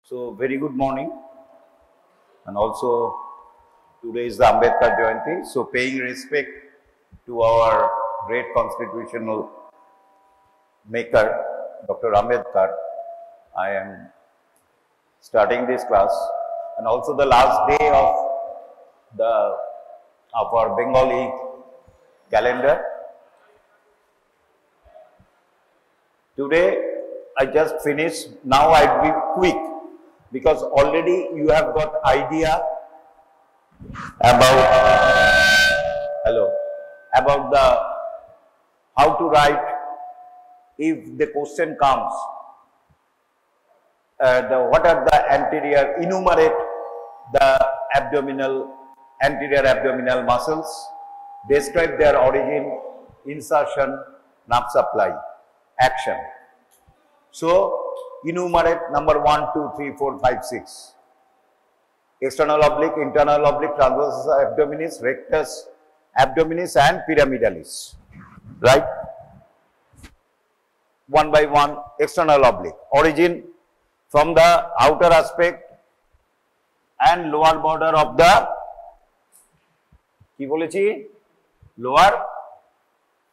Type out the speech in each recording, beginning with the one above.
So, very good morning, and also today is the Ambedkar Jayanti. So, paying respect to our great constitutional maker, Dr. Ambedkar, I am starting this class, and also the last day of our Bengali calendar. Today I just finished. Now I'll be quick because already you have got idea about the how to write if the question comes. What are the anterior? Enumerate the anterior abdominal muscles. Describe their origin, insertion, nerve supply, action. So, enumerate number 1, 2, 3, 4, 5, 6. External oblique, internal oblique, transversus abdominis, rectus abdominis and pyramidalis. Right? One by one, external oblique. Origin from the outer aspect and lower border of the কি বলেছি lower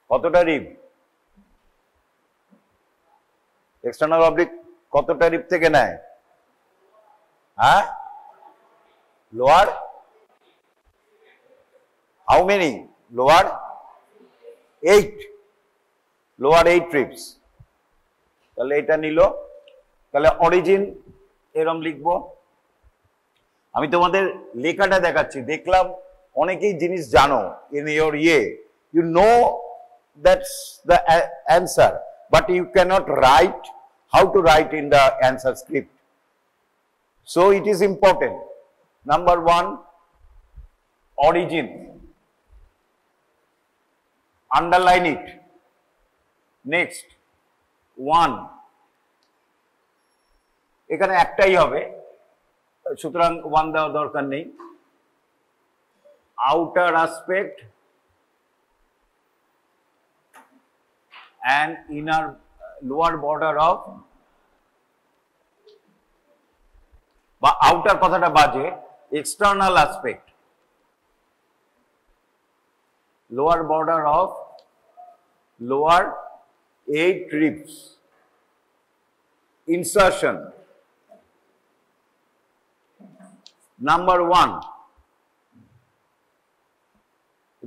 কতটা rib external oblique কতটা rib থেকে নেয় হ্যাঁ lower how many lower 8 ribs তাহলে এটা নিল তাহলে অরিজিন এরকম লিখবো আমি তোমাদের লেখাটা দেখাচ্ছি দেখলাম অনেকেই জিনিস জানো in your you know that's the answer but you cannot write how to write in the answer script. So it is important. Number 1, origin. Underline it. Next, 1. এখানে একটাই হবে সুতরাং 1 দেওয়ার দরকার নেই outer aspect and inner lower border of বা outer কথাটা বাজে external aspect lower border of lower 8 ribs insertion number 1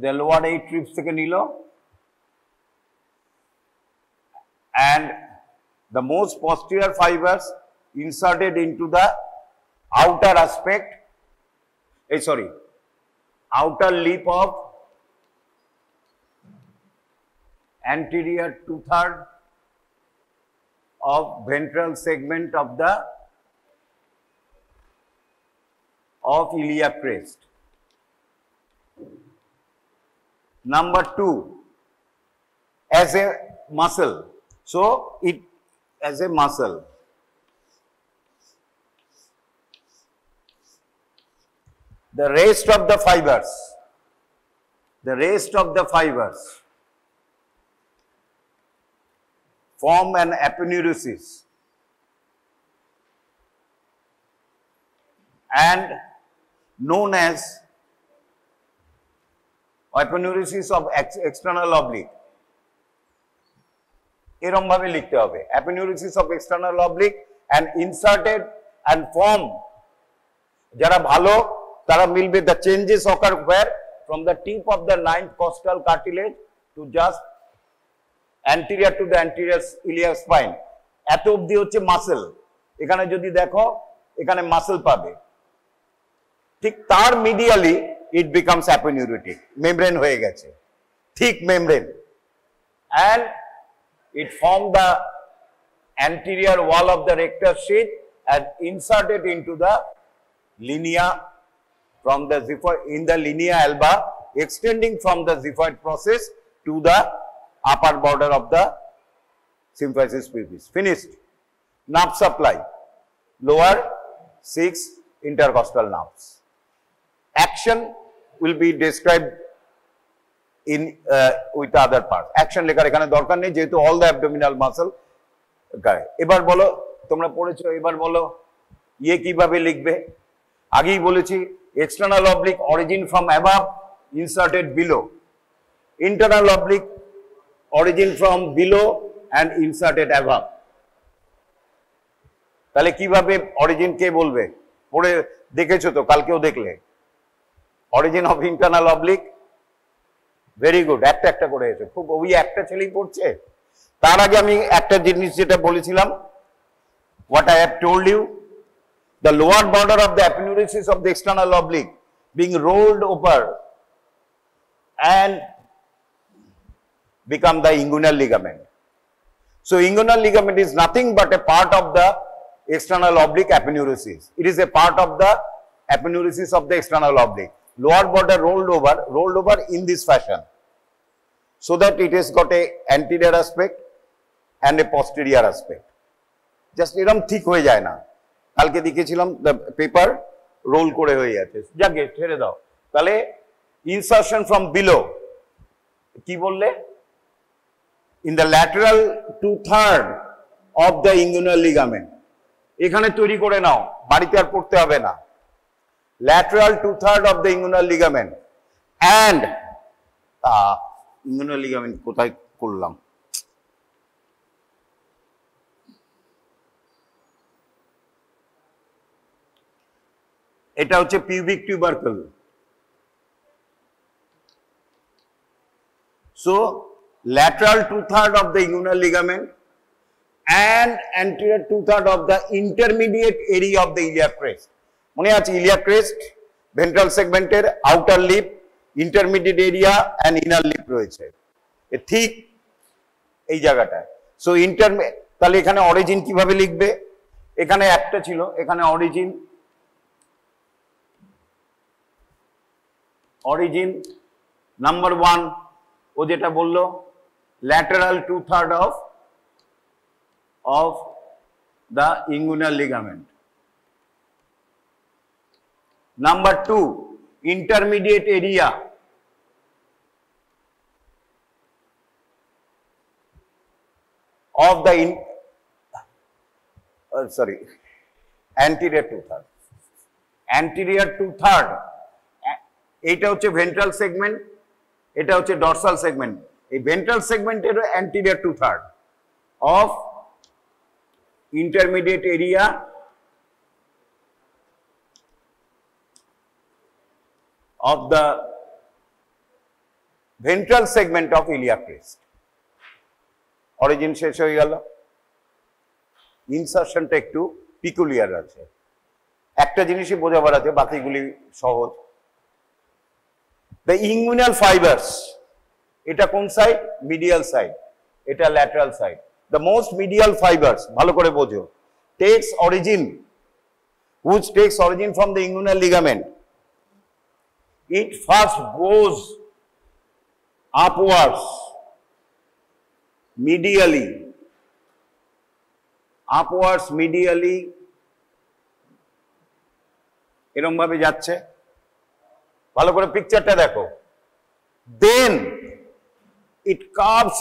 the lower 8 ribs থেকে নিল and the most posterior fibers inserted into the outer aspect outer lip of anterior 2/3 of ventral segment of the iliac crest. Number 2, as a muscle. So, it as a muscle. The rest of the fibers form an aponeurosis and known as aponeurosis of external oblique. এরকম ভাবে লিখতে হবে aponeurosis of external oblique and inserted and form যারা ভালো তারা মিলবে the changes occur where from the tip of the 9th costal cartilage to just anterior to the anterior iliac spine এত অবধি হচ্ছে মাসল এখানে যদি দেখো এখানে মাসল পাবে ঠিক তার medially it becomes aponeurotic membrane হয়ে গেছে thick membrane and it formed the anterior wall of the rectus sheath and inserted into the linea from the xiphoid in the linea alba extending from the xiphoid process to the upper border of the symphysis pubis. Finished. Nerve supply lower 6 intercostal nerves. Action will be described in with other parts. Action লেখার এখানে দরকার নেই যেহেতু all the abdominal muscle গায়ে এবার বলো তোমরা পড়েছো এবার বলো ये কিভাবে লিখবে আগেই বলেছি external oblique origin from above inserted below internal oblique origin from below and inserted above তাহলে কিভাবে অরিজিন কে বলবে পড়ে দেখেছো তো কালকেও দেখলে origin of internal oblique very good একটা একটা করে এসে খুব ওই একটা ছেলেই পড়ছে তার আগে আমি একটা জিনিস যেটা বলেছিলাম what I have told you the lower border of the aponeurosis of the external oblique being rolled over and become the inguinal ligament. So inguinal ligament is nothing but a part of the external oblique aponeurosis. It is a part of the aponeurosis of the external oblique. Lower border rolled over in this fashion, so that it has got a anterior aspect and a posterior aspect. Just eram thick hoye jay na. Kalke dekhichilam the paper roll kore hoye jache. Jage ছেড়ে দাও. তাহলে insertion from below. কি বললে? In the lateral 2/3 of the inguinal ligament. এখানে তৈরি করে নাও বাড়িতে আর পড়তে হবে না lateral 2/3 of the inguinal ligament and inguinal ligament কোথায় করলাম এটা হচ্ছে pubic tubercle so lateral 2/3 of the inguinal ligament and anterior 2/3 of the intermediate area of the iliac crest. মনে আছে iliac crest ventral segment এর outer lip intermediate area and inner lip রয়েছে এ ঠিক এই জায়গাটা সো তাহলে এখানে অরিজিন কিভাবে লিখবে এখানে একটা ছিল এখানে অরিজিন নাম্বার 1 ও যেটা বললো lateral 2/3 of the inguinal ligament. Number 2, intermediate area of the anterior 2/3. Anterior 2/3 এটা হচ্ছে ventral segment এটা হচ্ছে dorsal segment এই ventral segment এর anterior 2/3 of intermediate area of the ventral segment of iliac crest. Origin শেষ হয়ে গেল ইনসারশনটা একটু পিকুলিয়ার আছে একটা জিনিসই বোঝাবার আছে বাকিগুলি সহজ the inguinal fibers এটা কোন সাইড মিডিয়াল সাইড এটা lateral side the most medial fibers bhalo kore bojo takes origin from the inguinal ligament it first goes upwards medially এরকম ভাবে যাচ্ছে ভালো করে পিকচারটা দেখো then it curves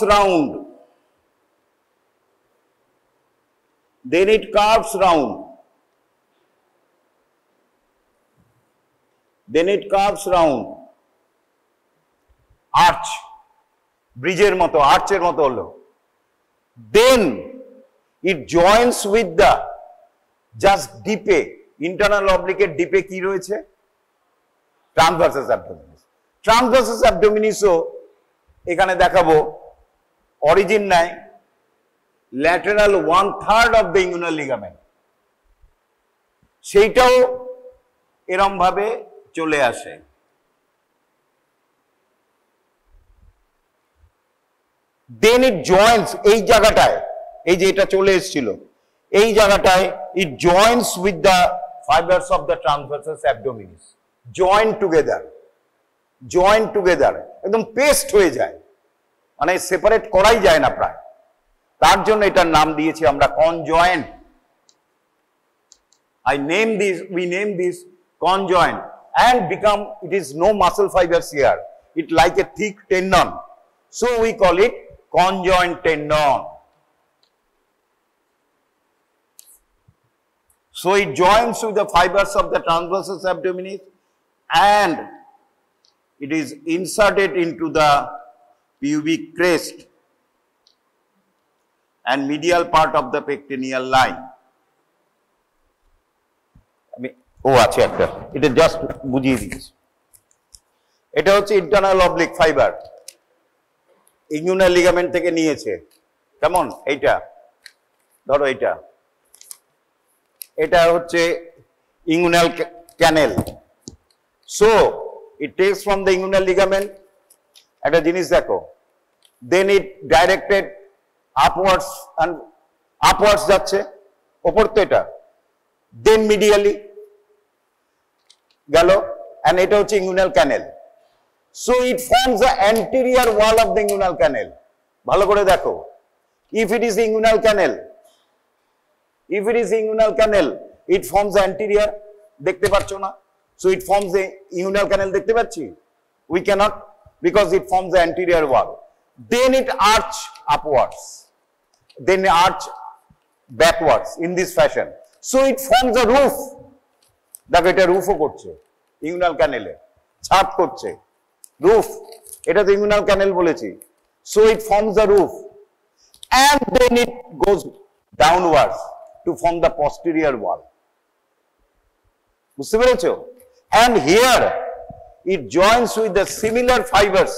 round arch bridge moto archer moto holo then it joins with the just dipe internal oblique dipe ki royeche transversus abdominis o ekhane dekhabo origin নাই lateral 1/3 of the inguinal ligament সেইটাও এরকম ভাবে চলে আসে then it joins এই জায়গাটায় এই যে এটা চলে এসেছিল এই জায়গাটায় it joins with the fibers of the transversus abdominis join together একদম পেস্ট হয়ে যায় মানে সেপারেট করাই যায় না প্রায় তার জন্য এটার নাম দিয়েছি আমরা conjoint we name this conjoint and become it is no muscle fibers here it like a thick tendon so we call it conjoint tendon So it joins with the fibers of the transversus abdominis and it is inserted into the pubic crest and medial part of the pectineal line. ও আছে একটা, এটা just বুঝিয়ে দিচ্ছি। এটা হচ্ছে internal oblique fibre, ইংগুইনাল ligament থেকে নিয়েছে। কেমন? এইটা ধরো, এটা হচ্ছে inguinal canal. So it takes from the inguinal ligament, একটা জিনিস দেখো, then it directed upwards and upwards যাচ্ছে, ওপর তো এটা, then medially গেল, and এটা হচ্ছে inguinal canal. So it forms the anterior wall of the inguinal canal. ভালো করে দেখো, if it is the inguinal canal, it forms the anterior, দেখতে পাচ্ছ না? So it forms the inguinal canal, দেখতে পাচ্ছি? We cannot, because it forms the anterior wall. Then it arch upwards, then arch backwards in this fashion. So it forms a roof. দেখো এটা রুফও করছে, inguinal canal এ ছাদ করছে, roof, এটা তো inguinal canal বলেছি। So it forms a roof and then it goes downwards to form the posterior wall. বুঝতে পেরেছো? And here it joins with the similar fibers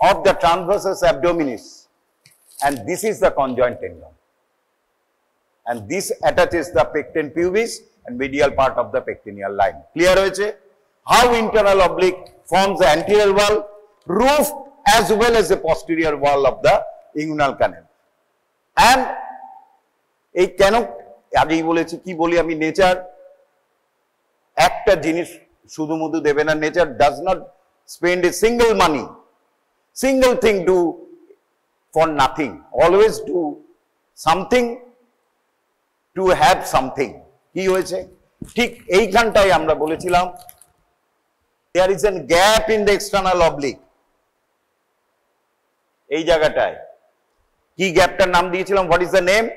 of the transversus abdominis, and this is the conjoint tendon, and this attaches the pecten pubis and medial part of the pectineal line. Clear hoyeche? How internal oblique forms the anterior wall, roof as well as the posterior wall of the inguinal canal. And এই কেন আগেই বলেছি, কি বলি আমি, nature একটা জিনিস শুধু মুধু দেবে না, nature does not spend a single thing do for nothing, always do something to have something. কি হয়েছে? ঠিক এইখানটাই আমরা বলেছিলাম there is a gap in the external oblique, এই জায়গাটায় কি গ্যাপটার নাম দিয়েছিলাম? what is the name?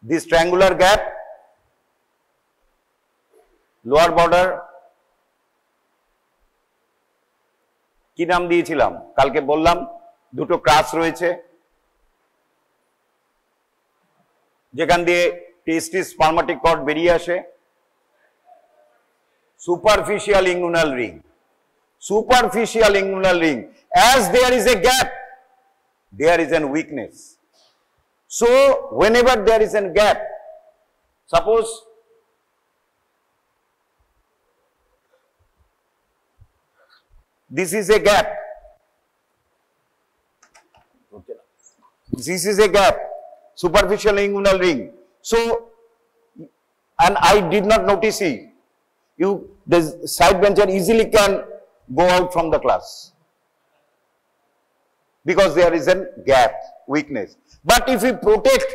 This triangular gap, lower border, কি নাম দিয়েছিলাম? কালকে বললাম দুটো ক্রাস রয়েছে, যেখান দিয়ে টেস্টিস স্পার্মাটিক কর্ড বেরিয়ে আসে। superficial inguinal ring, as there is a gap, there is a weakness. So whenever there is a gap, suppose this is a gap, superficial inguinal ring. So, and I did not notice it, the side bencher easily can go out from the class because there is a gap, weakness. But if we protect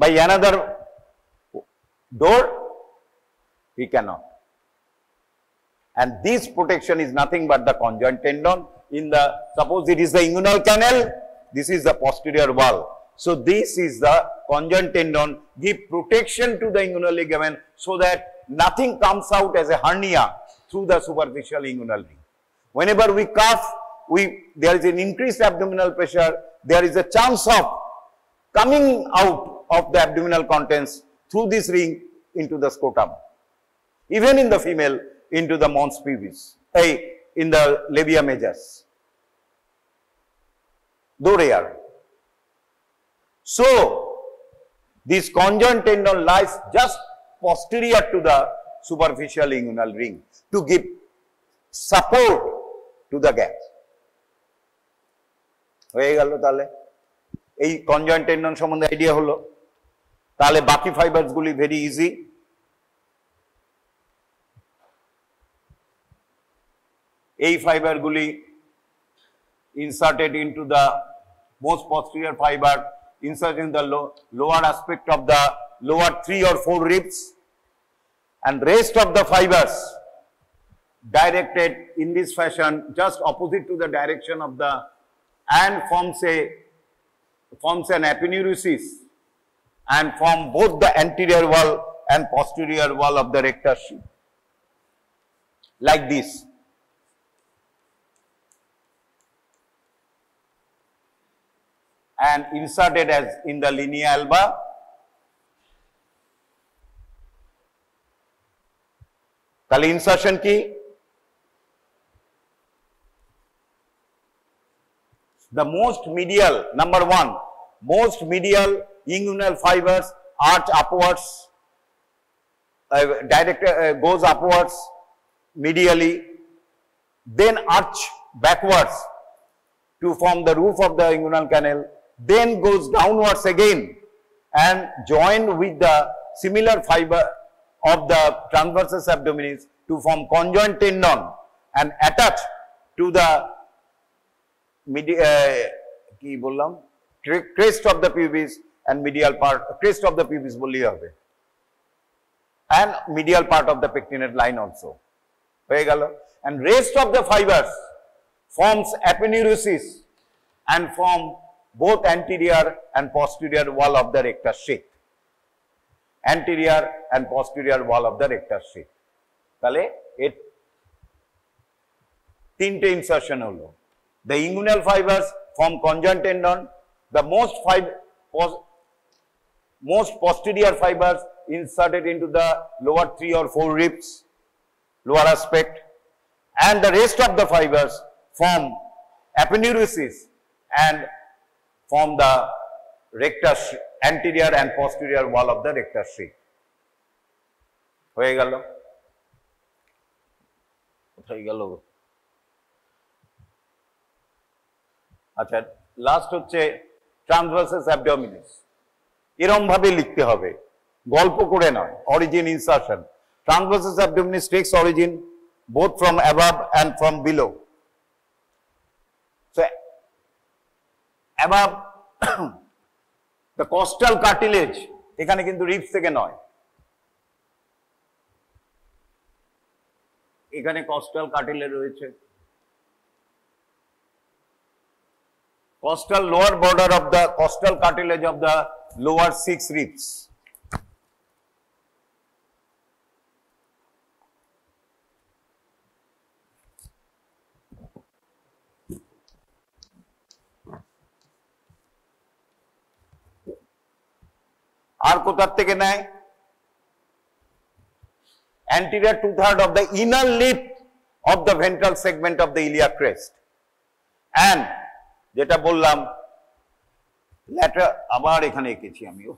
by another door, we cannot. And this protection is nothing but the conjoint tendon. Suppose it is the inguinal canal, this is the posterior wall. So this is the conjoint tendon, give protection to the inguinal ligament so that nothing comes out as a hernia through the superficial inguinal ring. Whenever we cough, there is an increased abdominal pressure, there is a chance of coming out of the abdominal contents through this ring into the scrotum. Even in the female, into the mons pubis, in the labia majors, though rare. So this conjoint tendon lies just posterior to the superficial inguinal ring to give support to the gap. হয়ে গেল, তাহলে এই conjoined tendon সম্বন্ধে idea হলো। তাহলে বাকি fibres গুলি very easy. এই ফাইবার গুলি inserted into the most posterior fiber, inserted in the lower aspect of the lower 3 or 4 ribs, and rest of the fibers directed in this fashion just opposite to the direction of the, and forms an aponeurosis and form both the anterior wall and posterior wall of the rectus sheath, like this. And inserted as in the linea alba. তাহলে insertion কি? The most medial, number one, most medial inguinal fibers arch upwards, goes upwards medially, then arch backwards to form the roof of the inguinal canal, then goes downwards again and join with the similar fiber of the transversus abdominis to form conjoint tendon and attach to the crest of the pubis and medial part, crest of the pubis and medial part of the pectinate line also. And rest of the fibers forms aponeurosis and form both anterior and posterior wall of the rectus sheath. Anterior and posterior wall of the rectus sheath. তাহলে এর তিনটে insertion হলো। The inguinal fibers form conjoint tendon. The most posterior fibers inserted into the lower 3 or 4 ribs, lower aspect, and the rest of the fibers form aponeurosis and form the rectus, anterior and posterior wall of the rectus sheath. হয়ে গেল? কোথায় গেল? আচ্ছা, last হচ্ছে ট্রান্সভার্সাস abdominis. এরকম ভাবে লিখতে হবে, গল্প করে নয়। Origin insertion. Transversus abdominis takes origin both from above and from below. So above the costal cartilage, এখানে কিন্তু রিবস থেকে নয়, এখানে costal cartilage রয়েছে। Costal lower border of the costal cartilage of the lower 6 ribs. আর কোথার থেকে নেয়? Anterior 2/3 of the inner lip of the ventral segment of the iliac crest, and যেটা বললাম lateral, আবার এখানে এঁকেছি আমিও,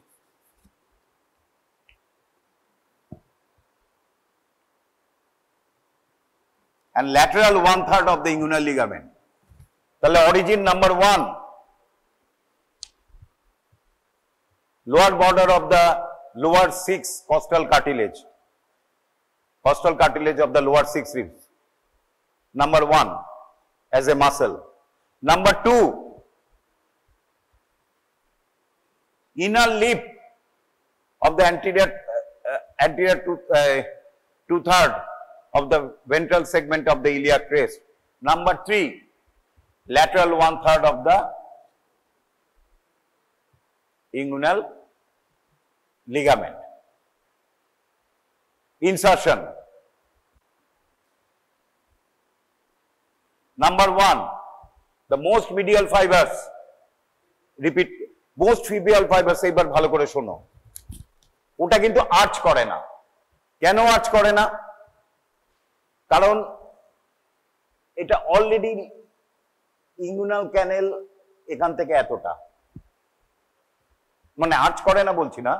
and lateral 1/3 of the inguinal ligament. তাহলে origin number 1, lower border of the lower 6 costal cartilage of the lower 6 ribs, number 1 as a muscle. Number 2, inner lip of the anterior 2/3 of the ventral segment of the iliac crest. Number 3, lateral 1/3 of the inguinal ligament. Insertion. Number 1, the most medial fibers, repeat, most medial fibers, এইবার ভালো করে শোনো, ওটা কিন্তু arch করে না। কেন arch করে না? কারণ এটা অলরেডি ইঙ্গুইনাল ক্যানেল এখান থেকে এতটা, মানে আর্চ করে না বলছি না,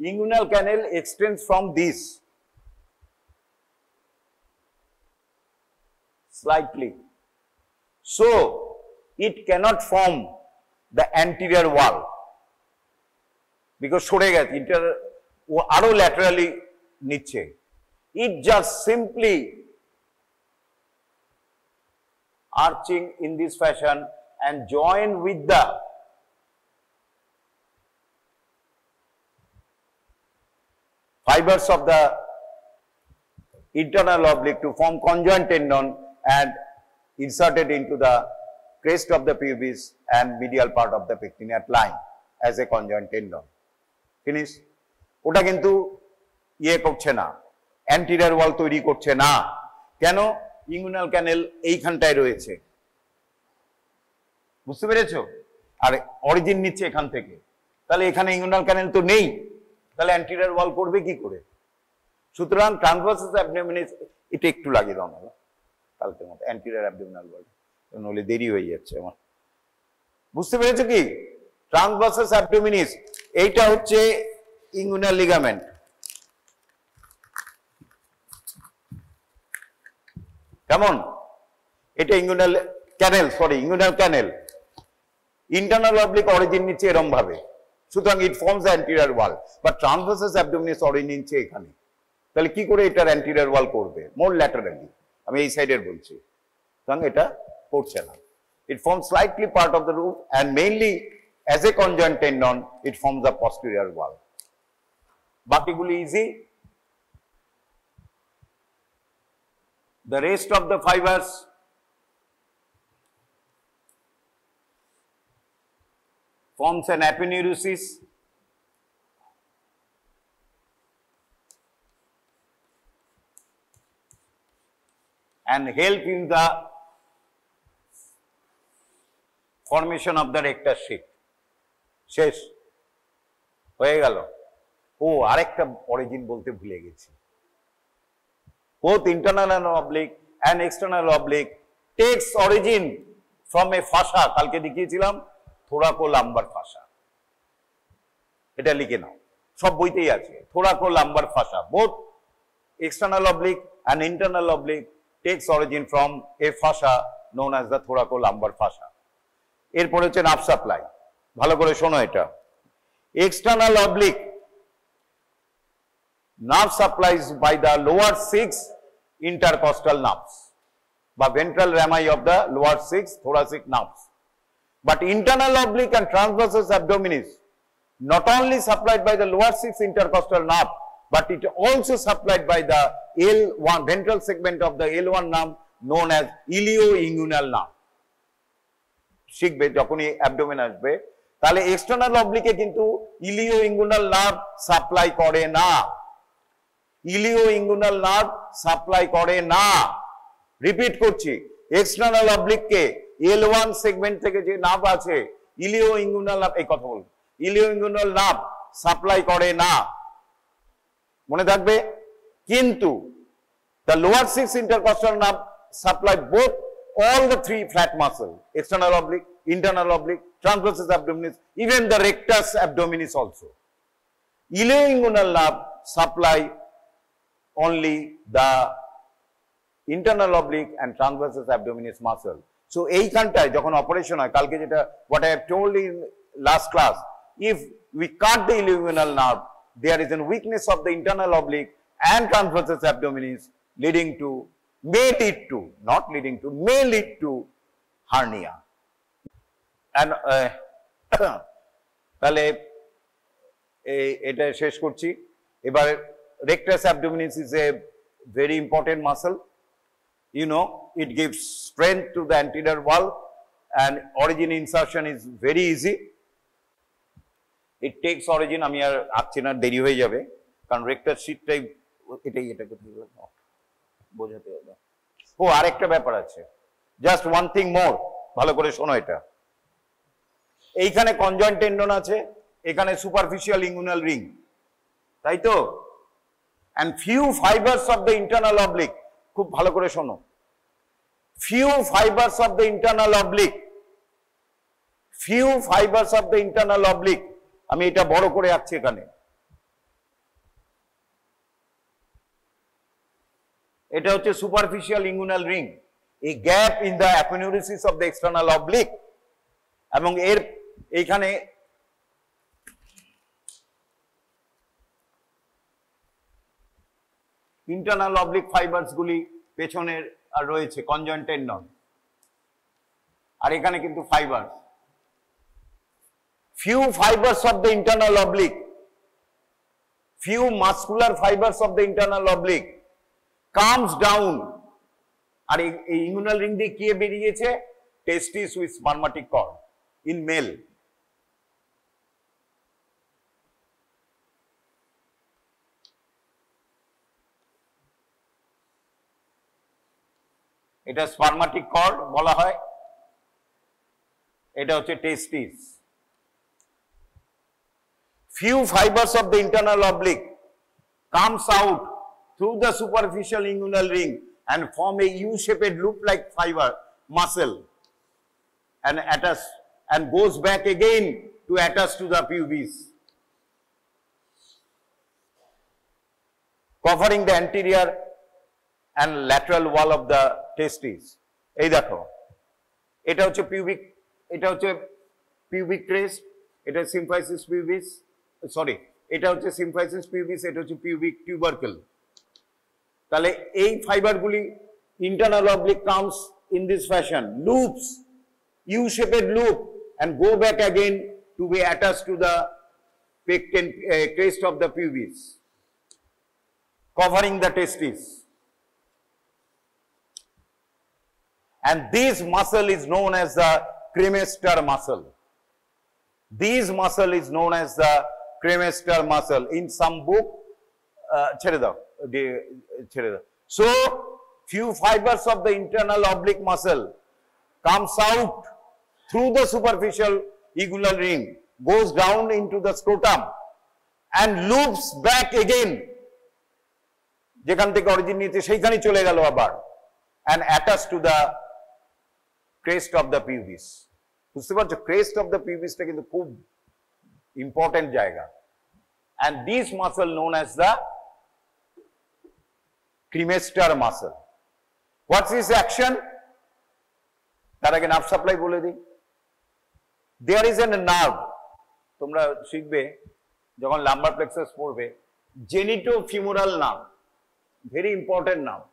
inguinal canal extends from this slightly, so it cannot form the anterior wall because সরে গেছে, এটা আরো laterally নিচ্ছে, it just simply arching in this fashion and join with the fibers of the internal oblique to form conjoint tendon and inserted into the crest of the pubis and medial part of the pectinate line as a conjoint tendon. Finish. ওটা কিন্তু ইয়ে করছে না, anterior ওয়াল তৈরি করছে না। কেন? Inguinal ক্যানেল এইখানটায় রয়েছে, বুঝতে পেরেছো? আর অরিজিন নিচ্ছে এখান থেকে, তাহলে এখানে ইঙ্গুনাল ক্যানেল তো নেই, তাহলে অ্যান্টিরিয়র ওয়াল করবে কি করে? সুতরাং ট্রান্সভার্সাস অ্যাবডোমিনাস, এটা একটু লাগিয়ে দাও না কালকের মতো, অ্যান্টিরিয়র অ্যাবডোমিনাল ওয়াল, নইলে দেরি হয়ে যাচ্ছে আমার। বুঝতে পেরেছো কি? ট্রান্সভার্সাস অ্যাবডোমিনাস এইটা হচ্ছে ইঙ্গুনাল লিগামেন্ট, কেমন? এটা inguinal canal, sorry inguinal canal, internal oblique origin নিচ্ছে এরম ভাবে, সুতরাং it forms the anterior wall, but transversus abdominis origin নিচ্ছে এখানে, তাহলে কি করে এটার অ্যান্টিরিয়র ওয়াল করবে? মোর ল্যাটারালি, আমি এই সাইডের বলছি, সুতরাং এটা করছে না। It forms slightly part of the roof and mainly as a conjoint tendon, it forms the posterior wall. বাকিগুলি easy. The rest of the fibers forms an aponeurosis and help in the formation of the rectus sheath. শেষ হয়ে গেল। ও আরেকটা origin বলতে ভুলে গেছি, both internal and oblique and external oblique takes origin from a fascia, কালকে দেখিয়েছিলাম thoracolumbar fascia, এটা লিখে নাও, সব বইতেই আছে, thoracolumbar fascia, both external oblique and internal oblique takes origin from a fascia known as the thoracolumbar fascia. এরপরে হচ্ছে nerve supply, ভালো করে শোনো এটা। External oblique nerve supplies by the lower 6 intercostal nerves বা ventral rami of the lower 6 thoracic nerves, but internal oblique and transversus abdominis not only supplied by the lower 6 intercostal nerve, but it also supplied by the L1 ventral segment of the L1 nerve known as ilioinguinal nerve. শিখবে যখনই abdomen আসবে, তাহলে external অবলিকে কিন্তু ইলিওইঙ্গুনাল nerve supply করে না, ইলিওইঙ্গুনাল nerve supply করে না। Repeat করছি, এক্সটার্নাল অবলিককে L1 সেগমেন্ট থেকে যে নার্ভ আছে ইলিওইঙ্গুনাল নার্ভ, এই কথা বলবো, ইলিওইঙ্গুনাল নার্ভ সাপ্লাই করে না, মনে থাকবে। কিন্তু the lower 6 intercostal nerve supply both all the 3 flat muscle, external oblique, internal oblique, transversus abdominis, even the rectus abdominis also. Ilioinguinal nerve supply only the internal oblique and transversus abdominis muscle. So এইখানটায় যখন operation হয়, কালকে যেটা what I have told in last class, if we cut the ilioinguinal nerve, there is a weakness of the internal oblique and transversus abdominis leading to, may lead to, not leading to, may lead to hernia. And তাহলে এটা শেষ করছি। এবার rectus abdominis is a very important muscle. You know, it gives strength to the anterior wall and origin insertion is very easy. It takes origin, আমি আর আঁকছি না, দেরি হয়ে যাবে, কারণ rectus sheathটাই এটাই, এটা কোথায় বোঝাতে হবে। ও আরেকটা ব্যাপার আছে, জাস্ট ওয়ান থিং মোর, ভালো করে শোনো এটা। এইখানে কনজয়েন্ট টেন্ডন আছে, এখানে সুপারফিশিয়াল ইঙ্গুনাল রিং, তাই তো? and few fibers of the internal oblique, খুব ভালো করে শোনো, few fibers of the internal oblique, few fibers of the internal oblique, আমি এটা বড় করে আঁকছি এখানে, এটা হচ্ছে superficial inguinal ring, a gap in the aponeurosis of the external oblique, এবং এর এইখানে ইন্টারনাল অবলিক ফাইবারস গুলি পেছনের আর রয়েছে কনজয়েন্ট টেন্ডন, আর এখানে কিন্তু fibres, few fibers of the internal oblique, few muscular fibers of the internal oblique comes down, আর এই inguinal ring দিয়ে কি বেরিয়েছে? টেস্টিস উইথ স্পারমাটিক কর্ড ইন মেল। এটা স্পার্মাটিক কর্ড বলা হয়, এটা হচ্ছে টেস্টিস। Few fibers of the internal oblique comes out through the superficial inguinal ring and form a U-shaped loop-like fiber muscle and attach and goes back again to attach to the pubis, covering the anterior and lateral wall of the testes. এই দেখো, এটা হচ্ছে pubic, এটা হচ্ছে pubic crest, এটা symphysis pubis, sorry, এটা হচ্ছে symphysis pubis, এটা হচ্ছে pubic tubercle। তাহলে এই ফাইবারগুলি internal oblique comes in this fashion, loops, U-shaped loop, and go back again to be attached to the crest of the pubis, covering the testes. And this muscle is known as the cremaster muscle. This muscle is known as the cremaster muscle. In some book, so few fibers of the internal oblique muscle comes out through the superficial inguinal ring, goes down into the scrotum and loops back again, যেখান থেকে origin নিয়েছে সেইখানে চলে গেল আবার, and attached to the crest of the pubis. বুঝতে পারছো, crest of the pubis টা কিন্তু খুব ইম্পর্টেন্ট জায়গা, and this muscle known as the cremaster muscle. What's its action? তার আগে নার্ভ সাপ্লাই বলে দিই। There is a nerve, তোমরা শিখবে যখন লাম্বার প্লেক্সাস পড়বে, genitofemoral nerve, very important nerve.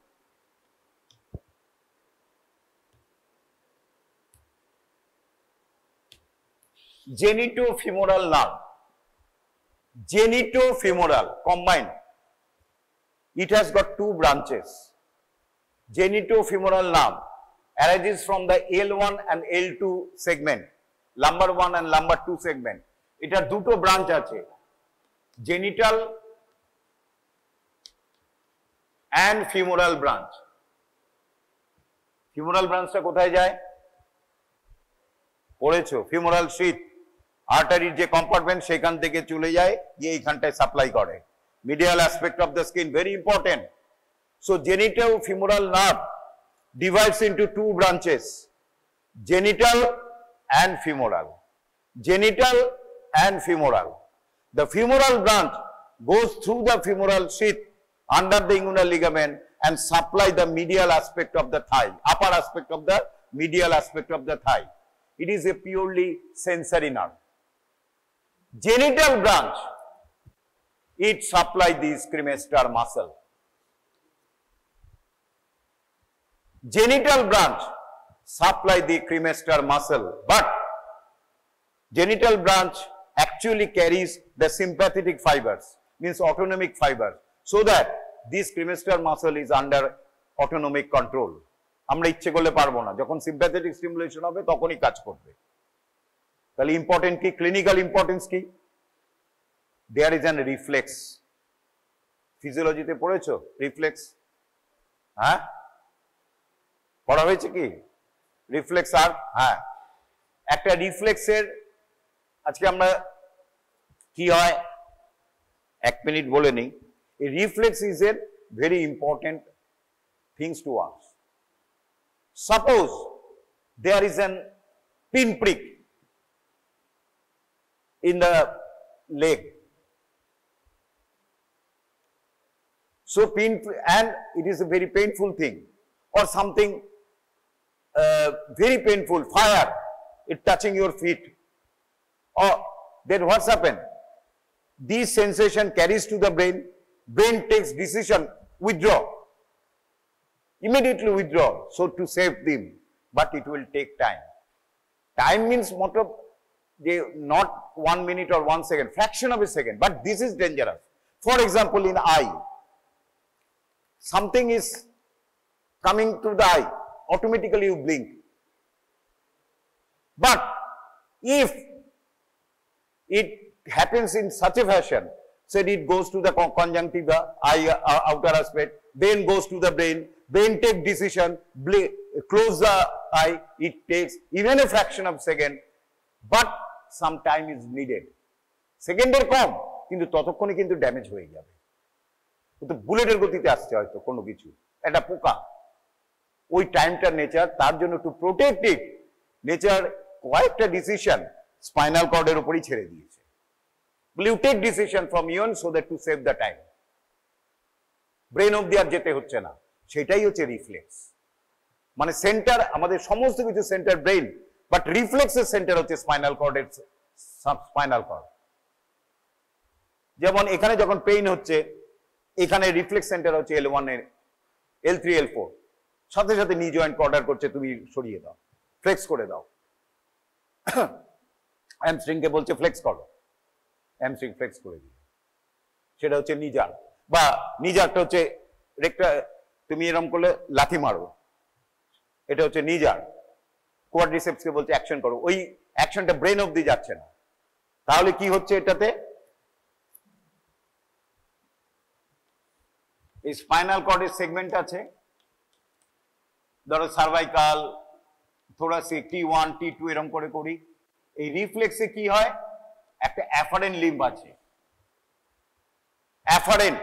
Genitofemoral nerve, genitofemoral combined, it has got two branches. Genitofemoral nerve arises from the L1 and L2 segment, lumbar 1 and lumbar 2 segment. এটার দুটো branch আছে, genital and femoral branch. Femoral branchটা কোথায় যায় পড়েছো? femoral sheath, আর্টারির যে compartment সেখান থেকে চলে যায় গিয়ে এইখানটায় সাপ্লাই করে। Medial aspect of the skin, very important. So genitofemoral nerve divides into two branches, genital and femoral. Genital and femoral. The femoral branch goes through the femoral sheath under the inguinal ligament and supply the medial aspect of the thigh, upper aspect of the medial aspect of the thigh. It is a purely sensory nerve. Genital branch, it supply this cremaster muscle. Genital branch supply the cremaster muscle, but genital branch actually carries the sympathetic fibers, means autonomic fibers, so that this cremaster muscle is under autonomic control. আমরা ইচ্ছে করলে পারবো না, যখন sympathetic stimulation হবে তখনই কাজ করবে। তাহলে ইম্পর্টেন্ট কি, ক্লিনিক্যাল ইম্পর্টেন্স কি? There is an reflex. ফিজিওলজিতে পড়েছো রিফ্লেক্স? হ্যাঁ, পড়া হয়েছে কি রিফ্লেক্স? আর হ্যাঁ, একটা রিফ্লেক্সের আজকে আমরা কি হয় এক মিনিট বলে নিই। এই reflex is a very important things to us. Suppose there is an pinprick in the leg. So and it is a very painful thing, or something very painful, fire, it touching your feet. Or then what's happened? This sensation carries to the brain, brain takes decision, withdraw. Immediately withdraw, so to save them, but it will take time. Time means not 1 minute or 1 second, fraction of a second, but this is dangerous. For example, in eye, something is coming to the eye, automatically you blink. But if it happens in such a fashion said it goes to the conjunctiva, eye, outer aspect, then goes to the brain take decision, close the eye, it takes even a fraction of second, but some time is needed. সেকেন্ডের কম, কিন্তু ততক্ষণে কিন্তু damage হয়ে যাবে। কিন্তু বুলেটের গতিতে আসছে হয়তো কোনো কিছু, একটা পোকা, ওই টাইমটার নেচার, তার জন্য টু প্রোটেক্ট ইট, নেচার কয়েকটা ডিসিশন স্পাইনাল কর্ডের উপরই ছেড়ে দিয়েছে। Will you take decision from you so that to save the time? Brain অবধি আর যেতে হচ্ছে না, সেটাই হচ্ছে রিফ্লেক্স। মানে সেন্টার, আমাদের সমস্ত কিছু সেন্টার ব্রেন, বাট রিফ্লেক্সের সেন্টার হচ্ছে স্পাইনাল কর্ডের স্পাইনাল কর্ড। যেমন এখানে যখন পেইন হচ্ছে, এখানে রিফ্লেক্স সেন্টার হচ্ছে L1 এর, L3 L4, সাথে সাথে নি জয়েন্ট অর্ডার করছে তুমি সরিয়ে দাও, ফ্লেক্স করে দাও। হ্যামস্ট্রিংকে বলছে ফ্লেক্স করো, হ্যামস্ট্রিং ফ্লেক্স করে দিই, সেটা হচ্ছে নিজার। বা নিজারটা হচ্ছে রেক্টা, তুমি এরকম করলে লাথি মারো, এটা হচ্ছে নিজার। কোয়াড্রিসেপসকে বলছে অ্যাকশন করো, ওই অ্যাকশনটা ব্রেন অবধি যাচ্ছে না। তাহলে কি হচ্ছে এটাতে? এই স্পাইনাল কর্ডের সেগমেন্ট আছে, ধরো সার্ভাইকাল, থোরাসিক, T1 T2 এরকম করে করি। এই রিফ্লেক্সে কি হয়, একটা অ্যাফারেন্ট লিম্ব আছে, afferent,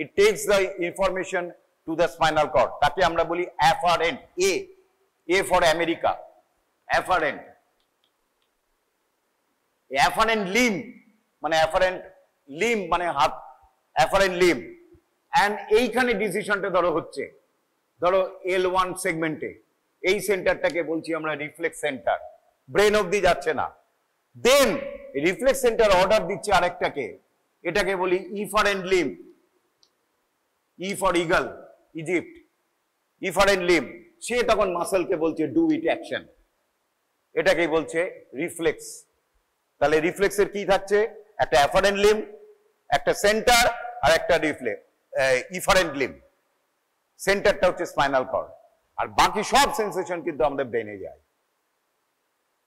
it takes the information to the spinal cord, তাকে আমরা বলি afferent, A for America, afferent. Afferent limb মানে অ্যাফারেন্ট লিম্ব মানে হাত, অ্যাফারেন্ট লিম্ব। অ্যান্ড এইখানে ডিসিশনটা ধরো হচ্ছে, ধরো L1 সেগমেন্টে, এই সেন্টারটাকে বলছি আমরা রিফ্লেক্স সেন্টার, ব্রেন অবধি যাচ্ছে না। দেন রিফ্লেক্স সেন্টার অর্ডার দিচ্ছে আরেকটাকে, এটাকে বলি efferent limb, E for eagle, Egypt, efferent limb. সে তখন মাসলকে বলছে ডু ইট অ্যাকশন, এটাকেই বলছে রিফ্লেক্স। তাহলে রিফ্লেক্সের কি থাকছে, একটা অ্যাফারেন্ট লিম্ব, একটা সেন্টার, আর একটা রিফ্লেক্স ইফারেন্ট লিম্ব। সেন্টারটা হচ্ছে স্পাইনাল কর্ড, আর বাকি সব সেন্সেশন কিন্তু আমাদের ব্রেনে যায়।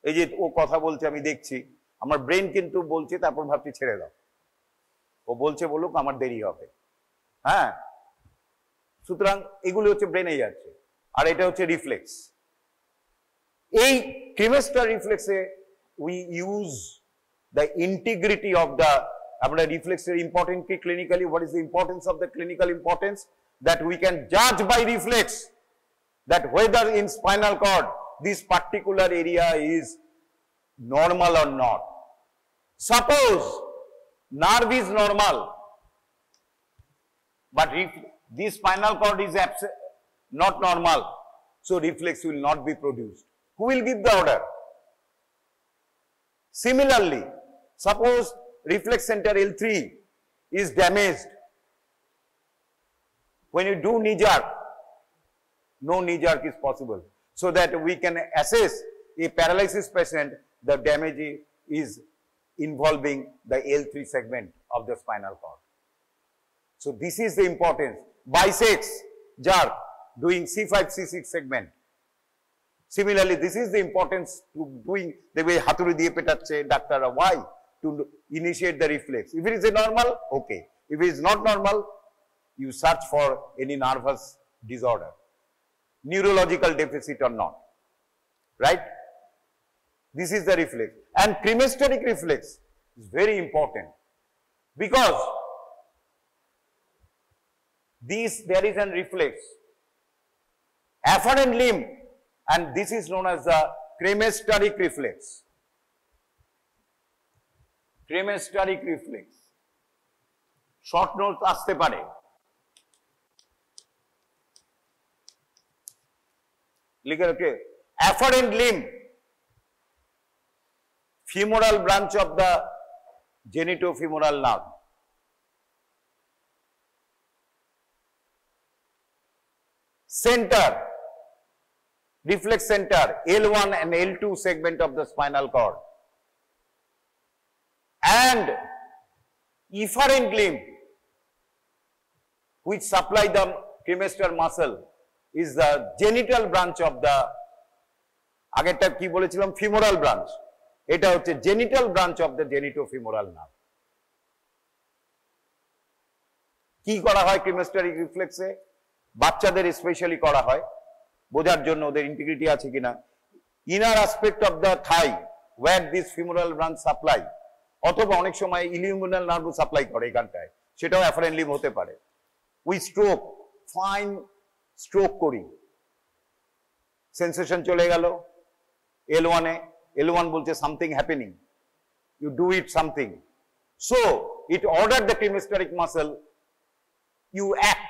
এই যে ও কথা বলছে আমি দেখছি, আমার ব্রেন কিন্তু বলছে, তারপর ভাবছি ছেড়ে দাও, ও বলছে বলুক, আমার দেরি হবে। হ্যাঁ, সুতরাং এগুলো হচ্ছে ব্রেনে যাচ্ছে, আর এটা হচ্ছে রিফ্লেক্স। এই ক্রিমেস্টার রিফ্লেক্সে we use the integrity of the, আমরা রিফ্লেক্সের ইম্পর্টেন্ট কি clinically, what is the importance of the clinical importance, that we can জাজ by reflex that whether in spinal cord this particular area is normal or not. Suppose nerve is normal, but if this spinal cord is not normal, so reflex will not be produced. Who will give the order? Similarly, suppose reflex center L3 is damaged. When you do knee jerk, no knee jerk is possible, so that we can assess a paralysis patient, the damage is involving the L3 segment of the spinal cord. So this is the importance. Bisects jerk doing C5 C6 segment. Similarly, this is the importance to doing the way haturi diye petacche doctor. Why? To initiate the reflex. If it is a normal, okay. If it is not normal, you search for any nervous disorder, neurological deficit or not, right? This is the reflex. And cremasteric reflex is very important, because there is a reflex, afferent limb, and this is known as the cremasteric reflex. Cremasteric reflex. Short note aste pare. লিখে রাখে, afferent limb, femoral branch of the genitofemoral nerve. Center, reflex center, L1 and L2 segment of the spinal cord. And efferent limb, which supply the cremaster muscle, is the genital branch of the, আগেরটা কি বলেছিলাম, femoral branch, এটা হচ্ছে genital branch of the genitofemoral nerve. কি করা হয় ক্রিমেস্টারিক রিফ্লেক্সে? বাচ্চাদের specially করা হয় বোঝার জন্য ওদের ইন্টিগ্রিটি আছে কিনা। Inner aspect of the thigh where this femoral branch supply, অথবা অনেক সময় ইলিউমিনাল নার্ভ সাপ্লাই করে এখানটায়, সেটাও অ্যাফারেন্ট লিম্ব হতে পারে। উই স্ট্রোক, ফাইন স্ট্রোক করি, সেন্সেশন চলে গেল L1 এ, L1 বলছে something happening, you do it something, so it ordered the cremasteric muscle, you act,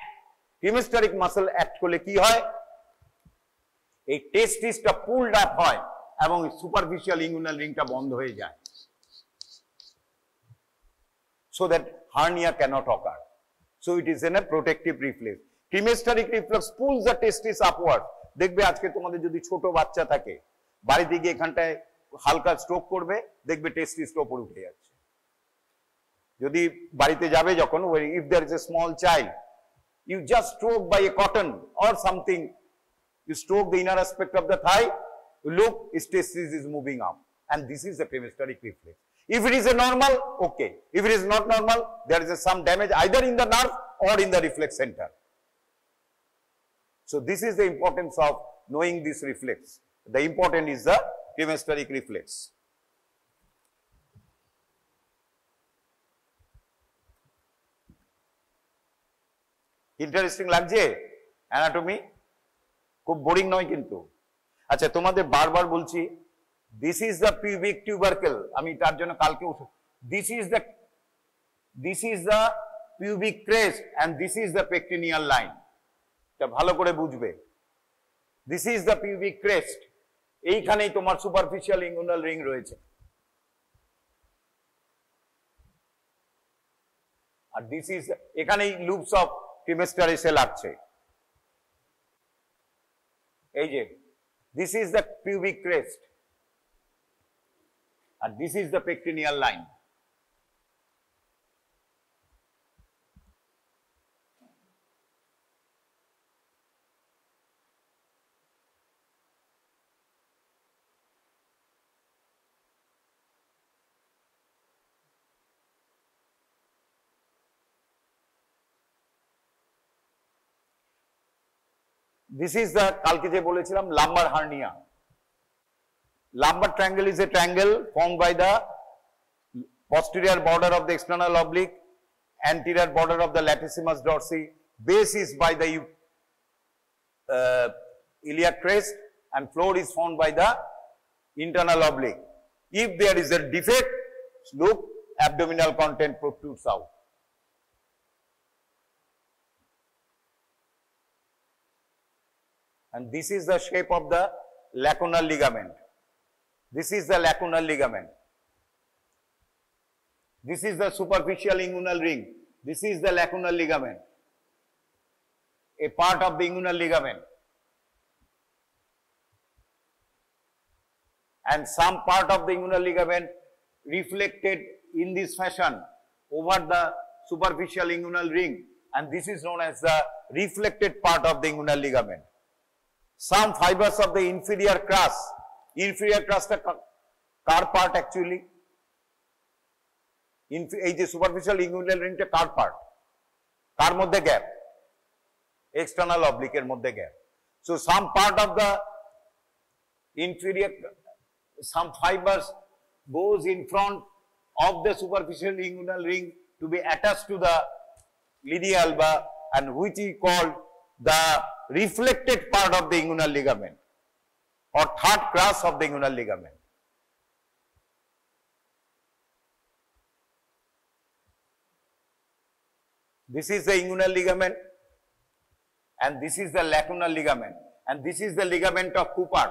cremasteric muscle act করলে কি হয়, এই টেস্টিসটা পুলড আপ হয় এবং সুপারফিশিয়াল ইঙ্গুইনাল রিংটা বন্ধ হয়ে যায়, so that hernia cannot occur, so it is in a protective reflex. Cremasteric reflex pulls the testis upward. দেখবে আজকে তোমাদের যদি ছোট বাচ্চা থাকে বাড়িতে গিয়ে এখানটায় হালকা স্ট্রোক করবে, দেখবে টেস্টিসটা উপরে উঠে যাচ্ছে। যদি বাড়িতে যাবে যখন, if there is a small child, you just stroke by a cotton or something, you stroke the inner aspect of the thigh, you look, his testis is moving up, and this is the cremasteric reflex. If it is a normal, okay. If it is not normal, there is some damage either in the nerve or in the reflex center. So this is the importance of knowing this reflex. The important is the cremasteric reflex. Interesting লাগছে anatomy? খুব boring নয় কিন্তু। আচ্ছা, তোমাদের বারবার বলছি, this is the pubic tubercle, আমি তার জন্য কালকে this is the pubic crest and this is the pectineal line, এটা ভালো করে বুঝবে। This is the pubic crest, এইখানেই তোমার সুপারফিশিয়াল ইঙ্গুইনাল রিং রয়েছে, আর দিস ইজ, এখানেই লুপস অফ ক্রিমেস্টার এসে লাগছে। এই যে this is the pubic crest আর this is the pectineal line. This is the, kalke je bolechhilam, lumbar hernia. Lumbar triangle is a triangle formed by the posterior border of the external oblique, anterior border of the latissimus dorsi, base is by the iliac crest, and floor is formed by the internal oblique. If there is a defect, look, abdominal content protrudes out. And this is the shape of the lacunar ligament. This is the lacunar ligament. This is the superficial inguinal ring. This is the lacunar ligament, a part of the inguinal ligament. And some part of the inguinal ligament reflected in this fashion over the superficial inguinal ring, and this is known as the reflected part of the inguinal ligament. Some fibers of the inferior crust a car part actually, এই যে superficial inguinal ring টা car part, কার মধ্যে gap, external oblique এর মধ্যে gap. So some part of the inferior, some fibers goes in front of the superficial inguinal ring to be attached to the lydia alba, and which is called the reflected part of the inguinal ligament or third class of the inguinal ligament. This is the inguinal ligament and this is the lacunar ligament, and this is the ligament of Cooper.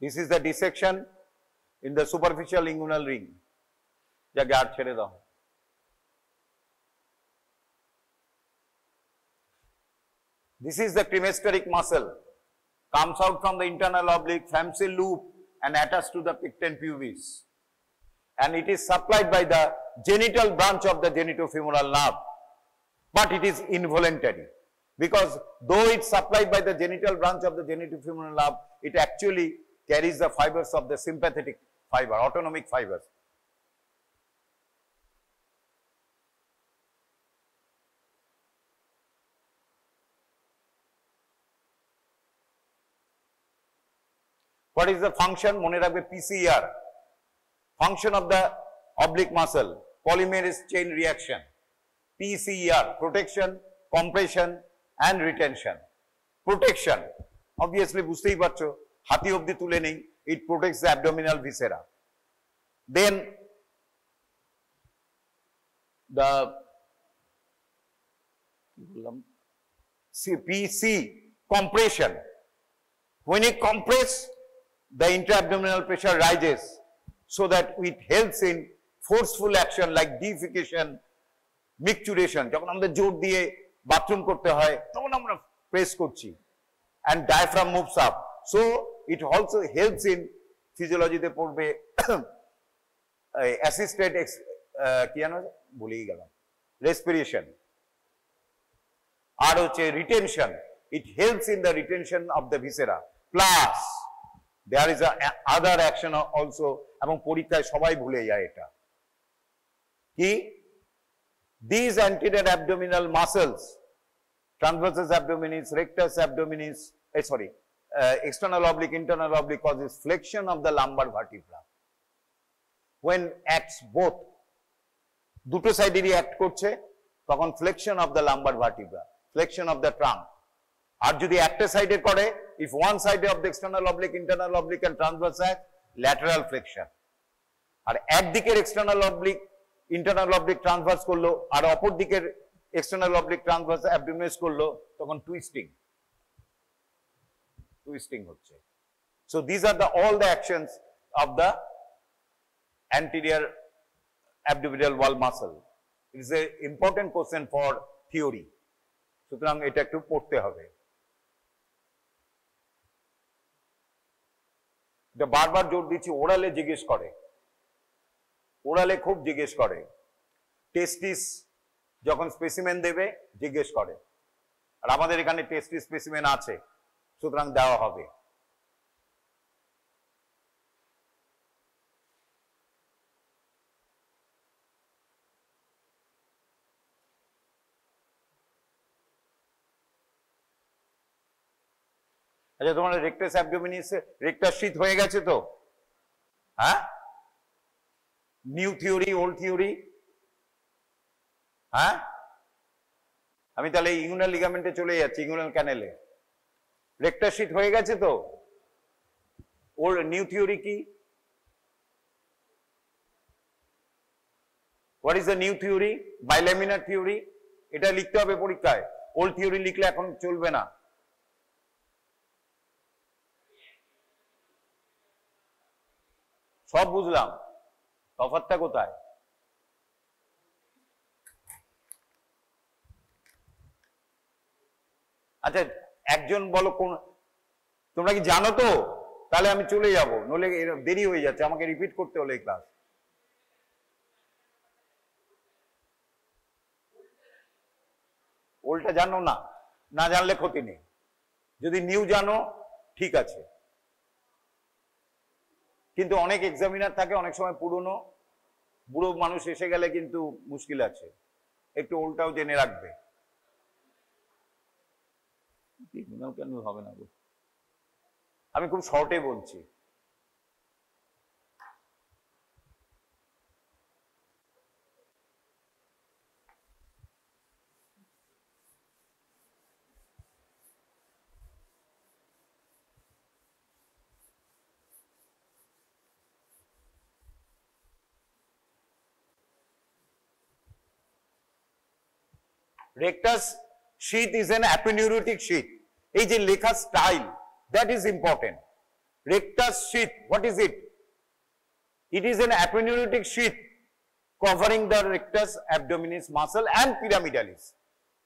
This is the dissection in the superficial inguinal ring. যাকে আর ছেড়ে দাও। This is the cremasteric muscle, comes out from the internal oblique, forms a loop and attached to the pecten pubis, and it is supplied by the genital branch of the genitofemoral nerve, but it is involuntary, because though it's supplied by the genital branch of the genitofemoral nerve, it actually carries the fibers of the sympathetic fiber, autonomic fibers. What is the function? মনে রাখবে PCR. Function of the oblique muscle, polymerase chain reaction. PCR, protection, compression and retention. Protection, obviously বুঝতেই পারছো, হাতি অবধি তুলে নেই, it protects the abdominal viscera. Then the PC, compression. When you compress, the intra-abdominal pressure rises so that it helps in forceful action like defecation, micturition. যখন আমাদের জোর দিয়ে বাথরুম করতে হয় তখন আমরা প্রেস করছি, and diaphragm moves up. So it also helps in physiology-তে পড়বে assisted কি জানো ভুলেই গেলাম, respiration. আর হচ্ছে retention. It helps in the retention of the viscera. Plus there is a other action also, এবং পরীক্ষায় সবাই ভুলে যায় এটা কি, these anterior abdominal muscles, transversus abdominis, rectus abdominis, external oblique, internal oblique, causes flexion of the lumbar vertebra. When acts both, দুটো সাইডেরই act করছে, তখন flexion of the lumbar vertebra, flexion of the trunk. আর যদি একটা সাইডে করে, if one side of the external oblique, internal oblique and transverse act, lateral flexion. R একদিকের external oblique, internal oblique transverse করলো, আর অপর দিকের external oblique transverse abdominis করলো, তখন twisting হচ্ছে. So these are all the actions of the anterior abdominal wall muscle. It is an important question for theory. সুতরাং এটা একটু পড়তে হবে। এটা বারবার জোর দিচ্ছি, ওরালে জিজ্ঞেস করে, ওরালে খুব জিজ্ঞেস করে, টেস্টিস যখন স্পেসিমেন দেবে জিজ্ঞেস করে, আর আমাদের এখানে টেস্টিস স্পেসিমেন আছে, সুতরাং দেওয়া হবে। আচ্ছা, তোমার রেক্টাস অ্যাবডোমিনিস, রেক্টাস শীত হয়ে গেছে তো? হ্যাঁ, নিউ থিওরি, ওল্ড থিওরি? হ্যাঁ, আমি তাহলে ইগুনাল লিগামেন্টে চলে যাচ্ছি, ইগুনাল ক্যানেলে। রেক্টাস শীত হয়ে গেছে তো? ওল্ড নিউ থিওরি কি? What is the new theory? Bilaminar theory. এটা লিখতে হবে পরীক্ষায়। ওল্ড থিওরি লিখলে এখন চলবে না। সব বুঝলাম, তফাৎটা কোথায়? আচ্ছা, একজন বলো কোন, তোমরা কি জানো তো? তাহলে আমি চলে যাব, নইলে দেরি হয়ে যাচ্ছে, আমাকে রিপিট করতে হলো এই ক্লাস। ওল্ডটা জানো না? না জানলে ক্ষতি নেই, যদি নিউ জানো ঠিক আছে। কিন্তু অনেক এক্সামিনার থাকে, অনেক সময় পুরনো, বুড়ো মানুষ এসে গেলে কিন্তু মুশকিল আছে, একটু ওল্ডটাও জেনে রাখবে। কেন হবে না, আমি খুব শর্টে বলছি। Rectus sheath is an aponeurotic sheath. এই যে লেখা style, that is important. Rectus sheath, what is it? It is an aponeurotic sheath covering the rectus abdominis muscle and pyramidalis.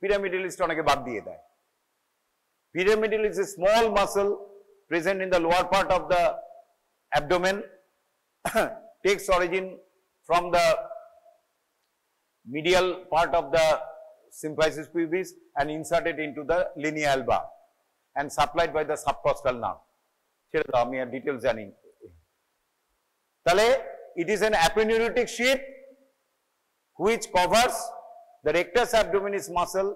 Pyramidalis অনেকে বাদ দিয়ে দেয়। Pyramidalis is a small muscle present in the lower part of the abdomen, takes origin from the medial part of the symphysis pubis and inserted into the linea alba and supplied by the subcostal nerve. ছেড়ে দাও, আমি আর details জানি। তাহলে it is an aponeurotic sheath which covers the rectus abdominis muscle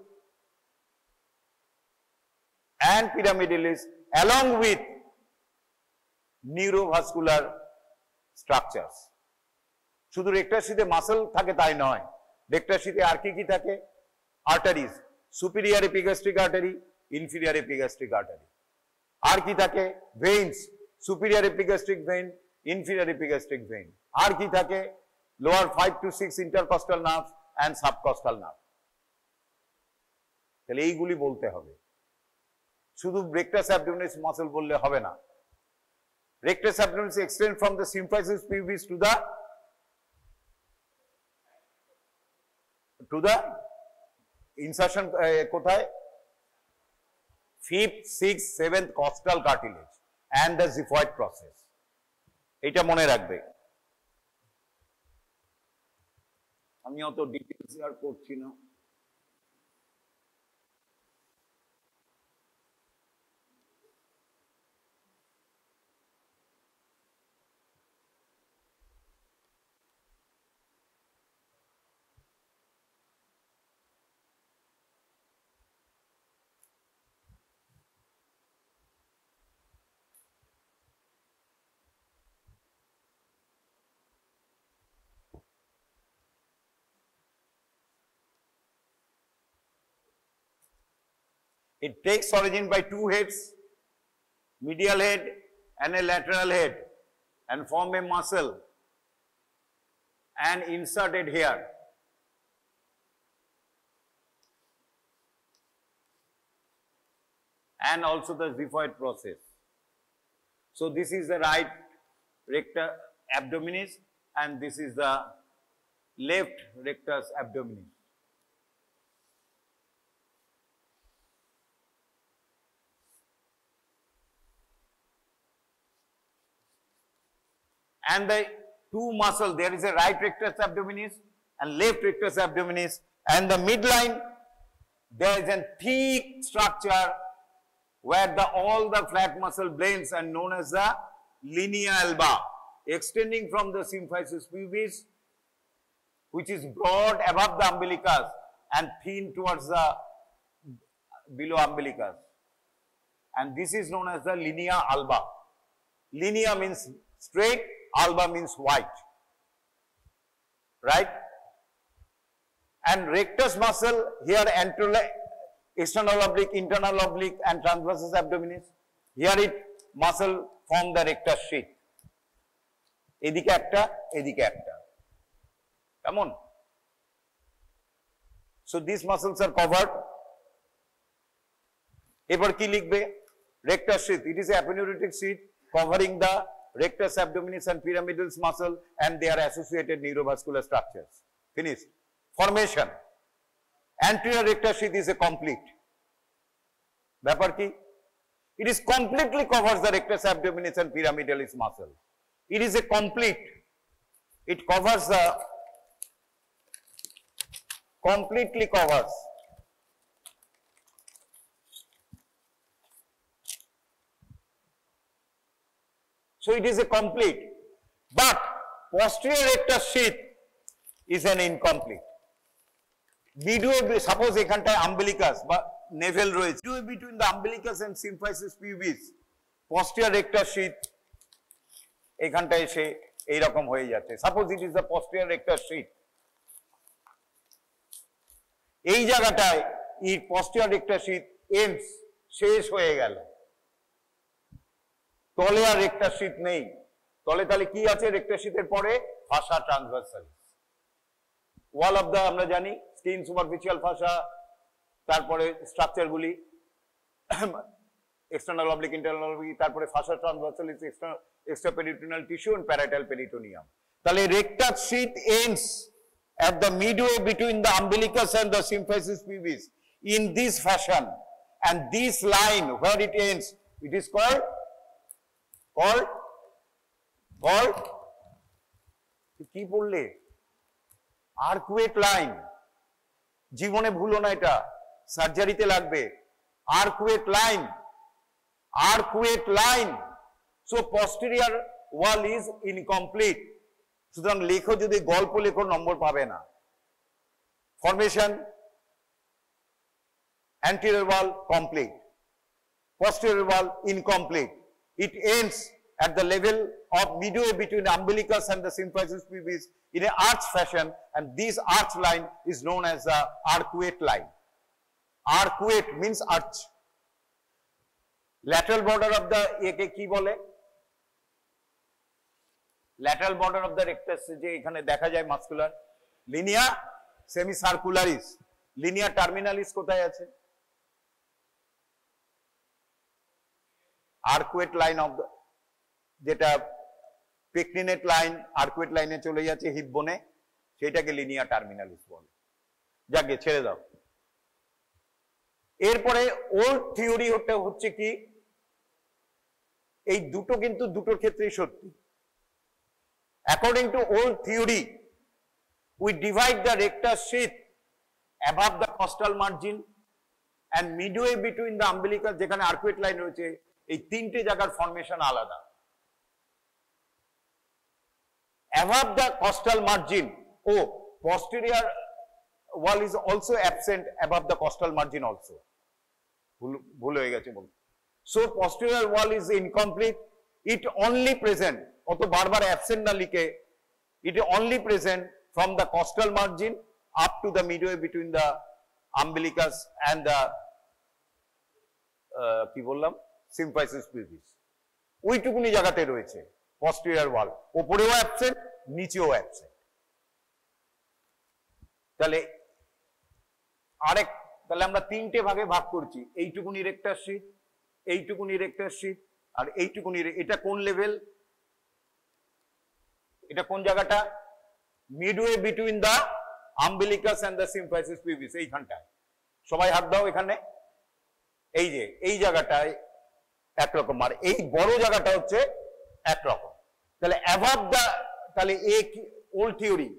and pyramidalis along with neurovascular structures. শুধু rectus শীথে muscle থাকে তাই নয়, রেক্টাস শীথে আর কি থাকে? Arteries, superior epigastric artery, inferior epigastric artery. আর কি থাকে? Veins, superior epigastric vein, inferior epigastric vein. আর কি থাকে? Lower 5 to 6 intercostal nerves and subcostal nerve. তাহলে এইগুলি বলতে হবে, শুধু রেক্টাস অ্যাবডোমিনালিস মাসল বললে হবে না। Rectus abdominalis extend from the symphysis pubis to the insertion কোথায়? 5th, 6th, 7th costal cartilage and the xiphoid process. এটা মনে রাখবে। আমি অত ডিটেইলস আর করছি না। It takes origin by two heads, medial head and a lateral head, and form a muscle and inserted here. And also the xiphoid process. So this is the right rectus abdominis and this is the left rectus abdominis. And the two muscles, there is a right rectus abdominis and left rectus abdominis, and the midline, there is a thick structure where all the flat muscle blends and known as the linea alba, extending from the symphysis pubis, which is broad above the umbilicus and thin towards the below umbilicus. And this is known as the linea alba. Linea means straight, alba means white, right? And rectus muscle here, external oblique, internal oblique and transversus abdominis. Here it muscle form the rectus sheath. এদিকে একটা, এদিকে একটা। Come on. So these muscles are covered. এবার কি লিখবে? Rectus sheath. It is a aponeurotic sheath covering the rectus abdominis and pyramidals muscle and their associated neurovascular structures. Finished. Formation. Anterior rectus sheath is a complete. ব্যাপার কি? It is completely covers the rectus abdominis and pyramidalis muscle. It is a complete. It covers the completely covers. So it is a complete, but posterior rectus sheath is an incomplete. Midway, suppose এখানটায় umbilicus বা navel রয়েছে, midway between the umbilicus and symphysis pubis, posterior rectus sheath এখানটায় এসে এইরকম হয়ে যাচ্ছে। Suppose it is the posterior rectus sheath. এই জায়গাটায় এই posterior rectus sheath ends, শেষ হয়ে গেল। তলে আর রেক্টাস শীথ নেই। তলে তাহলে কি আছে? রেক্টাস শীথের পরে ফাসা ট্রান্সভার্সালিস। ওয়াল অফ দা আমরা জানি স্কিন সুপারফিশিয়াল ফাসা, তারপরে স্ট্রাকচার গুলি এক্সটার্নাল অবলিক, ইন্টারনাল অবলিক, তারপরে fascia transversalis, extraperitoneal tissue and parietal peritoneum. তাহলে rectus sheath ends at the midway between the umbilicus and the symphysis pubis in this fashion, and this line where it ends, it is called কি বললে? Arcuate line. জীবনে ভুলো না, এটা সার্জারিতে লাগবে। Arcuate line, arcuate line. So posterior wall is incomplete. সুতরাং লেখো, যদি গল্প লেখো নম্বর পাবে না। Formation, anterior wall complete, posterior wall incomplete. It ends at the level of midway between the umbilicus and the symphysis pubis in an arch fashion, and this arch line is known as the arcuate line. Arcuate means arch. Lateral border of the eke ki bole? Lateral border of the rectus je ekhane dekha jay muscular linea semicircularis. Linea terminalis kothay ache? Arcuate line of the যেটা পেকনিনেট line arcuate লাইনে চলে যাচ্ছে heap বোনে, সেটাকে লিনিয়া terminalis বলে। যাকে ছেড়ে দাও। এরপরে ওল্ড থিওরি হচ্ছে কি, এই দুটো কিন্তু দুটোর ক্ষেত্রেই সত্যি। According to old theory, we divide the rectus sheath above the costal margin and midway between the umbilicus, যেখানে আর্কুয়েট লাইন রয়েছে, এই তিনটে জায়গার ফর্মেশন আলাদা। Above the costal margin, posterior wall is also absent above the costal margin also. ভুল হয়ে গেছে বলতে। So posterior wall is incomplete. It only present, অত বারবার absent না লিখে, it only present from the costal margin up to the midway between the umbilicus and the কি বললাম symphysis pubis, ওইটুকুনি জায়গাতে রয়েছে posterior wall, উপরেও অ্যাবসেন্ট নিচেও অ্যাবসেন্ট। তাহলে তাহলে আমরা তিনটে ভাগে ভাগ করছি, এইটুকুনি রেক্টাস sheath, এইটুকুনি রেক্টাস sheath, আর এইটুকুনি। এটা কোন লেভেল? এটা কোন জায়গাটা? Midway between the umbilicus and the symphysis pubis, এইখানটায়। সবাই হাত দাও এখানে। এই যে এই জায়গাটায় একরকম, আর এই বড় জায়গাটা হচ্ছে একরকম। তাহলে অ্যাভাব দা, তাহলে ওল্ড থিওরি।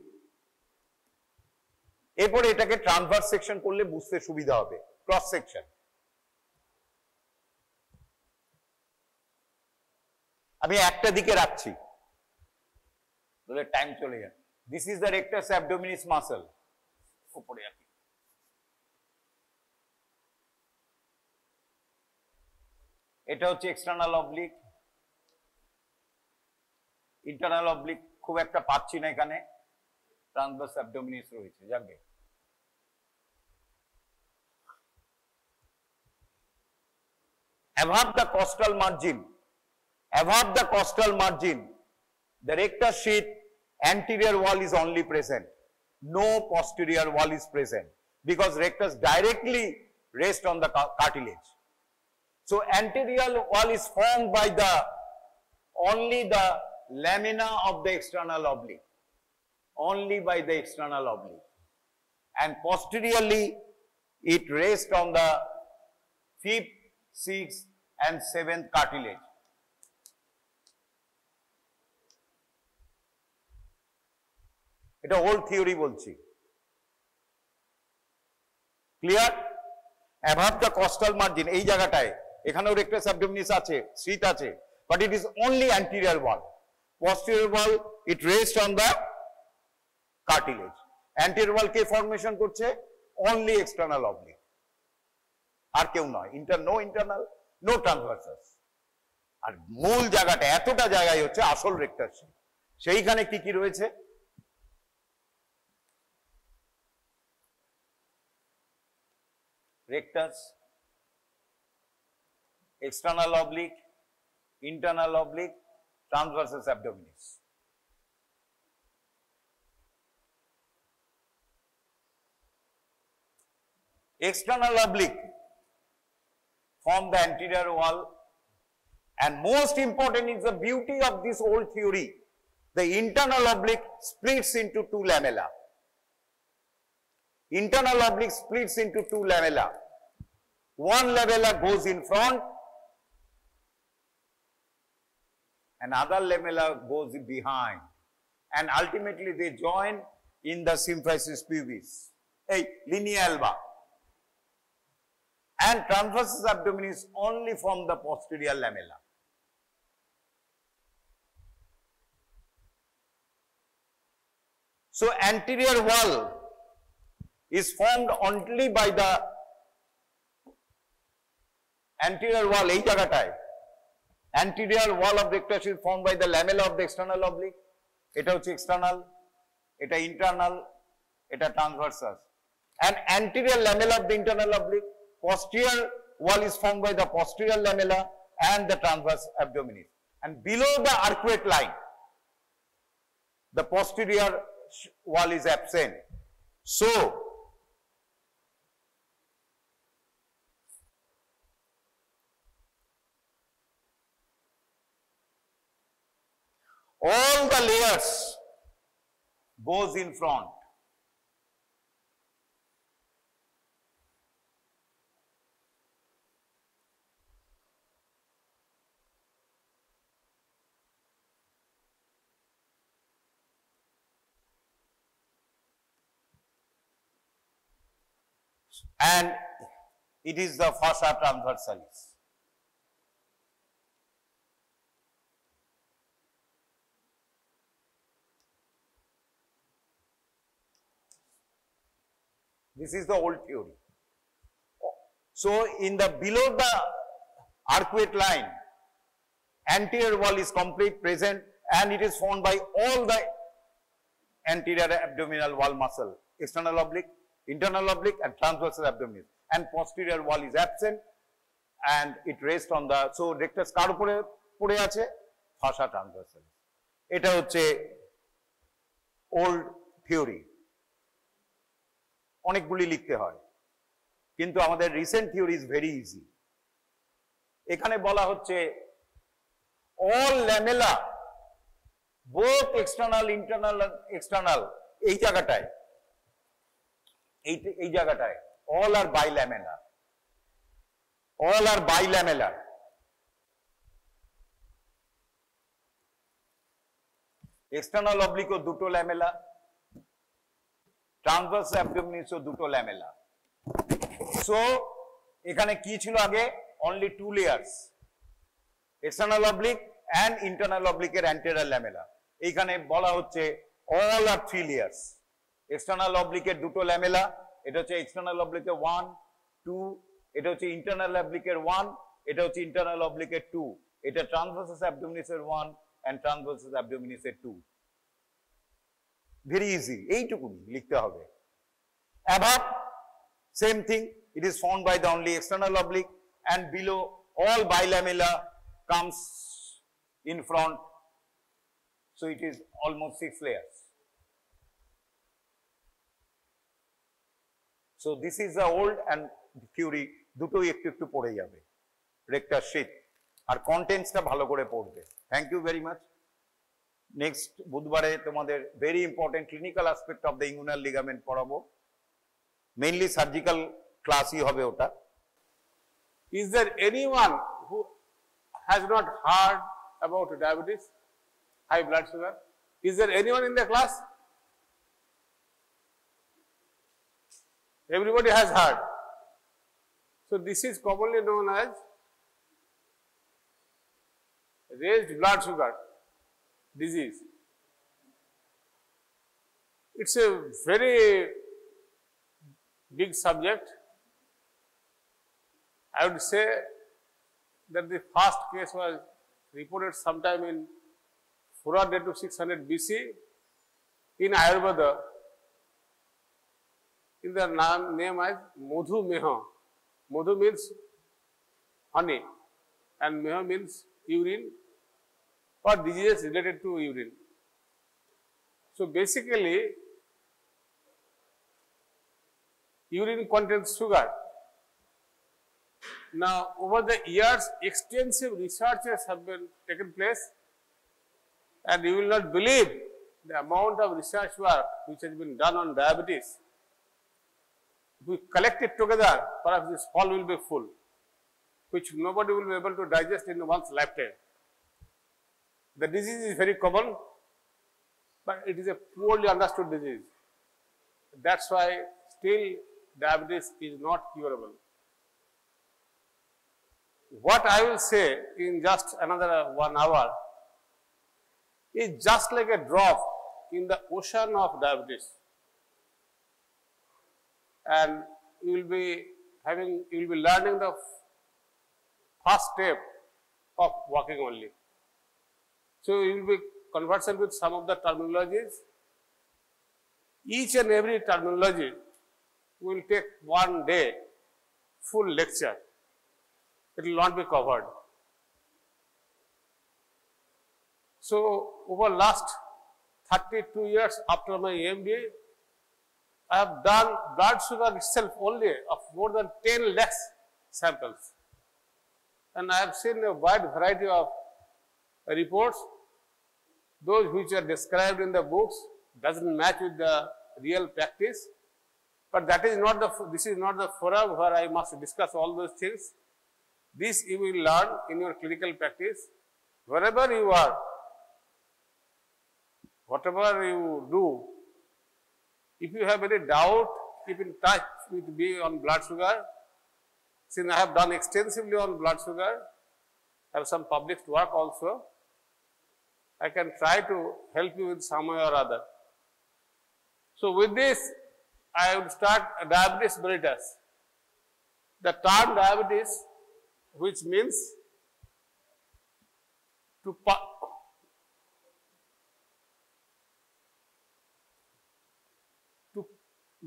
এরপরে এটাকে ট্রান্সভার্স সেকশন করলে বুঝতে সুবিধা হবে, ক্রস সেকশন। আমি একটা দিকে রাখছি, টাইম চলে যায়। This is the rectus abdominis muscle, উপরে রাখি। এটা হচ্ছে এক্সটার্নাল অবলিক। ইন্টারনাল অবলিক খুব একটা পাচ্ছি না এখানে, ট্রান্সভার্স অ্যাবডোমিনিস রয়েছে। যাকে above the costal margin, the rectus sheath anterior wall is only present, no posterior wall is present, because rectus directly rests on the cartilage. So anterior wall is formed by only the lamina of the external oblique, only by the external oblique, and posteriorly it rests on the 5th, 6th and 7th cartilage. এটা old theory বলছি। Clear? অ্যাভাব the coastal margin, এই জায়গাটায় এখানেও rectus abdominis আছে, sheath আছে, but it is only anterior wall. Posterior wall, it rests on the cartilage. Anterior wall কে formation করছে? Only external oblique, আর কেউ নয়। No internal, no transversus. আর মূল জায়গাটা, এতটা জায়গায় হচ্ছে আসল রেক্টাস sheath। সেইখানে কি কি রয়েছে? rectus, external oblique, internal oblique, transversus abdominis. External oblique form the anterior wall, and most important is the beauty of this old theory. The internal oblique splits into two lamella. Internal oblique splits into two lamella. One lamella goes in front, another lamella goes behind, and ultimately they join in the symphysis pubis, linea alba. And transversus abdominis only from the posterior lamella. So anterior wall is formed only by the anterior wall, এই জায়গাটায় Anterior wall of rectus is formed by the lamella of the external oblique. এটা হচ্ছে external, এটা internal, এটা transversus. And anterior lamella of the internal oblique, posterior wall is formed by the posterior lamella and the transverse abdominis. And below the arcuate line, the posterior wall is absent. So, all the layers goes in front. And it is the fossa transversalis. This is the old theory. So, in the below the arcuate line, anterior wall is complete present and it is formed by all the anterior abdominal wall muscle, external oblique, internal oblique and transverse abdominis, and posterior wall is absent and it rests on the, so rectus কার উপরে পড়ে আছে, fossa transversalis. এটা হচ্ছে old theory. অনেকগুলি লিখতে হয়, কিন্তু আমাদের recent theory is very easy. এখানে বলা হচ্ছে all lamella, both external, internal, external, এই জায়গাটায়, এই জায়গাটায় অল আর বাইল্যামেলার, অল আর বাইল্যামেলার। এক্সটার্নাল অবলিকও দুটো ল্যামেলা, ট্রান্সভার্স অ্যাবডোমিনিসও দুটো ল্যামেলা। সো এখানে কি ছিল আগে, only two layers, external oblique and internal অবলিকের অ্যান্টেরিয়র ল্যামেলা। এইখানে বলা হচ্ছে all are three layers. External অবলিকের দুটো ল্যামেলা, এটা হচ্ছে এক্সটার্নাল অবলিকের 1, 2, এটা হচ্ছে ইন্টারনাল অবলিকের 1, এটা হচ্ছে ইন্টারনাল অবলিকের 2, এটা ট্রান্সভার্সাস অ্যাবডোমিনিসের 1 অ্যান্ড ট্রান্সভার্সাস অ্যাবডোমিনিসের 2। ভেরি ইজি, এইটুকুনি লিখতে হবে। অ্যাভাব same thing, it is formed by the only external oblique and below all bilamella comes in front, so it is almost 6 layers. So this is the old and theory, দুটোই একটু একটু পড়ে যাবে, rectus sheath আর কন্টেন্টসটা ভালো করে পড়বে। Thank you very much. Next বুধবারে তোমাদের very important clinical aspect of the inguinal ligament পড়াবো, মেইনলি সার্জিক্যাল ক্লাসই হবে ওটা। Is there anyone who has not heard about diabetes, high blood sugar? Is there anyone in the class? Everybody has heard. So this is commonly known as raised blood sugar disease. It's a very big subject. I would say that the first case was reported sometime in 400 to 600 BC in Ayurveda, in the name as Madhumeha. Madhu means honey and meha means urine or diseases related to urine. So basically, urine contains sugar. Now, over the years, extensive researches have been taken place, and you will not believe the amount of research work which has been done on diabetes. If we collect it together, perhaps this hall will be full, which nobody will be able to digest in one's lifetime. The disease is very common, but it is a poorly understood disease. That's why still diabetes is not curable. What I will say in just another 1 hour is just like a drop in the ocean of diabetes, and you will be learning the first step of walking only. So, you will be conversant with some of the terminologies. Each and every terminology will take one day full lecture. It will not be covered. So, over last 32 years after my MBA, I have done blood sugar itself only of more than 10 lakhs samples. And I have seen a wide variety of reports. Those which are described in the books doesn't match with the real practice. But that is not this is not the forum where I must discuss all those things. This you will learn in your clinical practice. Wherever you are, whatever you do, if you have any doubt, keep in touch with me on blood sugar. Since I have done extensively on blood sugar, I have some published work also. I can try to help you with some way or other. So, with this, I would start diabetes mellitus. The term diabetes, which means to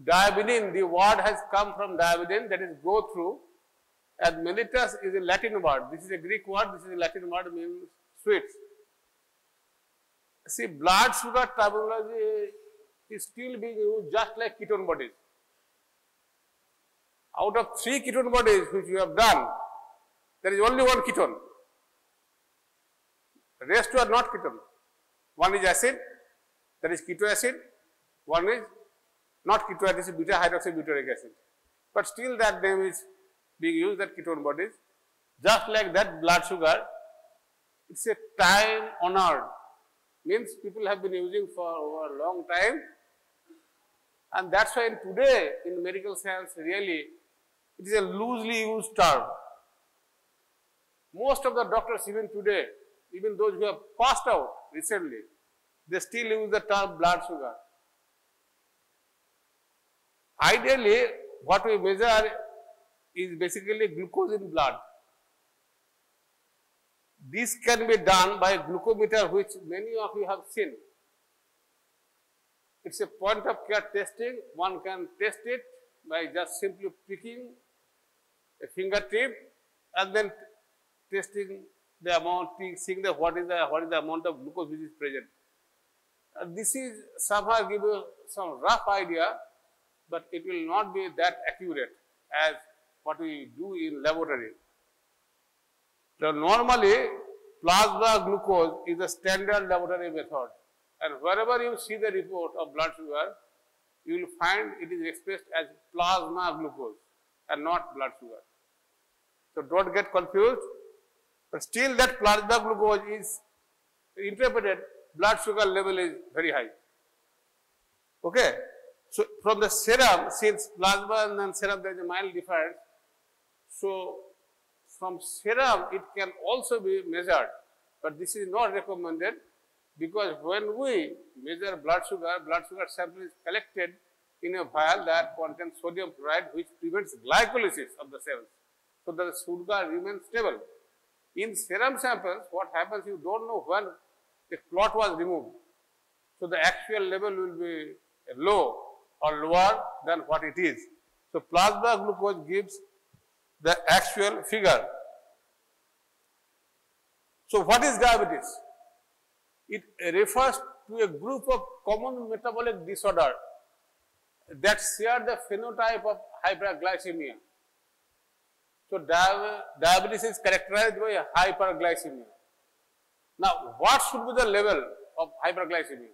diabinin, the word has come from diabinin, that is go through, and mellitus is a Latin word. This is a Greek word, this is a Latin word, means sweets. See, blood sugar terminology is still being used just like ketone bodies. Out of 3 ketone bodies which you have done, there is only one ketone. The rest are not ketone. One is acid, that is ketoacid. One is not ketoacid, this is beta hydroxybutyric acid. But still that name is being used, that ketone bodies. Just like that blood sugar, it's a time honored. Means people have been using for over a long time. And that's why today in medical science really it is a loosely used term. Most of the doctors even today, even those who have passed out recently, they still use the term blood sugar. Ideally, what we measure is basically glucose in blood. This can be done by a glucometer, which many of you have seen. It's a point of care testing. One can test it by just simply pricking a fingertip and then testing the amount, seeing what is the amount of glucose which is present. This is somehow give you some rough idea, but it will not be that accurate as what we do in laboratory. So, normally plasma glucose is a standard laboratory method, and wherever you see the report of blood sugar, you will find it is expressed as plasma glucose and not blood sugar. So, don't get confused, but still that plasma glucose is interpreted, blood sugar level is very high. Okay. So, from the serum, since plasma and serum there is a mild difference, so from serum it can also be measured, but this is not recommended, because when we measure blood sugar sample is collected in a vial that contains sodium chloride, which prevents glycolysis of the cells, so that the sugar remains stable. In serum samples, what happens, you don't know when the clot was removed, so the actual level will be low or lower than what it is. So, plasma glucose gives the actual figure. So, what is diabetes? It refers to a group of common metabolic disorder that share the phenotype of hyperglycemia. So, diabetes is characterized by hyperglycemia. Now, what should be the level of hyperglycemia?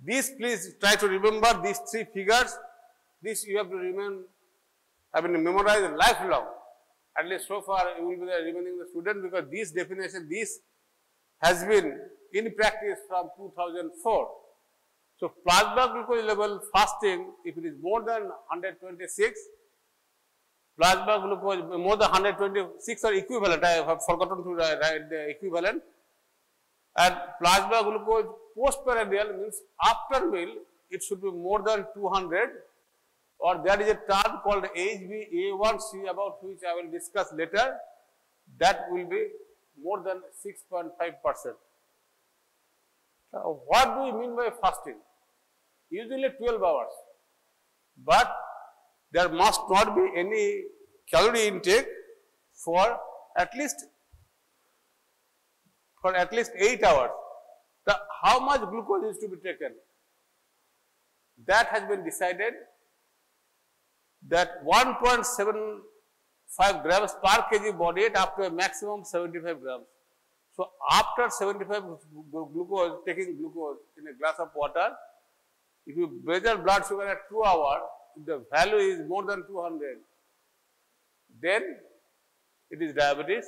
These, please try to remember these 3 figures. This you have to memorize lifelong. At least so far you will be remaining the student, because this definition, this has been in practice from 2004. So, plasma glucose level fasting, if it is more than 126, plasma glucose more than 126 or equivalent, I have forgotten to write the equivalent, and plasma glucose postprandial means after meal, it should be more than 200, or there is a term called HbA1c, about which I will discuss later, that will be more than 6.5%. What do we mean by fasting? Usually 12 hours, but there must not be any calorie intake for at least 8 hours. How much glucose is to be taken? That has been decided that 1.75 grams per kg body weight up to a maximum 75 grams. So after 75 glucose, taking glucose in a glass of water, if you measure blood sugar at 2 hours, if the value is more than 200, then it is diabetes.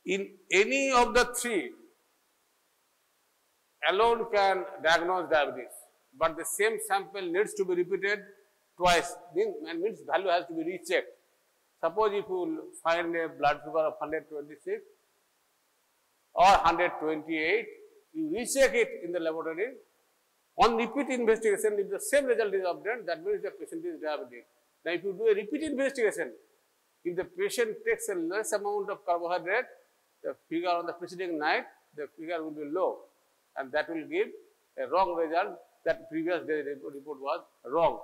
In any of the three, alone can diagnose diabetes, but the same sample needs to be repeated twice, means value has to be rechecked. Suppose if you find a blood sugar of 126 or 128, you recheck it in the laboratory. On repeat investigation, if the same result is obtained, that means the patient is diabetic. Now, if you do a repeat investigation, if the patient takes a less amount of carbohydrate, the figure on the preceding night, the figure will be low, and that will give a wrong result. That previous day report was wrong.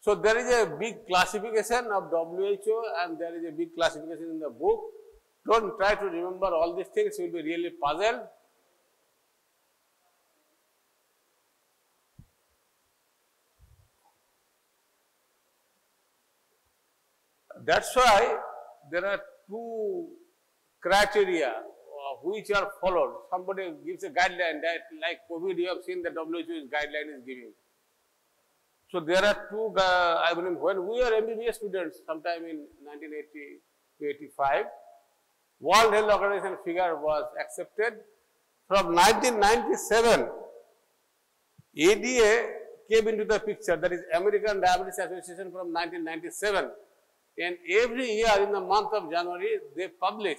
So there is a big classification of WHO and there is a big classification in the book. Don't try to remember all these things, you will be really puzzled. That's why there are two criteria which are followed. Somebody gives a guideline that like COVID, you have seen the WHO's guideline is giving. So there are two, I mean, when we were MBBS students, sometime in 1980 to 85, World Health Organization figure was accepted. From 1997, ADA came into the picture, that is American Diabetes Association from 1997. And every year in the month of January, they publish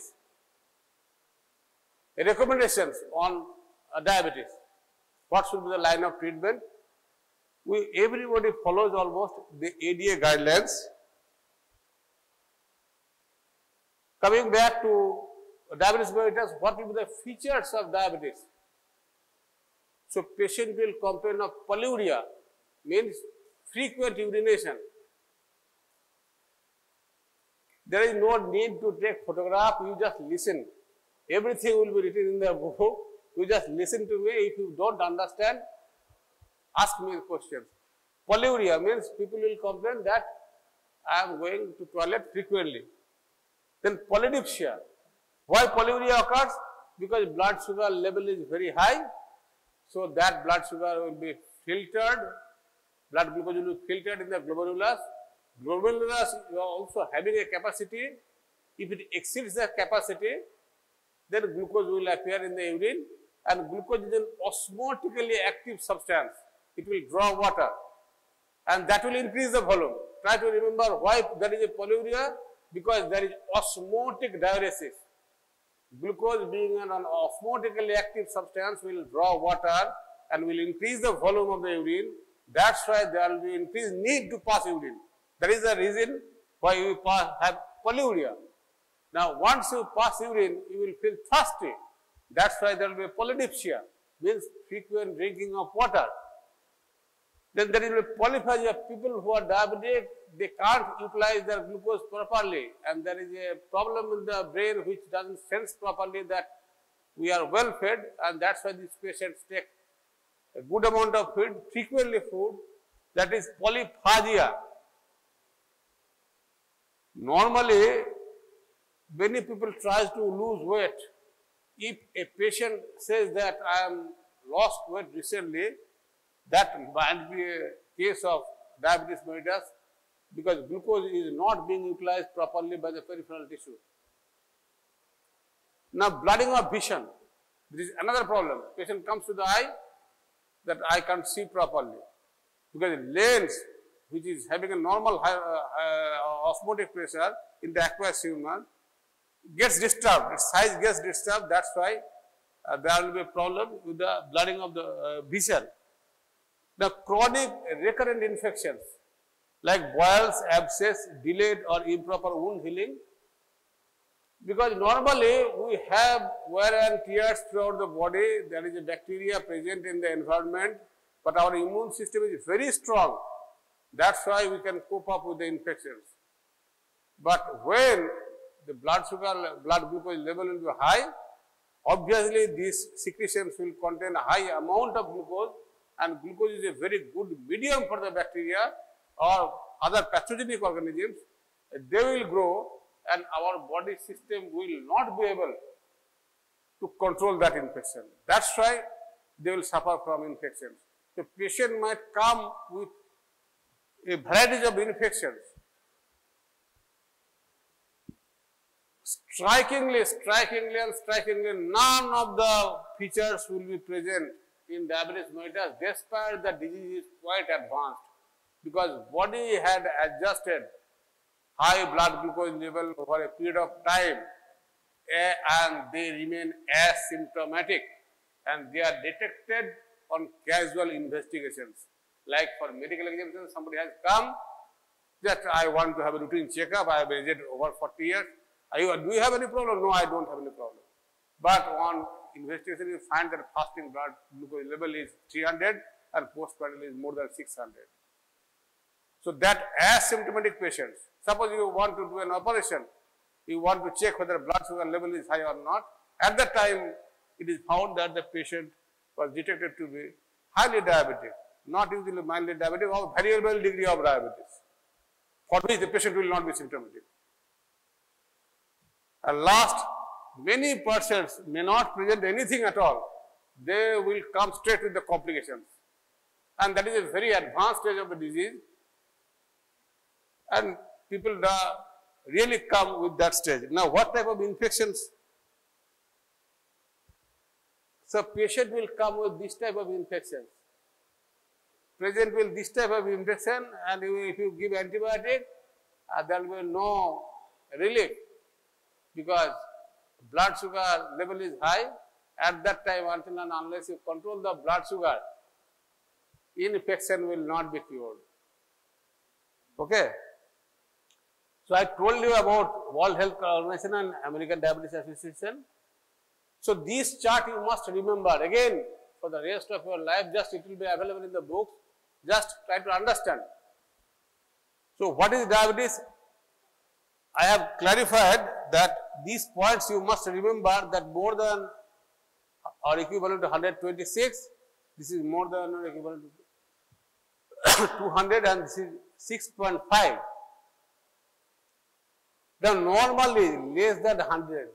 recommendations on diabetes. What should be the line of treatment? Everybody follows almost the ADA guidelines. Coming back to diabetes mellitus, what will be the features of diabetes? So patient will complain of polyuria, means frequent urination. There is no need to take photograph, you just listen. Everything will be written in the book. You just listen to me. If you don't understand, ask me questions. Polyuria means people will complain that I am going to toilet frequently. Then polydipsia. Why polyuria occurs? Because blood sugar level is very high. So that blood sugar will be filtered. Blood glucose will be filtered in the glomerulus. Glomerulus is also having a capacity. If it exceeds the capacity, then glucose will appear in the urine, and glucose is an osmotically active substance. It will draw water and that will increase the volume. Try to remember why there is a polyuria, because there is osmotic diuresis. Glucose being an osmotically active substance will draw water and will increase the volume of the urine. That's why there will be increased need to pass urine. That is the reason why you have polyuria. Now, once you pass urine, you will feel thirsty. That's why there will be polydipsia, means frequent drinking of water. Then there is polyphagia. People who are diabetic, they can't utilize their glucose properly, and there is a problem in the brain which doesn't sense properly that we are well fed, and that's why these patients take a good amount of food, frequently food. That is polyphagia. Normally, many people try to lose weight. If a patient says that I am lost weight recently, that might be a case of diabetes mellitus, because glucose is not being utilized properly by the peripheral tissue. Now, blurring of vision, this is another problem. Patient comes to the eye, that I can't see properly, because the lens, which is having a normal osmotic pressure in the aqueous humor, gets disturbed, its size gets disturbed. That's why there will be a problem with the blurring of the vision. The chronic recurrent infections, like boils, abscess, delayed or improper wound healing. Because normally we have wear and tears throughout the body, there is a bacteria present in the environment, but our immune system is very strong. That's why we can cope up with the infections. But when the blood glucose level will be high, obviously these secretions will contain a high amount of glucose, and glucose is a very good medium for the bacteria or other pathogenic organisms. They will grow and our body system will not be able to control that infection. That's why they will suffer from infections. The patient might come with a variety of infections. Strikingly, none of the features will be present in diabetes mellitus despite the disease is quite advanced, because body had adjusted high blood glucose level over a period of time and they remain asymptomatic and they are detected on casual investigations. Like for medical examination, somebody has come, just I want to have a routine checkup, I have aged over 40 years. Do you have any problem? No, I don't have any problem. But on investigation, you find that fasting blood glucose level is 300 and postprandial is more than 600. So that asymptomatic patients, suppose you want to do an operation, you want to check whether blood sugar level is high or not. At that time, it is found that the patient was detected to be highly diabetic, not usually mildly diabetic or variable degree of diabetes, for which the patient will not be symptomatic. And last, many persons may not present anything at all. They will come straight with the complications. And that is a very advanced stage of the disease. And people really come with that stage. Now, what type of infections? So, patient will come with this type of infections. Present with this type of infection, and if you give antibiotic, there will be no relief, because blood sugar level is high. At that time, until and unless you control the blood sugar, infection will not be cured. Okay. So, I told you about World Health Organization and American Diabetes Association. So, this chart you must remember again for the rest of your life. Just it will be available in the books. Just try to understand. So, what is diabetes? I have clarified that these points you must remember, that more than or equivalent to 126, this is more than or equivalent to 200, and this is 6.5. Now, normally less than 100,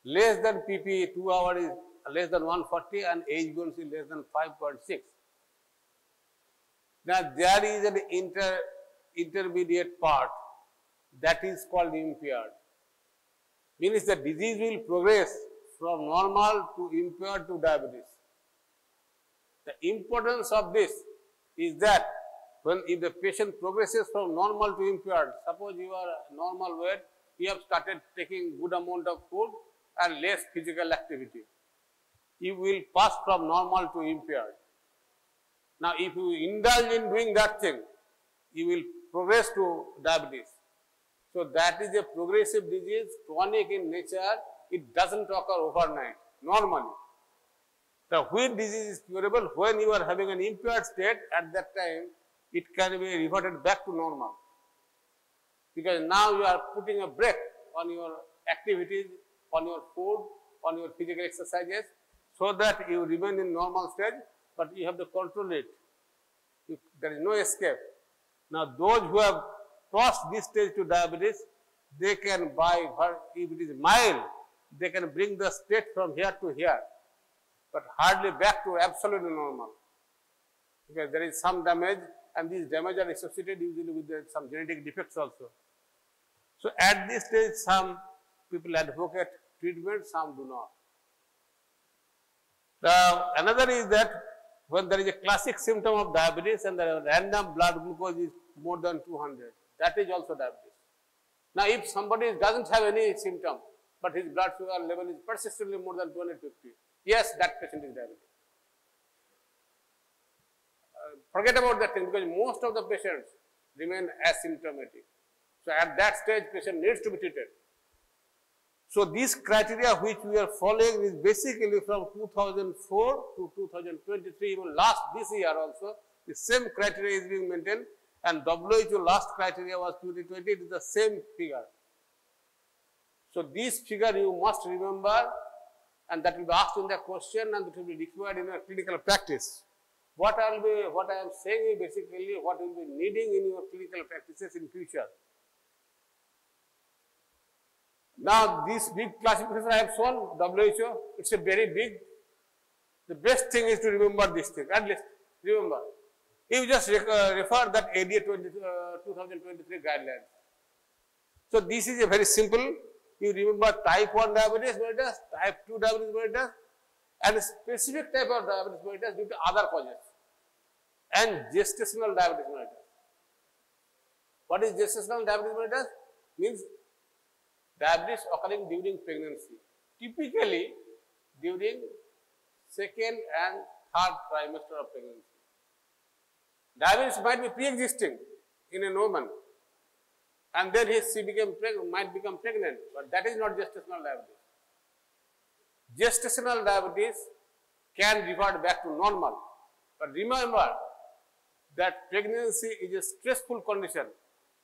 less than PP 2 hour is less than 140 and HbA1c less than 5.6. Now, there is an intermediate part that is called impaired. Means the disease will progress from normal to impaired to diabetes. The importance of this is that if the patient progresses from normal to impaired, suppose you are normal weight, you have started taking good amount of food and less physical activity, you will pass from normal to impaired. Now, if you indulge in doing that thing, you will progress to diabetes. So, that is a progressive disease, chronic in nature, it does not occur overnight, normally. The which disease is curable? When you are having an impaired state, at that time, it can be reverted back to normal. Because now you are putting a brake on your activities, on your food, on your physical exercises, so that you remain in normal stage, but you have to control it. There is no escape. Now, those who have crossed this stage to diabetes, they can if it is mild, they can bring the state from here to here, but hardly back to absolutely normal. Because there is some damage, and these damage are associated usually with some genetic defects also. So, at this stage, some people advocate treatment, some do not. Another is that when there is a classic symptom of diabetes and the random blood glucose is more than 200, that is also diabetes. Now, if somebody does not have any symptom, but his blood sugar level is persistently more than 250, yes, that patient is diabetic. Forget about that thing because most of the patients remain asymptomatic. So at that stage, patient needs to be treated. So these criteria which we are following is basically from 2004 to 2023, even this year also, the same criteria is being maintained, and WHO last criteria was 2020, it is the same figure. So this figure you must remember, and that will be asked in the question, and it will be required in a clinical practice. What I am saying is basically what you will be needing in your clinical practices in future. Now, this big classification I have shown, WHO, it's a very big. The best thing is to remember this thing, at least remember. You just refer that ADA 2023 guidelines. So, this is a very simple. You remember type 1 diabetes mellitus, type 2 diabetes mellitus, and a specific type of diabetes mellitus due to other causes, and gestational diabetes mellitus. What is gestational diabetes mellitus? Means diabetes occurring during pregnancy, typically during second and third trimester of pregnancy. Diabetes might be pre-existing in a woman, and then she might become pregnant, but that is not gestational diabetes. Gestational diabetes can revert back to normal, but remember that pregnancy is a stressful condition.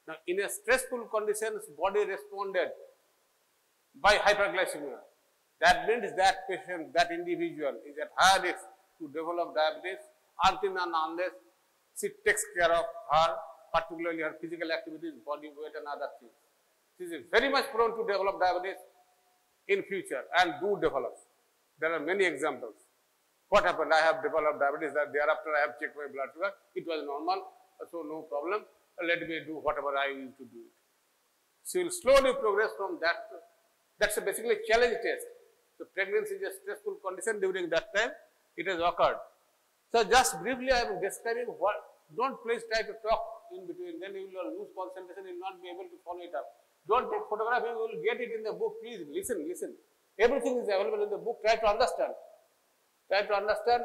Now, in a stressful condition, body responded by hyperglycemia. That means that patient, that individual is at high risk to develop diabetes until and unless she takes care of her, particularly her physical activities, body weight and other things. She is very much prone to develop diabetes in future and do develop. There are many examples. What happened? I have developed diabetes, that thereafter I have checked my blood sugar, it was normal, so no problem, let me do whatever I used to do. She will slowly progress from that. That's basically a challenge test. So pregnancy is a stressful condition during that time, it has occurred. So just briefly I am describing what, don't please try to talk in between, then you will lose concentration, you will not be able to follow it up. Don't take photograph, you will get it in the book, please listen. Everything is available in the book, try to understand. Try to understand,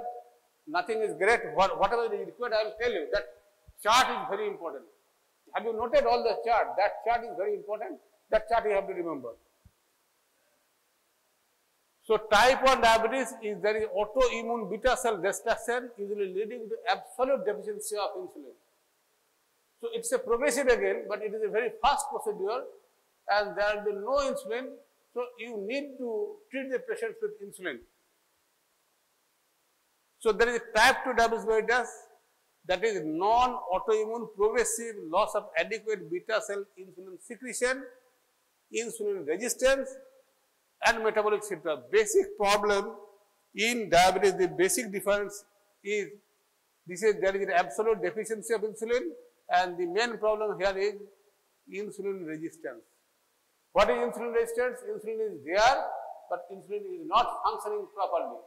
nothing is great, whatever is required I will tell you. That chart is very important. Have you noted all the chart? That chart is very important, that chart you have to remember. So type 1 diabetes is there is autoimmune beta cell destruction usually leading to absolute deficiency of insulin. So it's a progressive again, but it is a very fast procedure and there will be no insulin. So you need to treat the patients with insulin. So there is a type 2 diabetes mellitus, that is non-autoimmune progressive loss of adequate beta cell insulin secretion, insulin resistance, and metabolic symptom. Basic problem in diabetes, the basic difference is there is an absolute deficiency of insulin, and the main problem here is insulin resistance. What is insulin resistance? Insulin is there, but insulin is not functioning properly.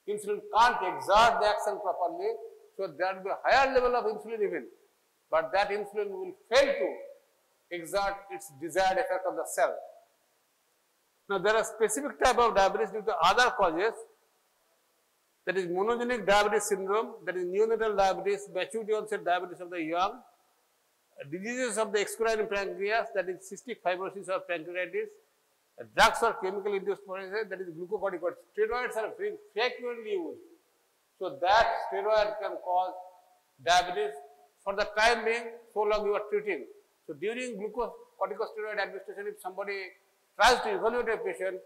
Insulin can't exert the action properly, so there will be a higher level of insulin even, but that insulin will fail to exert its desired effect on the cell. Now, there are specific type of diabetes due to other causes, that is monogenic diabetes syndrome, that is neonatal diabetes, maturity onset diabetes of the young, diseases of the exocrine pancreas, that is cystic fibrosis or pancreatitis, drugs or chemical induced paralysis, that is glucocorticoids. Steroids are frequently used. So that steroid can cause diabetes for the time being, so long you are treating. So during glucocorticosteroid administration, if somebody tries to evaluate a patient,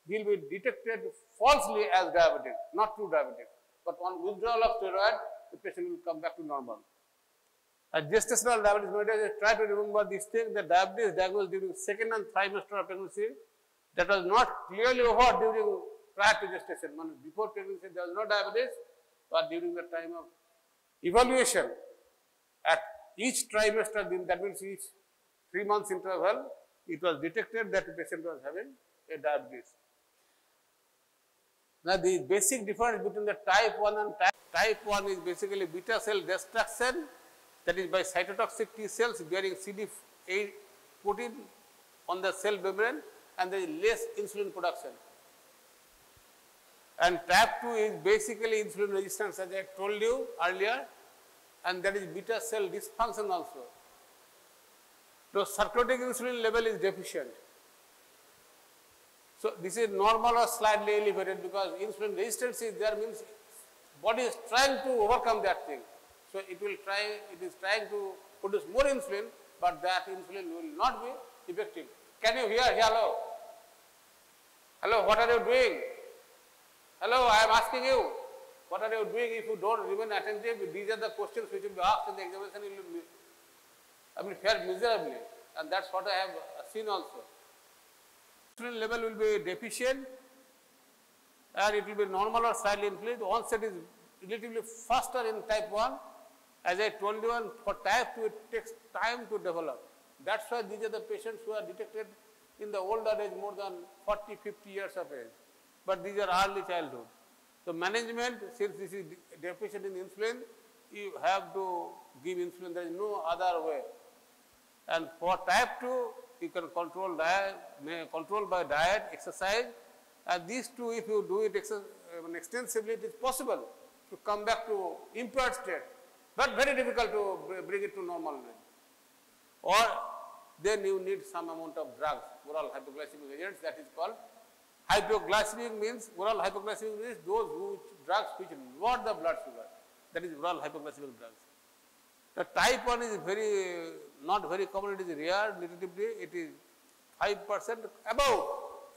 he will be detected falsely as diabetic, not true diabetic. But on withdrawal of steroid, the patient will come back to normal. Gestational diabetes mellitus, try to remember this thing, that diabetes diagnosed during second and trimester of pregnancy, that was not clearly over during prior to gestation. Before pregnancy there was no diabetes, but during the time of evaluation at each trimester, that means each 3 months interval, it was detected that the patient was having a diabetes. Now, the basic difference between the type 1 and type 1 is basically beta cell destruction, that is by cytotoxic T cells bearing CD8 protein on the cell membrane, and there is less insulin production. And type 2 is basically insulin resistance, as I told you earlier, and that is beta cell dysfunction also. So circulating insulin level is deficient. So this is normal or slightly elevated because insulin resistance is there, means body is trying to overcome that thing. So it is trying to produce more insulin, but that insulin will not be effective. Can you hear? Hello? Hello, what are you doing? Hello, I am asking you. What are you doing if you don't remain attentive? These are the questions which will be asked in the examination. You will fare miserably, and that's what I have seen also. Insulin level will be deficient, and it will be normal or slightly inflated. The onset is relatively faster in type 1. As I told you, and for type 2, it takes time to develop. That's why these are the patients who are detected in the older age, more than 40, 50 years of age. But these are early childhood. So management, since this is deficient in insulin, you have to give insulin. There is no other way. And for type 2, you can control diet, control by diet, exercise. And these two, if you do it extensively, it is possible to come back to impaired state, but very difficult to bring it to normal range. Or then you need some amount of drugs, oral hypoglycemic agents, that is called hypoglycemic. Means oral hypoglycemic means those drugs which lower the blood sugar, that is oral hypoglycemic drugs. The type 1 is not very common, it is rare, relatively, it is 5%, above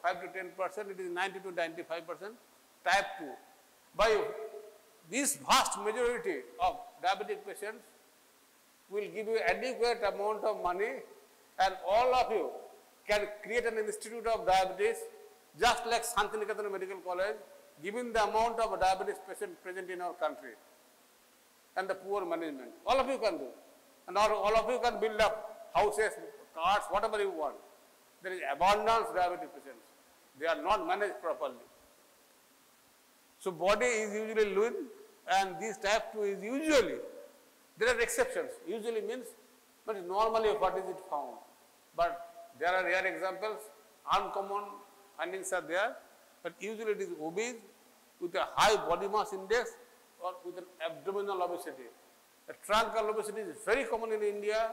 5 to 10%, it is 90 to 95%, type 2. By this vast majority of diabetic patients will give you adequate amount of money, and all of you can create an institute of diabetes, just like Santiniketan Medical College, given the amount of diabetes patients present in our country and the poor management. All of you can do. And all of you can build up houses, cars, whatever you want. There is abundance of diabetic patients. They are not managed properly. So body is usually lean, and this type 2 is usually, there are exceptions. Usually means, but normally what is it found? But there are rare examples, uncommon findings are there, but usually it is obese with a high body mass index or with an abdominal obesity. The truncal obesity is very common in India.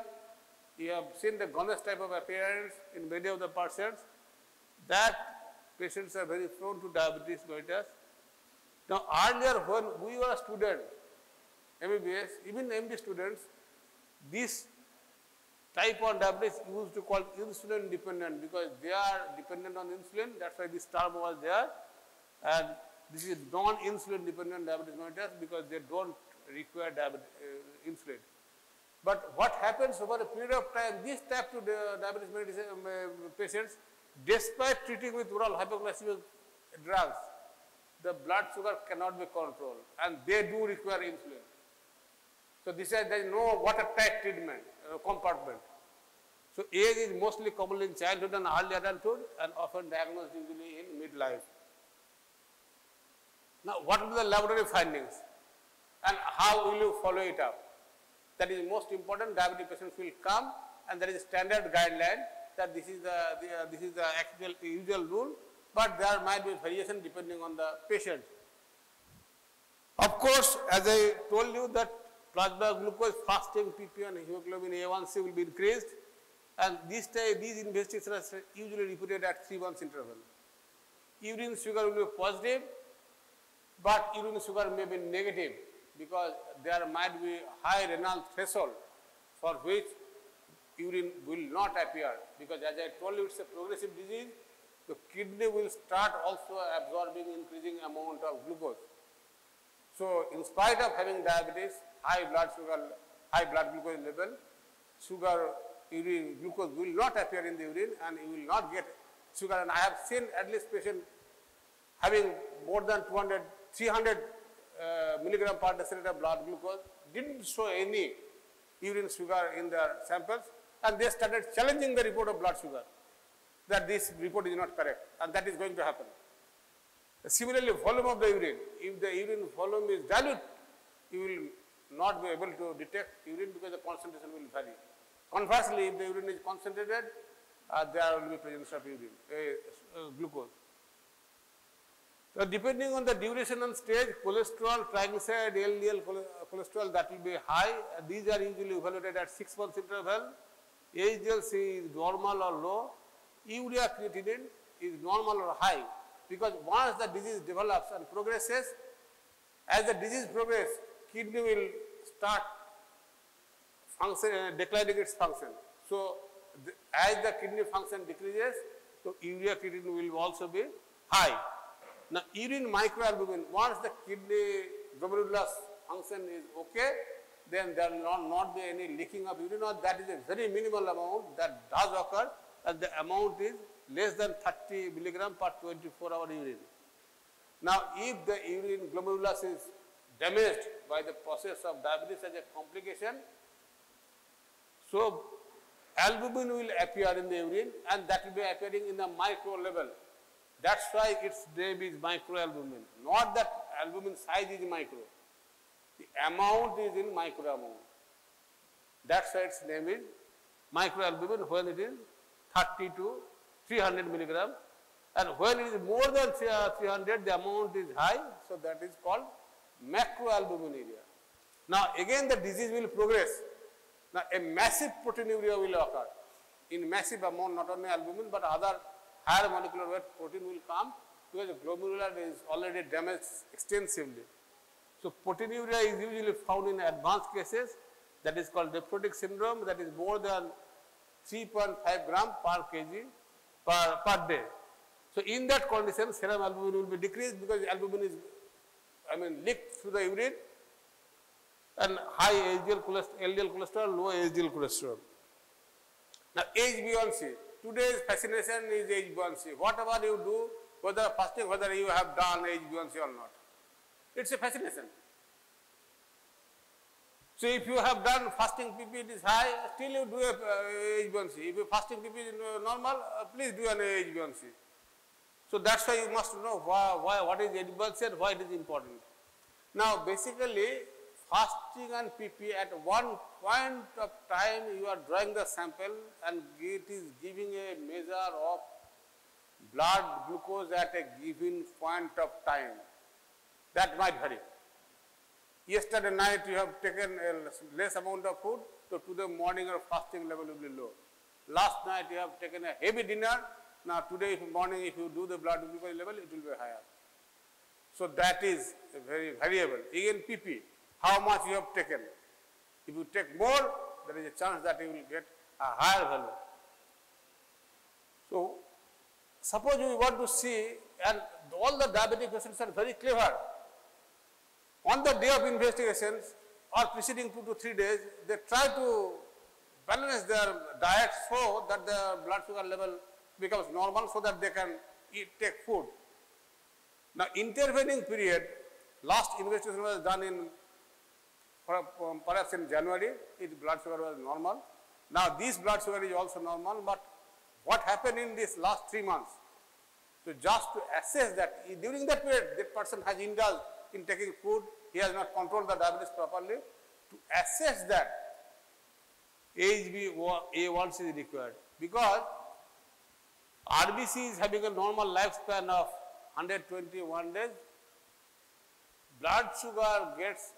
You have seen the Ganesh type of appearance in many of the patients. That patients are very prone to diabetes mellitus. Now earlier when we were students, MBBS, even MD students, this type 1 diabetes used to call insulin dependent because they are dependent on insulin. That's why this term was there. And this is non-insulin dependent diabetes mellitus because they don't require insulin. But what happens over a period of time, these type 2 diabetes mellitus patients, despite treating with oral hypoglycemic drugs, the blood sugar cannot be controlled and they do require insulin. So there is no watertight treatment compartment. So age is mostly common in childhood and early adulthood and often diagnosed usually in midlife. Now what are the laboratory findings and how will you follow it up? That is most important. Diabetic patients will come and there is a standard guideline that this is the actual usual rule, but there might be variation depending on the patient. Of course, as I told you that plasma glucose, fasting PP and hemoglobin A1C will be increased, and these investigations are usually reported at 3 months interval. Urine sugar will be positive, but urine sugar may be negative because there might be high renal threshold for which urine will not appear, because as I told you, it's a progressive disease. The kidney will start also absorbing increasing amount of glucose. So in spite of having diabetes, high blood glucose level, urine glucose will not appear in the urine and you will not get sugar. And I have seen at least patients having more than 300 milligram per deciliter blood glucose, didn't show any urine sugar in their samples, and they started challenging the report of blood sugar, that this report is not correct, and that is going to happen. Similarly, volume of the urine, if the urine volume is dilute, you will not be able to detect urine because the concentration will vary. Conversely, if the urine is concentrated, there will be presence of glucose. So depending on the duration and stage, cholesterol, triglyceride, LDL cholesterol, that will be high. These are usually evaluated at 6 months interval. HDL-C is normal or low. Urea creatinine is normal or high, because once the disease develops and progresses, as the disease progresses, kidney will start declining its function. So, as the kidney function decreases, so urea creatinine will also be high. Now, urine microalbumin, once the kidney glomerulus function is okay, then there will not be any leaking of urine, or that is a very minimal amount that does occur, and the amount is less than 30 milligram per 24-hour urine. Now, if the urine glomerulus is damaged by the process of diabetes as a complication, so albumin will appear in the urine, and that will be appearing in the micro level. That's why its name is microalbumin. Not that albumin size is micro. The amount is in micro amount. That's why its name is microalbumin when it is 30 to 300 milligram. And when it is more than 300, the amount is high. So that is called macroalbuminuria. Now again the disease will progress. Now a massive proteinuria will occur. In massive amount, not only albumin but other higher molecular weight protein will come, because the glomerular is already damaged extensively. So proteinuria is usually found in advanced cases, that is called nephrotic syndrome, that is more than 3.5 gram per kg per day. So in that condition, serum albumin will be decreased, because albumin is, leaked through the urine, and high LDL cholesterol, low HDL cholesterol. Now HbA1c, today's fascination is HbA1c. Whatever you do, whether fasting, whether you have done HbA1c or not, it's a fascination. So if you have done fasting PP, it is high, still you do a HbA1c. If your fasting PP is normal, please do an HbA1c. So that's why you must know what is HbA1c and why it is important. Now basically, fasting and PP, at one point of time you are drawing the sample and it is giving a measure of blood glucose at a given point of time. That might vary. Yesterday night you have taken a less amount of food, so today morning your fasting level will be low. Last night you have taken a heavy dinner, now today morning if you do the blood glucose level, it will be higher. So that is very variable. Again PP, how much you have taken. If you take more, there is a chance that you will get a higher value. So suppose we want to see, and all the diabetic patients are very clever. On the day of investigations or preceding 2 to 3 days, they try to balance their diet so that the blood sugar level becomes normal, so that they can take food. Now intervening period, last investigation was done in perhaps in January, its blood sugar was normal. Now this blood sugar is also normal, but what happened in this last 3 months? So just to assess that, during that period, that person has indulged in taking food, he has not controlled the diabetes properly. To assess that, HbA1c is required, because RBC is having a normal lifespan of 121 days. Blood sugar gets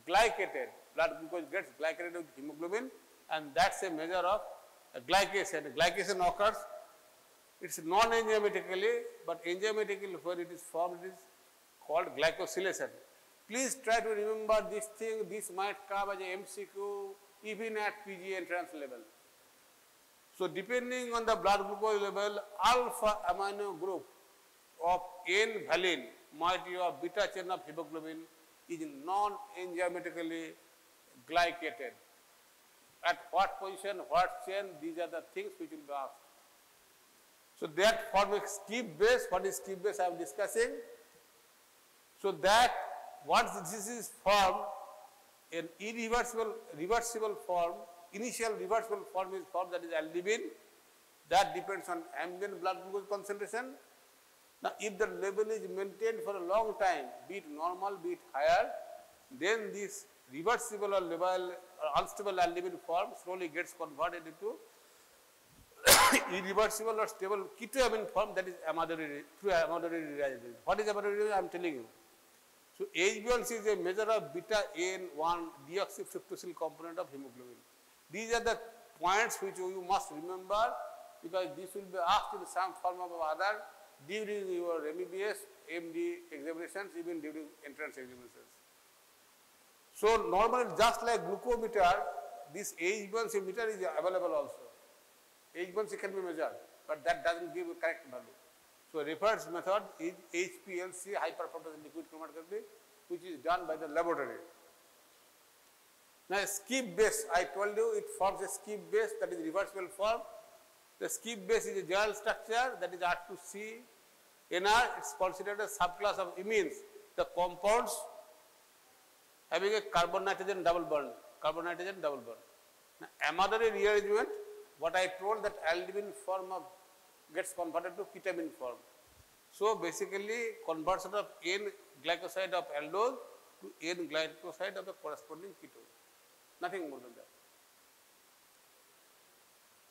glycated, blood glucose gets glycated with hemoglobin, and that's a measure of glycation. Glycation occurs, it's non-enzymatically, but enzymatically when it is formed, it is called glycosylation. Please try to remember this thing. This might come as a MCQ even at PG entrance level. So depending on the blood glucose level, alpha amino group of N-valine moiety of beta chain of hemoglobin is non-enzymatically glycated. At what position, what chain, these are the things which will be asked. So that forms skip base. What is skip base I am discussing. So that once this is formed, an reversible form, initial reversible form is formed, that is albumine. That depends on ambient blood glucose concentration. Now if the level is maintained for a long time, be it normal, be it higher, then this reversible or level or unstable albumine form slowly gets converted into irreversible or stable ketoamine form, that is amyloid through amyloid reaction. What is amyloid reaction? I am telling you. So HbA1c is a measure of beta N1 deoxytryptosyl component of hemoglobin. These are the points which you must remember, because this will be asked in some form or other during your MBBS, MD examinations, even during entrance examinations. So normally, just like glucometer, this HbA1c meter is available also. HbA1c can be measured, but that doesn't give a correct value. So reference method is HPLC, high performance liquid chromatography, which is done by the laboratory. Now skip base, I told you it forms a skip base, that is reversible form. The skip base is a gel structure, that is R2C. NR, it's considered a subclass of imines, the compounds having a carbon-nitrogen double bond. Carbon-nitrogen double bond. Now amidary rearrangement, what I told, that albumin form of gets converted to ketamine form. So basically conversion of N-glycoside of aldose to N-glycoside of the corresponding ketone. Nothing more than that.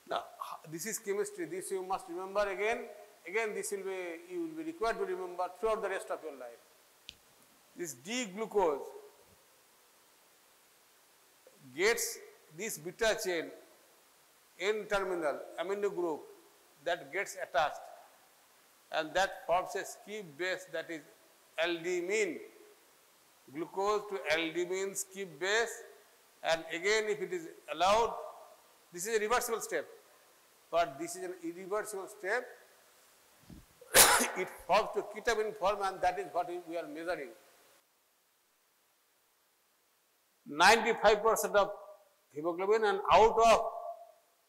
Now this is chemistry. This you must remember again. Again, this will be, you will be required to remember throughout the rest of your life. This D-glucose gets this beta chain N-terminal amino group that gets attached, and that forms a skip base, that is aldehyde glucose to aldehyde skip base. And again, if it is allowed, this is a reversible step, but this is an irreversible step. It forms to ketamine form, and that is what we are measuring. 95% of hemoglobin, and out of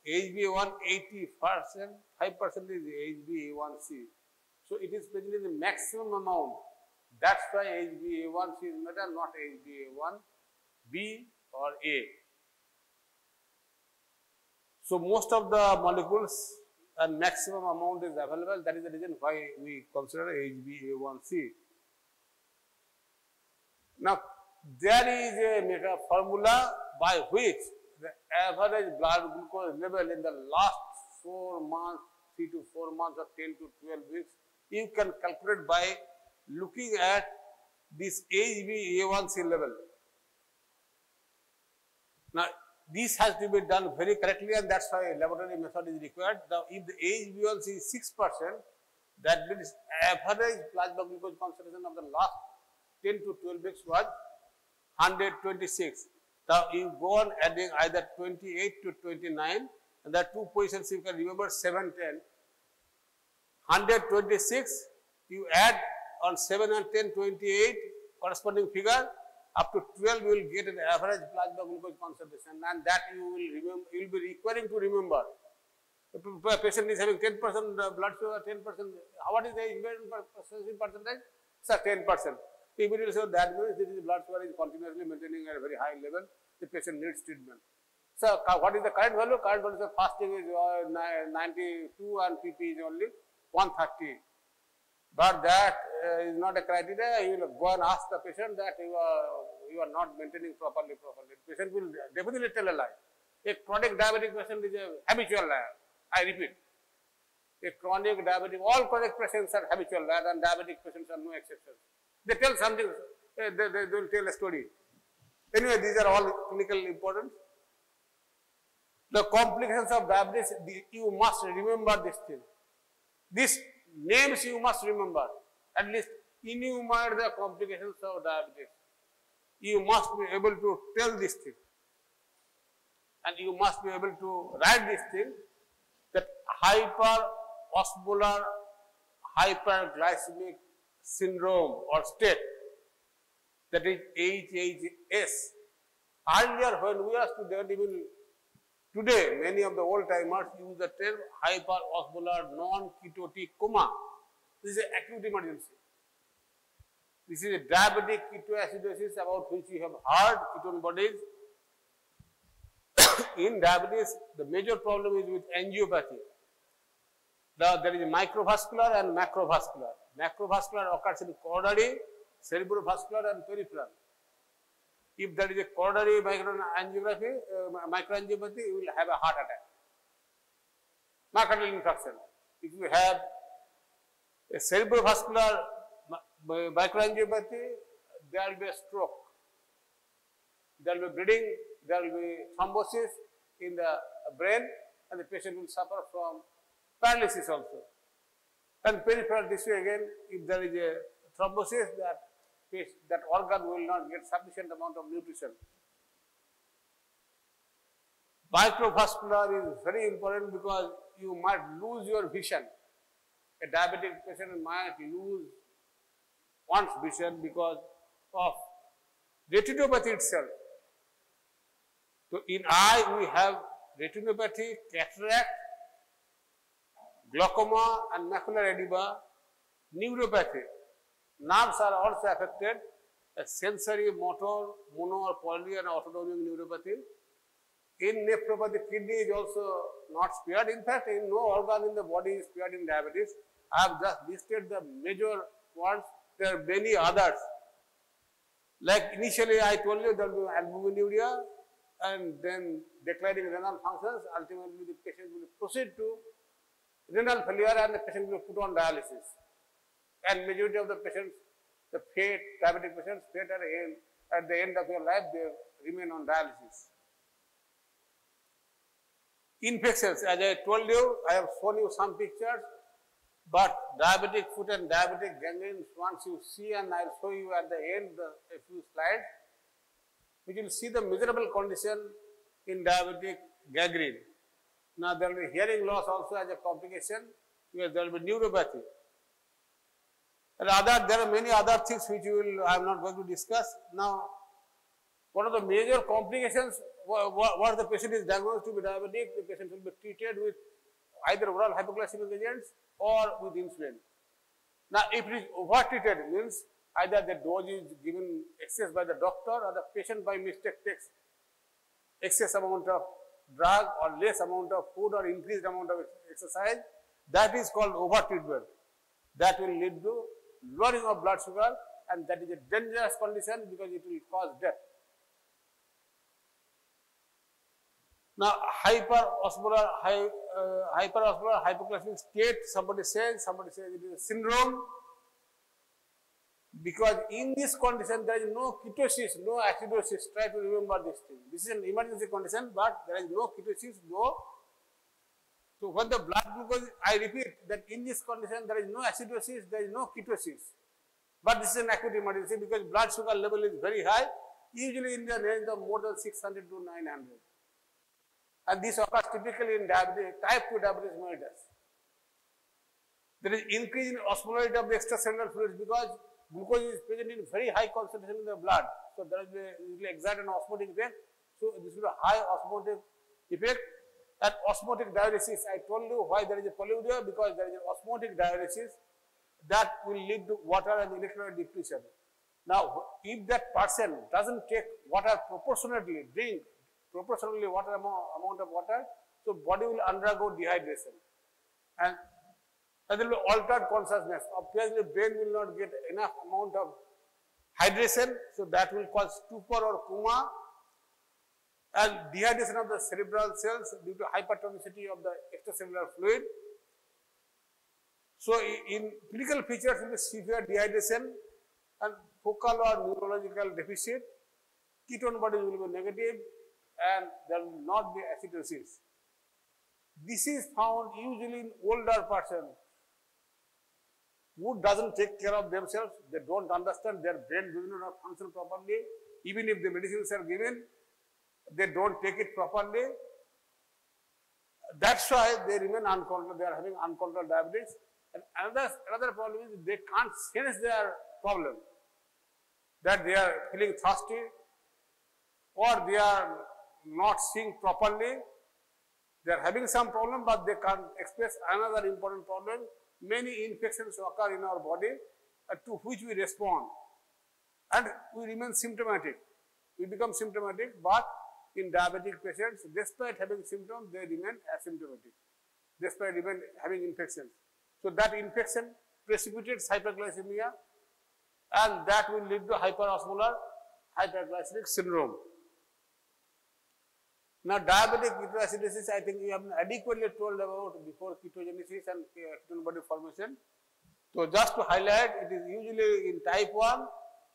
HbA1, 80%, 5% is HbA1c. So it is present in the maximum amount. That's why HbA1c is better, not HbA1b or A. So most of the molecules and maximum amount is available. That is the reason why we consider HbA1c. Now there is a formula by which the average blood glucose level in the last 4 months, 3 to 4 months or 10 to 12 weeks, you can calculate by looking at this HbA1c level. Now this has to be done very correctly, and that's why laboratory method is required. Now if the HbA1c is 6%, that means average plasma glucose concentration of the last 10 to 12 weeks was 126. Now you go on adding either 28 to 29, and there are two positions you can remember, 7, 10. 126, you add on 7 and 10, 28, corresponding figure, up to 12 you will get an average plasma glucose concentration, and that you will remember, you will be requiring to remember. If a patient is having 10% blood sugar, 10%, what is the percentage? Sir, 10%. Immediately, so that means this blood sugar is continuously maintaining at a very high level, the patient needs treatment. So what is the current value? Current value of fasting is 92 and PP is only 130. But that is not a criteria. You will go and ask the patient that you are not maintaining properly. The patient will definitely tell a lie. A chronic diabetic patient is a habitual liar. I repeat. A chronic diabetic, all chronic patients are habitual liars, and diabetic patients are no exceptions. They tell something, they will tell a story. Anyway, these are all clinical importance. The complications of diabetes, you must remember this thing. These names you must remember. At least enumerate the complications of diabetes. You must be able to tell this thing. And you must be able to write this thing, that hyperosmolar hyperglycemic syndrome or state, that is HHS. Earlier when we are students, even today many of the old timers use the term hyperosmolar non-ketotic coma. This is an acute emergency. This is a diabetic ketoacidosis about which you have heard, ketone bodies. In diabetes, the major problem is with angiopathy. There is a microvascular and macrovascular. Macrovascular occurs in coronary, cerebrovascular and peripheral. If there is a coronary microangiopathy, you will have a heart attack. Myocardial infarction. If you have a cerebrovascular microangiopathy, there will be a stroke. There will be bleeding, there will be thrombosis in the brain, and the patient will suffer from paralysis also. And peripheral tissue again, if there is a thrombosis, that organ will not get sufficient amount of nutrition. Microvascular is very important because you might lose your vision. A diabetic patient might lose one's vision because of retinopathy itself. So in eye we have retinopathy, cataract, glaucoma and macular edema, neuropathy. Nerves are also affected, sensory, motor, mono or poly and autonomic neuropathy. In nephropathy, kidney is also not spared. In fact, no organ in the body is spared in diabetes. I have just listed the major ones. There are many others. Like initially I told you there will be albuminuria and then declining renal functions. Ultimately the patient will proceed to renal failure and the patient will put on dialysis. And majority of the patients, the diabetic patients, at the end of their life, they remain on dialysis. Infections, as I told you, I have shown you some pictures, but diabetic foot and diabetic gangrene, once you see, and I will show you at the end a few slides, we will see the miserable condition in diabetic gangrene. Now there will be hearing loss also as a complication, because there will be neuropathy. And there are many other things which I am not going to discuss. Now, one of the major complications, what the patient is diagnosed to be diabetic, the patient will be treated with either oral hypoglycemic agents or with insulin. Now, if it is over-treated, means either the dose is given excess by the doctor or the patient by mistake takes excess amount of drug or less amount of food or increased amount of exercise, that is called over-treatment. That will lead to lowering of blood sugar, and that is a dangerous condition because it will cause death. Now, hyperosmolar hypoglycemic state, somebody says it is a syndrome, because in this condition there is no ketosis, no acidosis. Try to remember this thing. This is an emergency condition, but there is no ketosis, no. So when the blood glucose, I repeat that in this condition there is no acidosis, there is no ketosis. But this is an acute emergency because blood sugar level is very high, usually in the range of more than 600 to 900. And this occurs typically in diabetes, type 2 diabetes mellitus. There is increase in osmolarity of the extracellular fluids because glucose is present in very high concentration in the blood. So there will exert an osmotic effect. So this will be a high osmotic effect. And osmotic diuresis, I told you why there is a polyuria, because there is an osmotic diuresis that will lead to water and electrolyte depletion. Now, if that person doesn't take water proportionately, drink proportionally amount of water, so body will undergo dehydration. And there will be altered consciousness. Obviously, brain will not get enough amount of hydration, so that will cause stupor or coma. And dehydration of the cerebral cells due to hypertonicity of the extracellular fluid. So, in clinical features will be severe dehydration and focal or neurological deficit. Ketone bodies will be negative and there will not be acidosis. This is found usually in older persons who doesn't take care of themselves. They don't understand, their brain does not function properly. Even if the medicines are given, they don't take it properly. That's why they remain uncontrolled. They are having uncontrolled diabetes. And another problem is they can't sense their problem. That they are feeling thirsty or they are not seeing properly. They are having some problem, but they can't express another important problem. Many infections occur in our body to which we respond. And we remain symptomatic. We become symptomatic, but in diabetic patients, despite having symptoms, they remain asymptomatic, despite even having infections. So that infection precipitates hyperglycemia, and that will lead to hyperosmolar hyperglycemic syndrome. Now, diabetic ketoacidosis, I think we have adequately told about before ketogenesis and ketone body formation. So, just to highlight, it is usually in type 1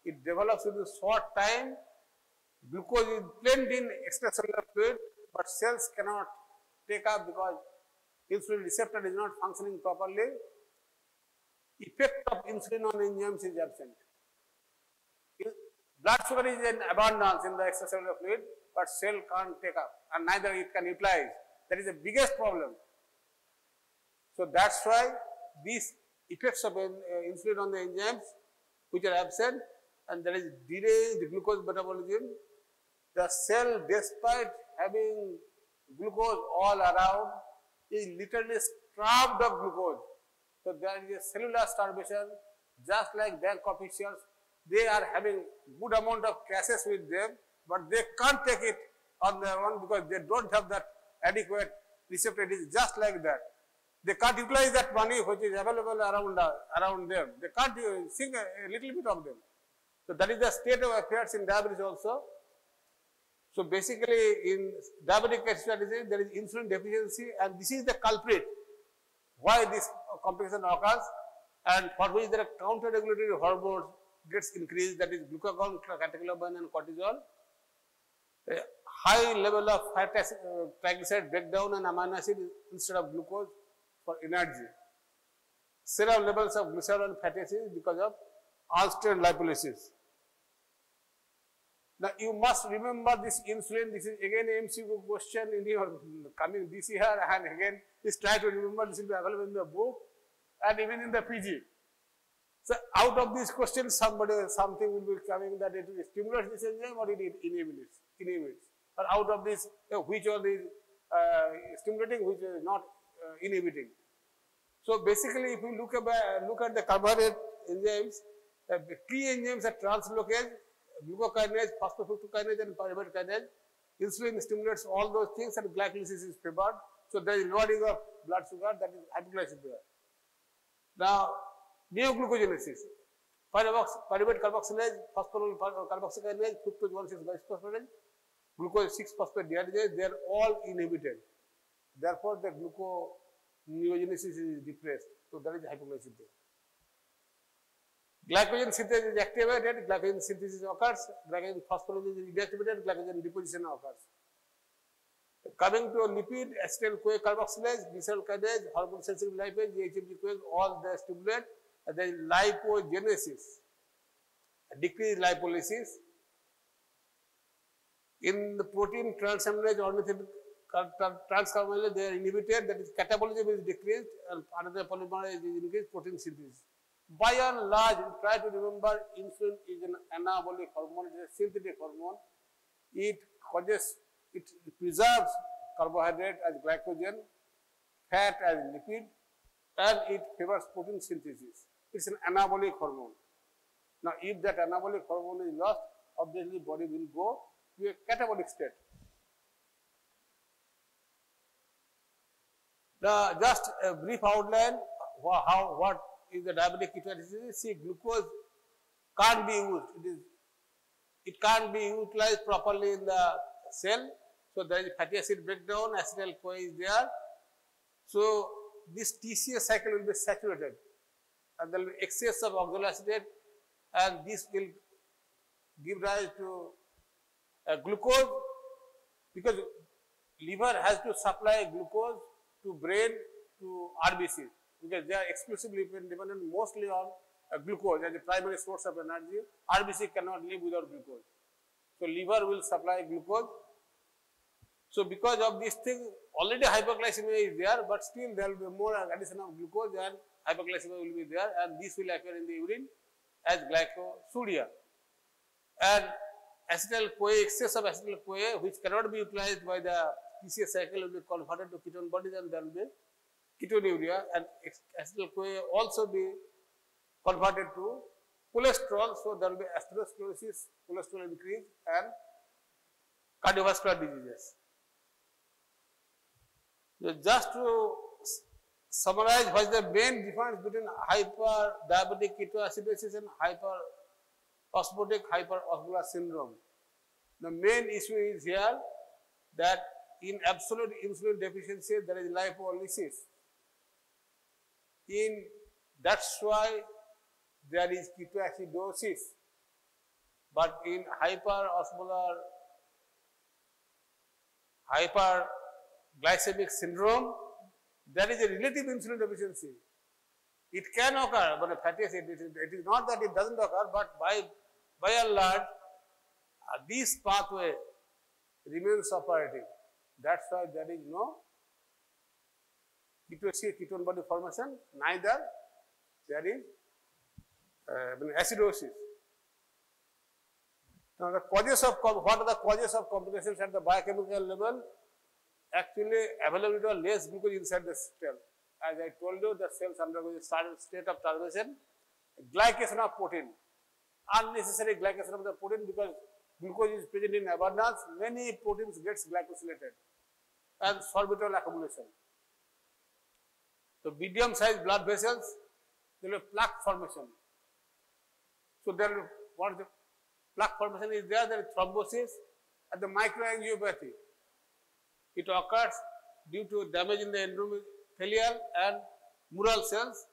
it develops in a short time. Glucose is plenty in extracellular fluid, but cells cannot take up because insulin receptor is not functioning properly. Effect of insulin on enzymes is absent. Blood sugar is in abundance in the extracellular fluid, but cell can't take up, and neither it can utilize. That is the biggest problem. So that's why these effects of insulin on the enzymes, which are absent, and there is deranged glucose metabolism. The cell, despite having glucose all around, is literally starved of glucose. So there is a cellular starvation, just like bank officials. They are having good amount of cashes with them, but they can't take it on their own because they don't have that adequate receptor. It is just like that. They can't utilize that money which is available around them. They can't sing a little bit of them. So that is the state of affairs in diabetes also. So basically in diabetic ketoacidosis there is insulin deficiency, and this is the culprit why this complication occurs, and for which there are counter-regulatory hormones gets increased, that is glucagon, catecholaminan and cortisol. A high level of fat acid, triglyceride breakdown and amino acid instead of glucose for energy. Serum levels of glycerol and fatty acids because of unstrained lipolysis. Now you must remember this insulin. This is again a MCQ question in your coming this year, and again please try to remember. This will be available in the book and even in the PG. So out of these questions, something will be coming that it stimulates this enzyme or it inhibits. Or out of this, which are these stimulating, which is not inhibiting. So basically, if we look at the carbohydrate enzymes, the key enzymes are translocase, glucokinase, phosphofructokinase, and pyruvate kinase. Insulin stimulates all those things, and glycolysis is favored. So there is lowering of blood sugar, that is hypoglycemia. Now, neoglucogenesis, pyruvate carboxylase, phosphorylate carboxykinase, fructose 1,6-biphosphorylate, glucose 6-phosphate dehydrogenase, they are all inhibited. Therefore, the gluconeogenesis is depressed. So that is hypoglycemia. Glycogen synthesis is activated, glycogen synthesis occurs, glycogen phosphorylated is deactivated, glycogen deposition occurs. Coming to lipid, acetyl-CoA carboxylase, glycerol kinase, hormone sensitive lipase, HMG-CoA, all they stimulate. And there is lipogenesis, decreased lipolysis. In the protein transaminase, ornithine transcarbamylase, they are inhibited, that is catabolism is decreased, and another polymerase is increased, protein synthesis. By and large, try to remember insulin is an anabolic hormone, it is a synthetic hormone. It preserves carbohydrate as glycogen, fat as lipid, and it favors protein synthesis. It's an anabolic hormone. Now, if that anabolic hormone is lost, obviously body will go to a catabolic state. Just a brief outline, what is the diabetic ketoacidosis? See, glucose can't be used. It can't be utilized properly in the cell. So there is fatty acid breakdown, acetyl-CoA is there. So this TCA cycle will be saturated, and there will be excess of oxaloacetate, and this will give rise to glucose, because liver has to supply glucose to brain, to RBC, because they are exclusively dependent mostly on glucose as a primary source of energy. RBC cannot live without glucose. So liver will supply glucose. So because of this thing, already hyperglycemia is there, but still there will be more addition of glucose and hyperglycemia will be there, and this will appear in the urine as glycosuria. And acetyl-CoA, excess of acetyl-CoA, which cannot be utilized by the TCA cycle, will be converted to ketone bodies, and there will be ketonuria, and acetyl-CoA also be converted to cholesterol. So there will be atherosclerosis, cholesterol increase, and cardiovascular diseases. So just to summarize, what is the main difference between hyperdiabetic ketoacidosis and hyperosmotic hyperosmolar syndrome? The main issue is here that in absolute insulin deficiency there is lipolysis. That's why there is ketoacidosis. But in hyperosmolar, hyperglycemic syndrome, there is a relative insulin deficiency. It can occur, but a fatty acid, it is not that it doesn't occur, but by and large, this pathway remains operative. That's why there is no ketone body formation, neither there is acidosis. Now, the causes of what are the causes of complications at the biochemical level? Actually, availability of less glucose inside the cell. As I told you, the cells undergo a state of starvation. Glycation of protein, unnecessary glycation of the protein, because glucose is present in abundance. Many proteins gets glycosylated and sorbitol accumulation. So, medium-sized blood vessels, there will be plaque formation. So, there will, what the plaque formation is there is thrombosis and the microangiopathy. It occurs due to damage in the endothelial and mural cells,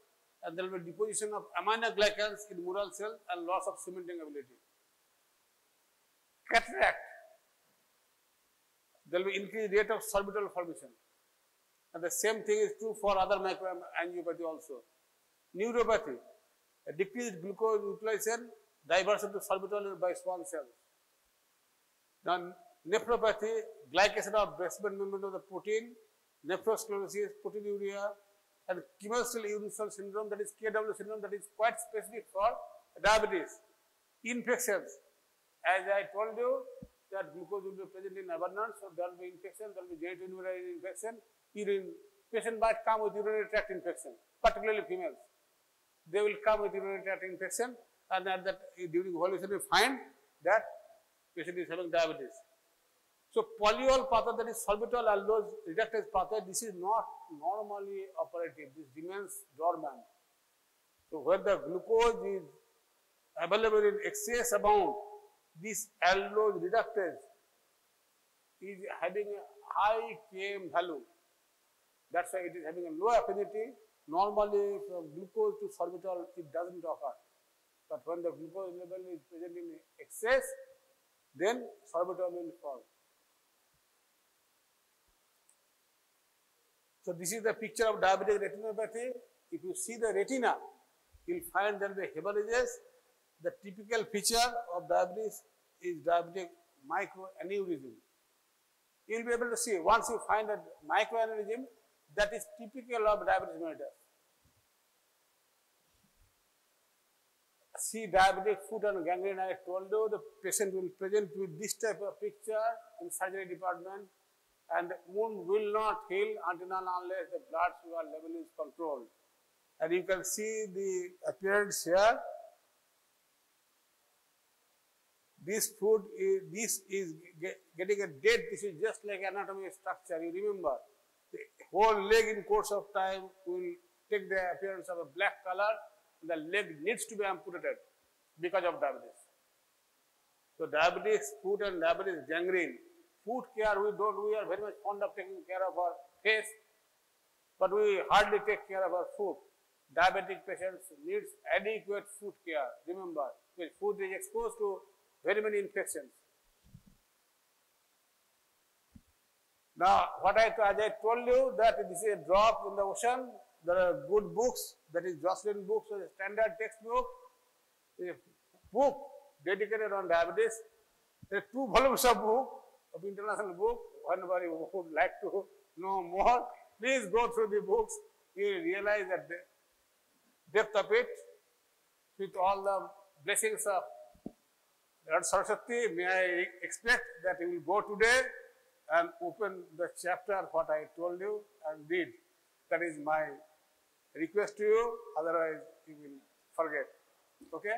and there will be deposition of aminoglycans in mural cells and loss of cementing ability. Cataract, there will be increased rate of sorbitol formation, and the same thing is true for other microangiopathy also. Neuropathy, a decreased glucose utilization, diversion to sorbitol by swan cells. Now, nephropathy, glycation of basement membrane of the protein, nephrosclerosis, proteinuria, and chemostal urine cell syndrome, that is KW syndrome, that is quite specific for diabetes. Infections, as I told you, that glucose will be present in abundance, so there will be infection, there will be genitourinary infection, patient might come with urinary tract infection, particularly females. They will come with urinary tract infection, and at that, during evaluation, we find that patient is having diabetes. So, polyol pathway, that is sorbitol aldose reductase pathway, this is not normally operative, this remains dormant. So, when the glucose is available in excess amount, this aldose reductase is having a high Km value. That's why it is having a low affinity. Normally, from glucose to sorbitol, it doesn't occur. But when the glucose level is present in excess, then sorbitol will fall. So, this is the picture of diabetic retinopathy. If you see the retina, you will find that the hemorrhages, the typical feature of diabetes is diabetic microaneurysm. You will be able to see, once you find a microaneurysm, that is typical of diabetes mellitus. See diabetic foot and gangrene, I told you, the patient will present with this type of picture in surgery department, and wound will not heal until and unless the blood sugar level is controlled. And you can see the appearance here. This foot is, getting a dead tissue, just like anatomy structure. You remember, the whole leg in course of time will take the appearance of a black color. The leg needs to be amputated because of diabetes. So, diabetes foot and diabetes gangrene. Foot care, we are very much fond of taking care of our face, but we hardly take care of our foot. Diabetic patients needs adequate foot care. Remember, because foot is exposed to very many infections. Now, as I told you, that this is a drop in the ocean. There are good books, that is Jocelyn books, so a standard textbook, a book dedicated on diabetes. There are 2 volumes of book, of international book. Whenever you would like to know more, please go through the books. You will realize that the depth of it, with all the blessings of Lord Saraswati. May I expect that you will go today and open the chapter what I told you and read. That is my request to you, otherwise you will forget. Okay?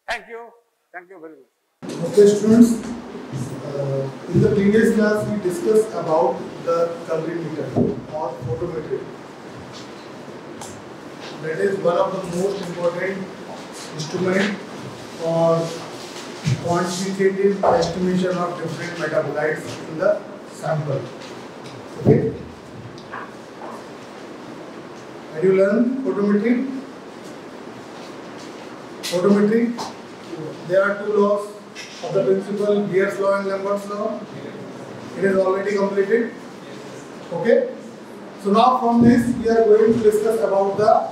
Thank you. Thank you very much. Okay, students. In the previous class, we discussed about the colorimeter or photometry. That is one of the most important instruments for quantitative estimation of different metabolites in the sample. Okay? Have you learned photometry? Photometry, there are 2 laws of the principle Beer's law and Lambert's law? It is already completed. Okay. So now from this we are going to discuss about the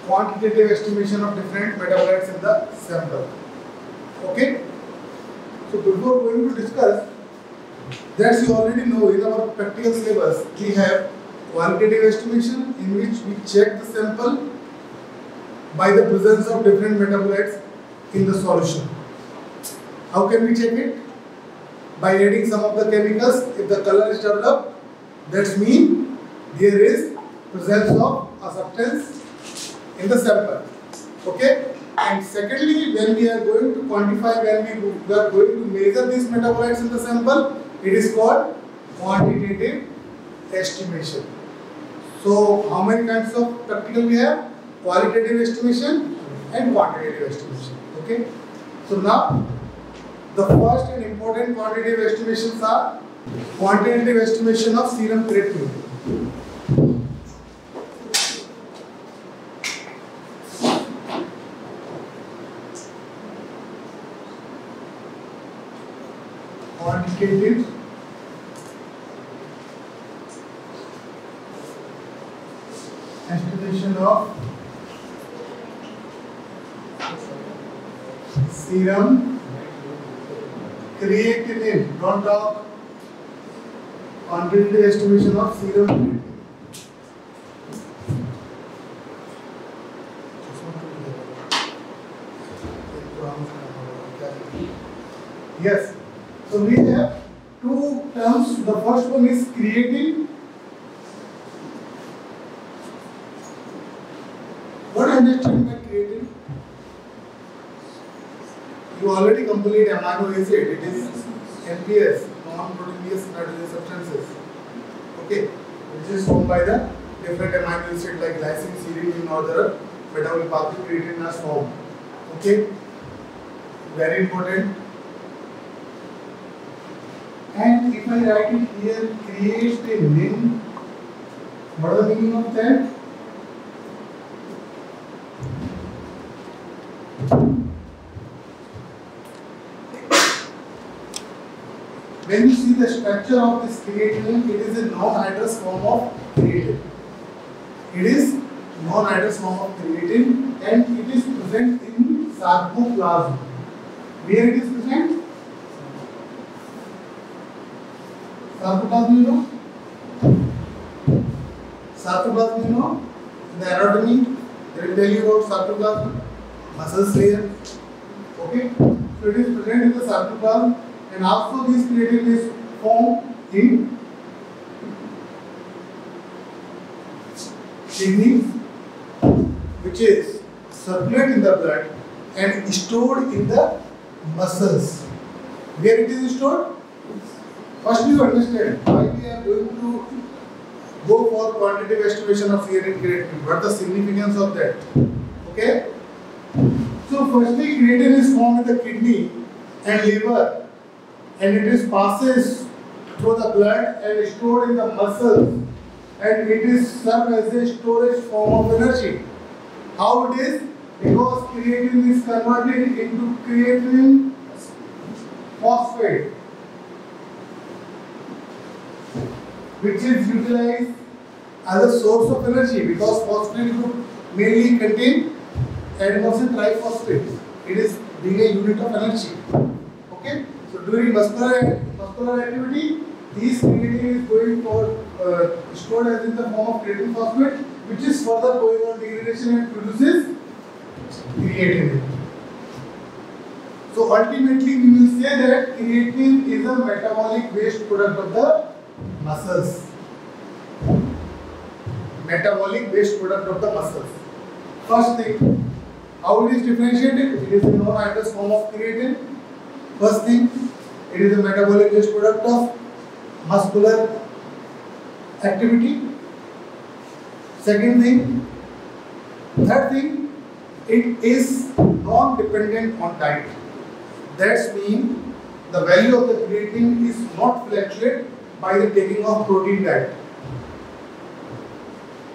quantitative estimation of different metabolites in the sample. Okay. So before going to discuss, that you already know in our practical syllabus we have quantitative estimation in which we check the sample by the presence of different metabolites in the solution. How can we check it? By adding some of the chemicals. If the color is developed, that means there is presence of a substance in the sample. Okay? And secondly, when we are going to quantify, when we are going to measure these metabolites in the sample, it is called quantitative estimation. So, how many kinds of practical we have? Qualitative estimation and quantitative estimation. Okay? So now, the first and important quantitative estimations are quantitative estimation of serum creatinine. Quantitative estimation of serum creatinine. Don't talk. Quantitative estimation of serum creatinine. Yes. So we have two terms. The first one is creatine. What do you understand by creatine? You already complete amino acid. It is MBBS, non-proteinous nitrogen substances. Okay, which is formed by the different amino acid like glycine, serine, or the metabolic pathway creatine as formed. Okay, very important. And if I write it here, creatinine, what is the meaning of that? When you see the structure of this creatinine, it is a non-hydrous form of creatine. It is non-hydrous form of creatine and it is present in sarcoplasm. Where it is present? Sarcoplasm, you know? Sarcoplasm, you know? In the anatomy, they will tell you about sarcoplasm, muscle layer. Okay? So it is present in the sarcoplasm and also this creatine is formed in kidneys, which is circulate in the blood and stored in the muscles. Where it is stored? First you understand why we are going to go for quantitative estimation of serum creatinine. What is the significance of that? Okay? So firstly, creatine is formed in the kidney and liver and it is passes through the blood and stored in the muscles and it is served as a storage form of energy. How it is? Because creatine is converted into creatine phosphate, which is utilized as a source of energy because phosphate group mainly contain adenosine triphosphate. It is being a unit of energy. Okay? So during muscular activity, these creatine is going for stored as in the form of creatine phosphate, which is further going on degradation and produces creatinine. So ultimately, we will say that creatine is a metabolic waste product of the muscles. Metabolic waste product of the muscles. First thing, how it is differentiated? It is a non-hydrous form of creatine. First thing, it is a metabolic waste product of muscular activity. Second thing, third thing, it is non-dependent on diet. That means the value of the creatine is not fluctuated by the taking of protein diet.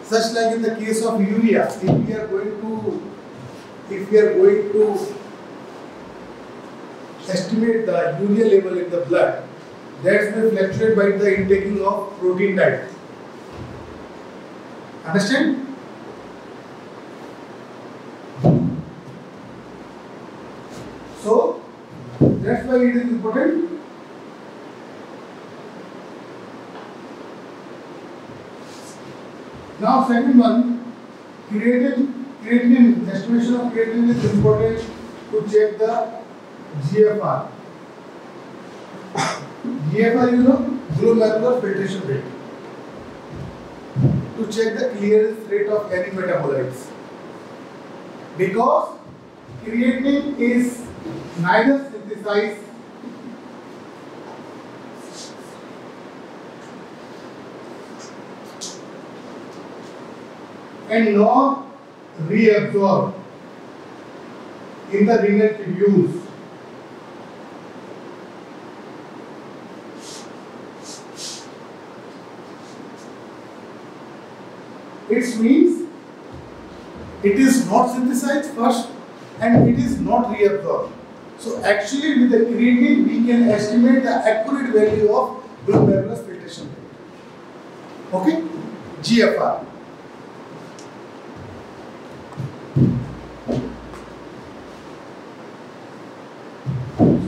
Such like in the case of urea, if if we are going to estimate the urea level in the blood, that may fluctuate by the intaking of protein diet. Understand? So that's why it is important. Now second one, creatinine, estimation of creatinine is important to check the GFR. GFR, you know, glomerular filtration rate. To check the clearance rate of any metabolites. Because creatinine is neither synthesized and nor reabsorbed in the renal tubules. It means it is not synthesized first and it is not reabsorbed. So actually with the creatinine we can estimate the accurate value of glomerular filtration rate. Okay? GFR.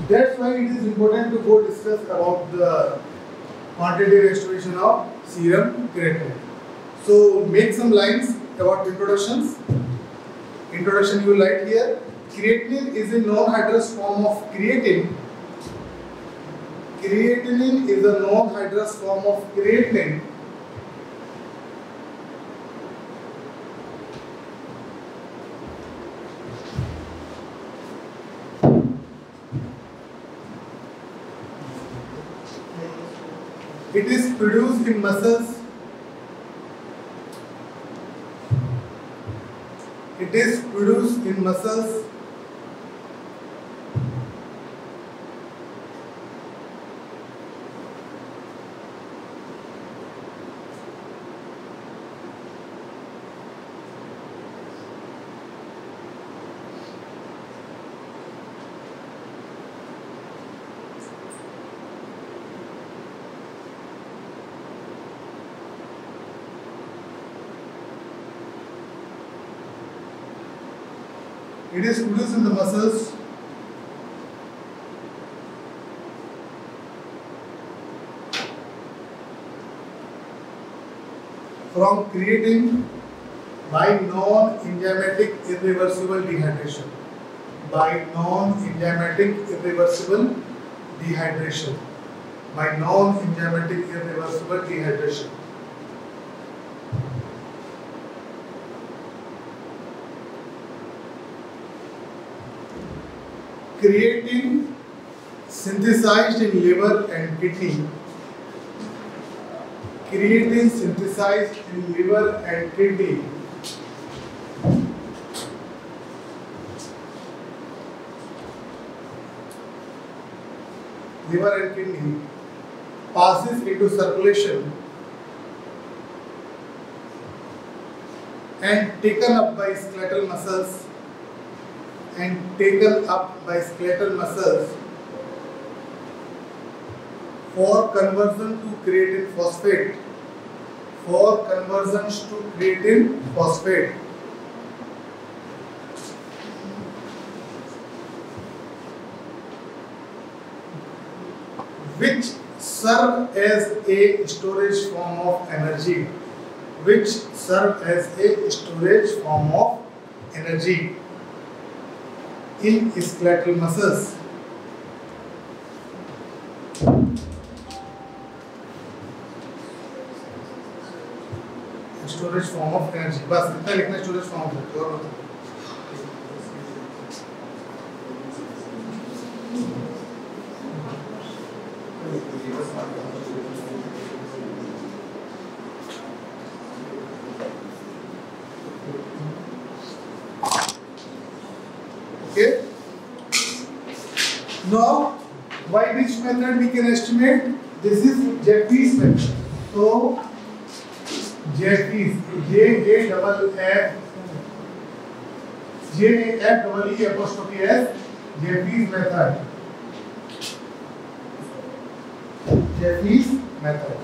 That's why it is important to go discuss about the quantitative estimation of serum creatinine. So make some lines about introductions. Introduction you will write here. Creatinine is a non-hydrous form of creatine. Creatinine is a non-hydrous form of creatinine. It is produced in muscles. It is produced in muscles. It is produced in the muscles. From creatine by non-enzymatic irreversible dehydration. By non-enzymatic irreversible dehydration. By non-enzymatic irreversible dehydration. Creatine synthesized in liver and kidney. Creatine synthesized in liver and kidney. Liver and kidney passes into circulation and taken up by skeletal muscles. And taken up by skeletal muscles for conversion to creatine phosphate. For conversions to creatine phosphate. Which serve as a storage form of energy. Which serve as a storage form of energy in skeletal muscles. Storage form of energy. बस इतना लिखना storage form of energy. Okay. Now, by which method we can estimate? This is Jeffries method. So, Jeffries, J-A-F-F, JAFEE''S, Jefferies method. Jefferies method.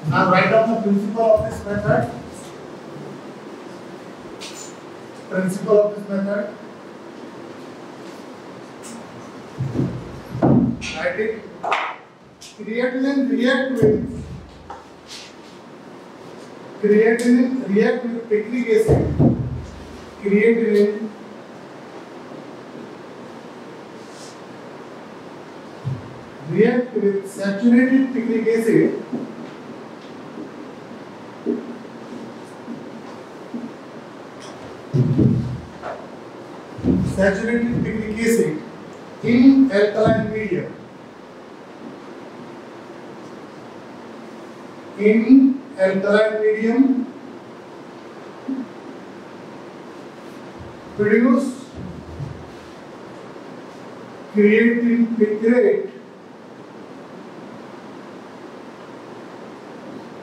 Now write down the principle of this method. Principle of this method. Write it. Creatinine react with picric acid. Creatinine react with saturated picric acid in alkaline medium. In alkaline medium produce creatine picrate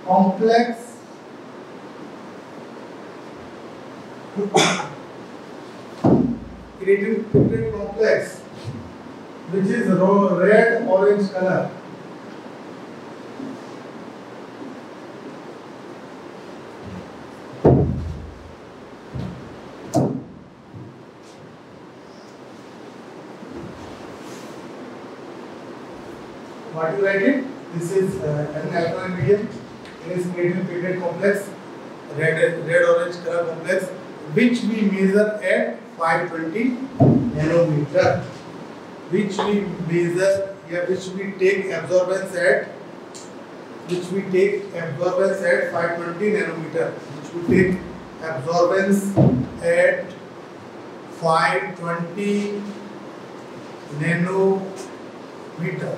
complex creatine picrate complex which is red orange color. What you write it? This is an alkaline medium. It is creatine picrate complex, red orange color complex, which we measure at 520 nanometer. Which we measure, which we take absorbance at 520 nanometer. Which we take absorbance at 520 nanometer.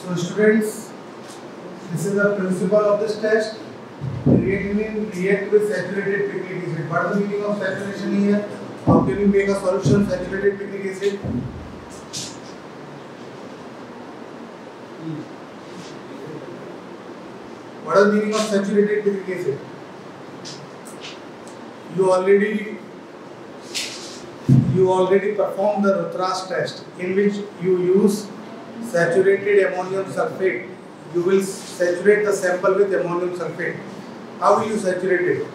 So students, this is the principle of this test. Creatinine react with saturated picric acid. What is the meaning of saturation here? How can you make a solution saturated picric acid? What is the meaning of saturated picric acid? You already performed the Rutras test, in which you use saturated ammonium sulfate. You will saturate the sample with ammonium sulfate. How will you saturate it?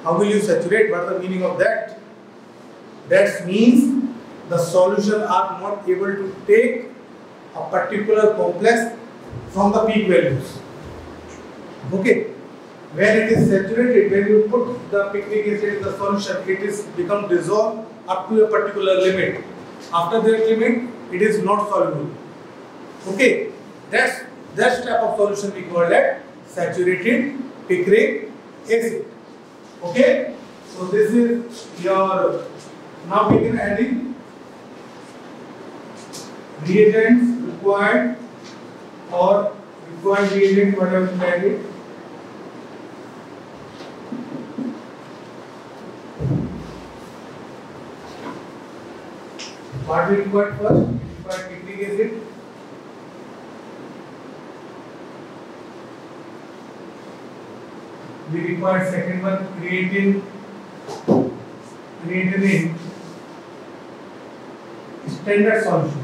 How will you saturate? What is the meaning of that? That means the solution are not able to take a particular complex from the peak values. Okay. When it is saturated, when you put the picric acid in the solution, it is become dissolved up to a particular limit. After that limit, it is not soluble. Okay, that type of solution we call that saturated picric acid. Okay, so this is your. Now we can add in reagents required or required reagent whatever we added. What we require first? We require picric acid. We require second one creatinine standard solution.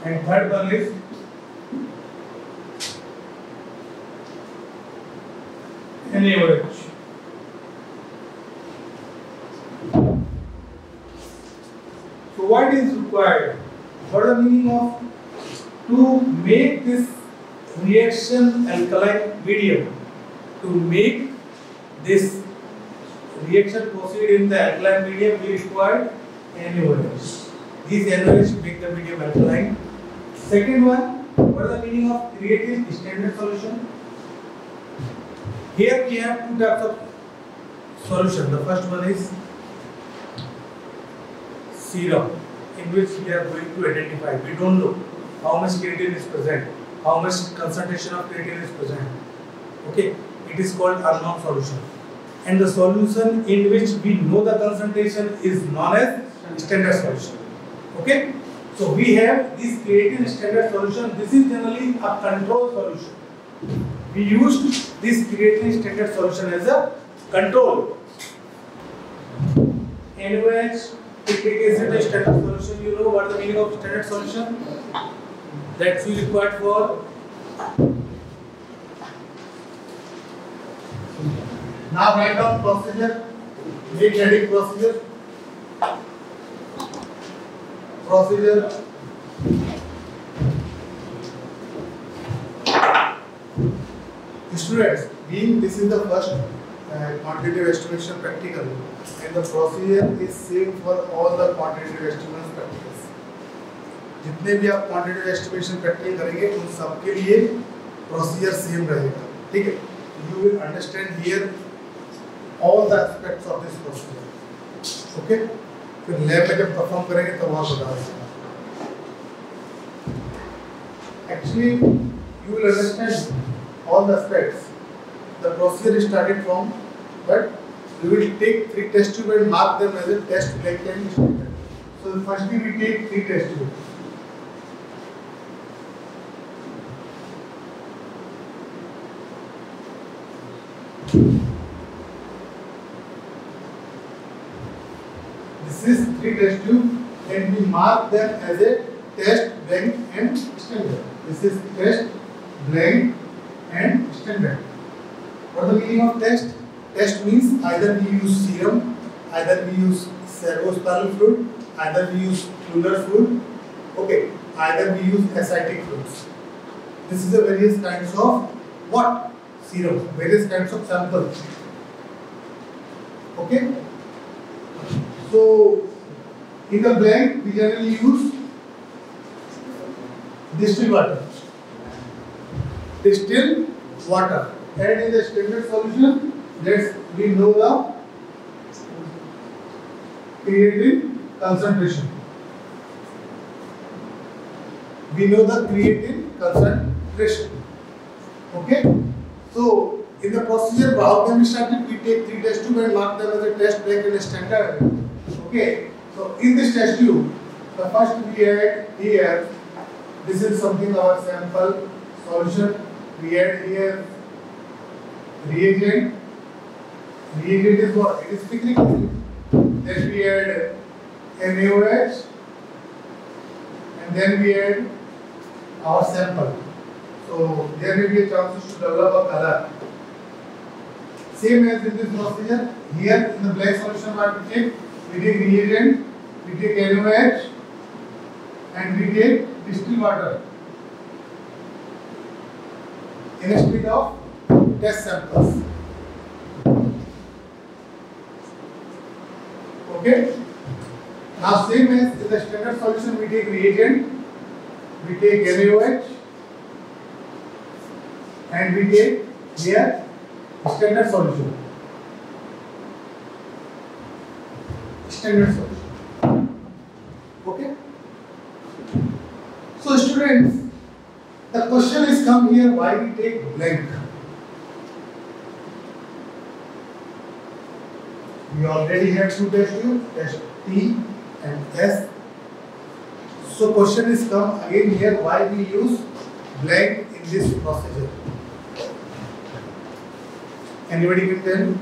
And third one is NaOH. So what is required? What is the meaning of to make this reaction alkaline medium? To make this reaction proceed in the alkaline medium, we require NaOH. These NaOH make the medium alkaline. Second one, what is the meaning of creatine standard solution? Here we have two types of solution. The first one is serum, in which we are going to identify. We don't know how much creatine is present, how much concentration of creatine is present. Okay, it is called unknown solution. And the solution in which we know the concentration is known as standard solution. Okay, so we have this created standard solution. This is generally a control solution. We used this created standard solution as a control. NaOH, citric acid is standard solution. You know what the meaning of standard solution? That we required for. Now write down procedure, make heading procedure. Procedure. Students, being this is the first quantitative estimation practical, and the procedure is same for all the quantitative estimation practicals. जितने भी आप quantitative estimation practical करेंगे उन सब के लिए procedure same रहेगा, ठीक है? You will understand here all the aspects of this procedure. Okay? फिर lab में जब perform करेंगे तब वहाँ बता देगा. Actually, you will understand all the aspects. The procedure is started from, but we will take 3 test tubes and mark them as a test blank and standard. So firstly we take 3 test tubes. This is 3 test tubes and we mark them as a test blank and standard. This is test blank and standard. What is the meaning of test? Test means either we use serum, either we use cerebrospinal fluid, either we use coulter fluid, okay, either we use ascitic fluids. This is the various kinds of what? Serum, various kinds of samples. Okay? So, in the blank, we generally use distilled water. Distilled water. And in the standard solution, we know the creatinine concentration. We know the creatinine concentration. Okay? So, in the procedure, how can we start it? We take 3 test tubes and mark them as a test blank and a standard. Okay? So, in this test tube, the first we add here, this is something our sample solution. We add here reagent. Reagent is what? It is citric acid. Then we add NaOH and then we add our sample. So there may be a chance to develop a color. Same as in this procedure, here in the black solution what we take reagent, we take NaOH and we take distilled water instead of test samples. Okay? Now same as in the standard solution, we take reagent, we take NaOH and we take here standard solution. Standard solution. Okay? So students, the question is come here, why we take blank? We already have 2 test tubes, test T and S. So question is come again here, why we use blank in this procedure? Anybody can tell?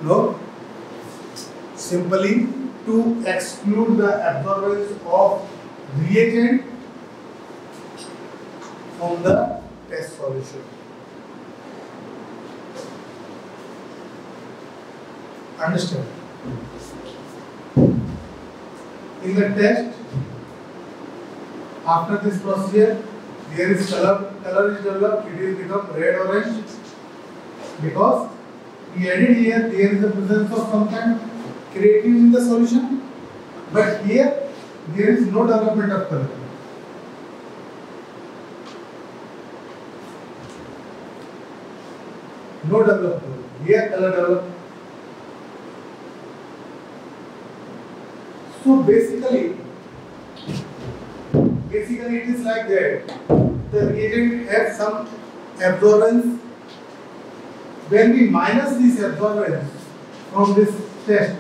No? Simply to exclude the absorbance of reagent from the test solution. Understand? In the test, after this procedure, there is color is developed, it will become red orange because we added here, there is a presence of some kind of creatinine in the solution, but here there is no development of color. No development. Here color developed. So basically it is like that. The reagent has some absorbance. When we minus this absorbance from this test,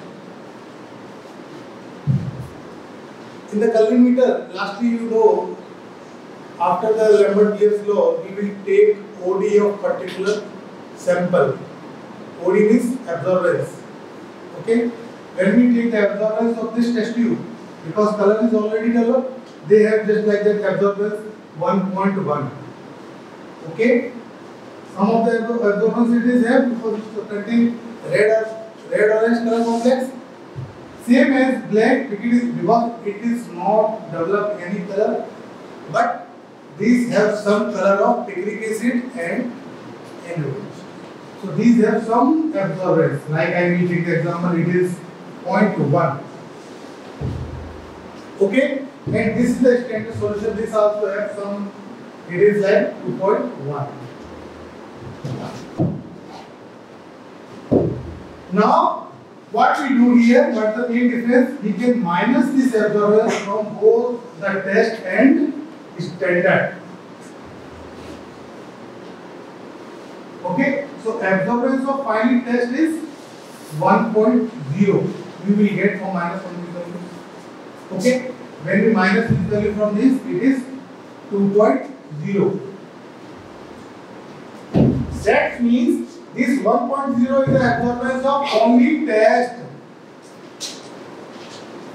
in the colorimeter, lastly you know, after the Lambert-Beer's law, we will take OD of particular sample. OD means absorbance. Okay? When we take the absorbance of this test tube, because color is already developed, they have just like that absorbance 1.1. Okay? Some of the absorbance it is have because it contains red orange color complex. Same as black because it is not developed any color, but these have some color of picric acid and orange. So these have some absorbance. Like I will take the example, it is 0.1. Okay, and this is the standard solution. This also has some. It is like 2.1. Now, what we do here, what's the main difference? We can minus this absorbance from both the test and standard. Okay, so absorbance of final test is 1.0. We will get from minus from this value. Okay, when we minus this value from this, it is 2.0. That means this 1.0 is the absorbance of only test,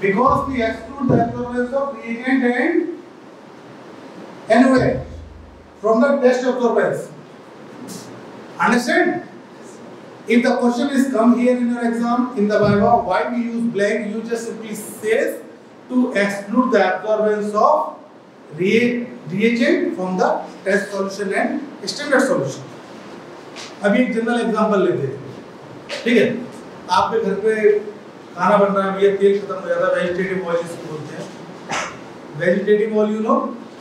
because we exclude the absorbance of reagent and NOA from the test absorbance. Understand? If the question is come here in your exam, in the Viva, why we use blank, you just simply says to exclude the absorbance of reagent from the test solution and standard solution. अभी एक general example लेते हैं, ठीक है? आपके घर पे खाना बन रहा है, भैया तेल खत्म हो जाता है, वेजिटेटिव ऑयल इसको बोलते हैं। Vegetative oil you know,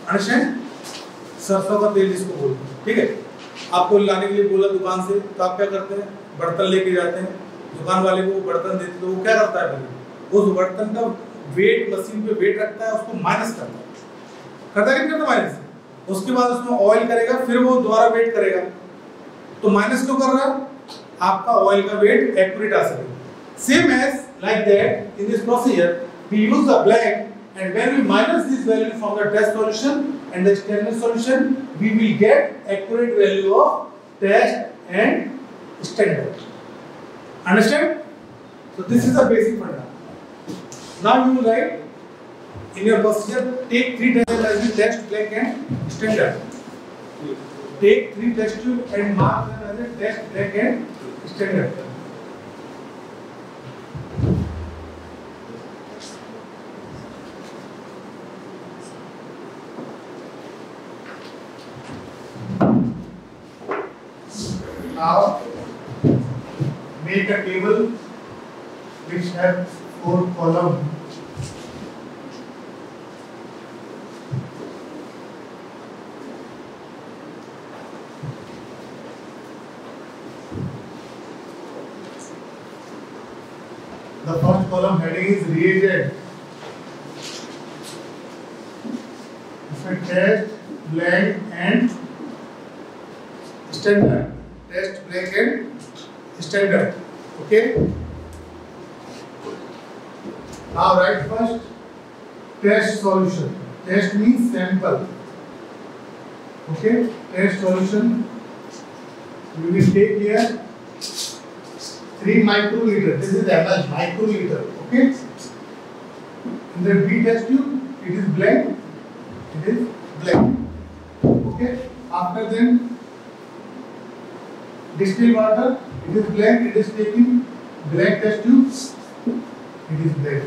understand? सरसों का तेल इसको बोलते हैं, ठीक है? आपको लाने के लिए बोला दुकान से, तो आप क्या करते हैं? बर्तन लेके जाते हैं, दुकान वाले को बर्तन देते, तो वो क्या करता है? उस बर्तन का वेट मशीन पे वेट रखता है, उसको माइनस करता है कि नहीं करता माइनस? उसके बाद उसमें ऑयल करेगा, फिर वो दोबारा वेट करेगा। तो माइनस क्यों कर रहा है? आपका ऑयल का वेट एक्यूरेट आ सके। Same as like that in this procedure we use the blank and when we minus this value from the test solution and the standard solution we will get accurate value of test and standard. Understand? So this is the basic funda. Now you write in your procedure, take 3 tests as test, blank and standard. Take 3 test tube and mark them as a test, blank and standard. Now make a table which has 4 columns. The first column heading is reagent. Test, blank and standard. Test, blank and standard. Okay. Now write first test solution. Test means sample. Okay. Test solution. We will take here 3 microliter. This is ml, microliter. Okay. In the B test tube, it is blank. It is blank. Okay. After then, distilled water. It is blank. It is taken blank test tube. It is blank.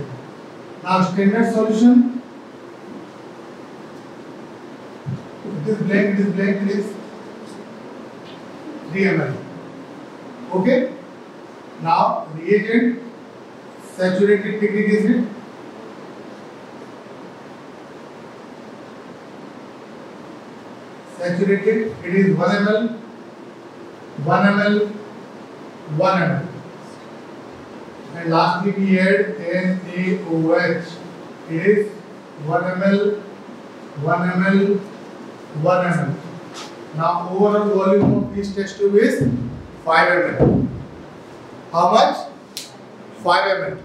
Now standard solution. It is blank. It is blank. It is 3 ml. Okay. Now reagent, saturated picric acid, saturated, it is 1 ml, 1 ml, 1 ml, and lastly we add NaOH. It is 1 ml, 1 ml, 1 ml. Now overall volume of each test tube is 5 ml. How much? 5 ml.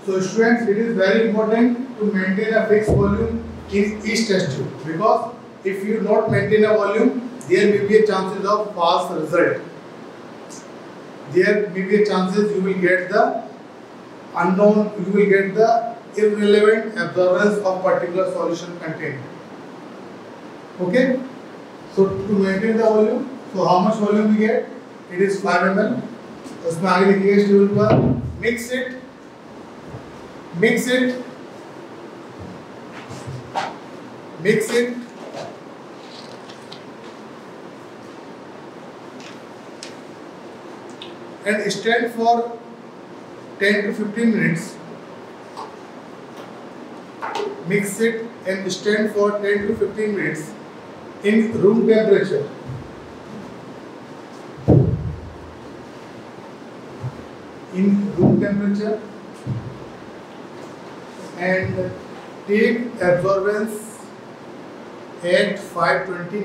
So students, it is very important to maintain a fixed volume in each test tube, because if you not maintain a volume, there may be a chances of false result. There may be a chances you will get the unknown, you will get the irrelevant absorbance of particular solution contained. Okay? So to maintain the volume, so how much volume we get? It is 5 ml. उसमें आगे लिखिए इस table पर mix it and stand for 10 to 15 minutes. Mix it and stand for 10 to 15 minutes in room temperature. And take absorbance at 520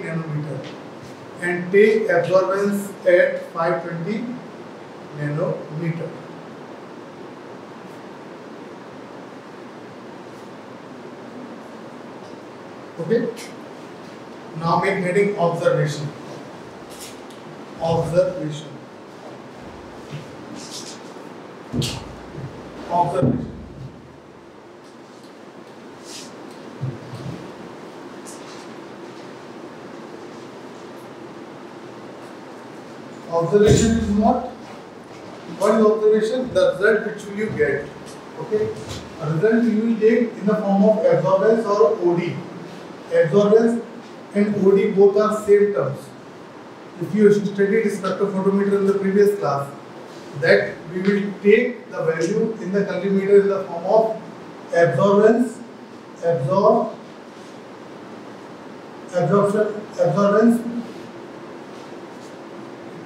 nanometer. Okay. Now make heading observation. Observation. Observation is what? What is observation? The result which will you get. Okay. A result you will take in the form of absorbance or OD. Absorbance and OD both are same terms. If you studied spectrophotometer in the previous class, that we will take the value in the colorimeter in the form of absorbance,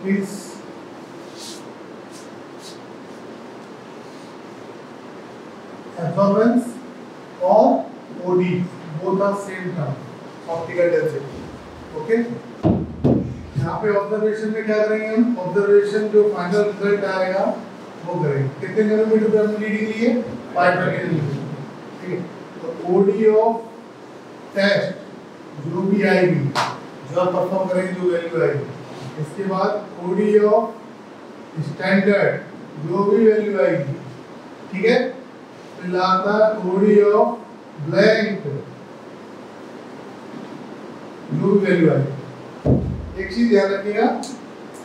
is absorbance or OD, both are same term, optical density. Okay. यहाँ पे observation में क्या करेंगे हम? Observation जो final result आएगा वो करेंगे। कितने नैनोमीटर पे हमने रीडिंग ली है? 5 नैनोमीटर। ठीक है। तो ओडी ऑफ टेस्ट जो भी आएगी, जो आप परफॉर्म करेंगे, जो वैल्यू आएगी, इसके बाद ओडी ऑफ स्टैंडर्ड जो भी वैल्यू आएगी, ठीक है, फिर लाता ओडी ऑफ ब्लैंक जो भी वैल्यू आएगी। एक चीज ध्यान रखिएगा,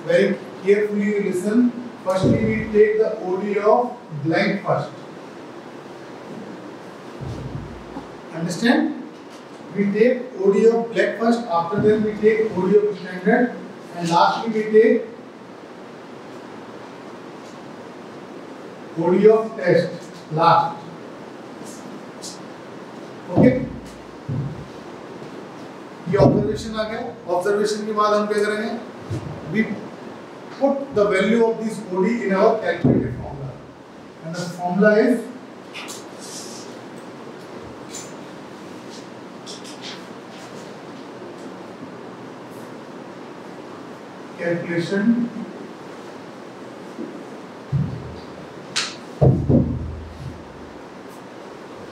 very carefully listen. Firstly, we take the OD of blank first. Understand? We take OD of blank first. After that, we take OD of standard, and lastly, we take OD of test last. Okay? ये observation आ गया। Observation के बाद हम क्या करेंगे? We put the value of this OD in our calculated formula, and the formula is calculation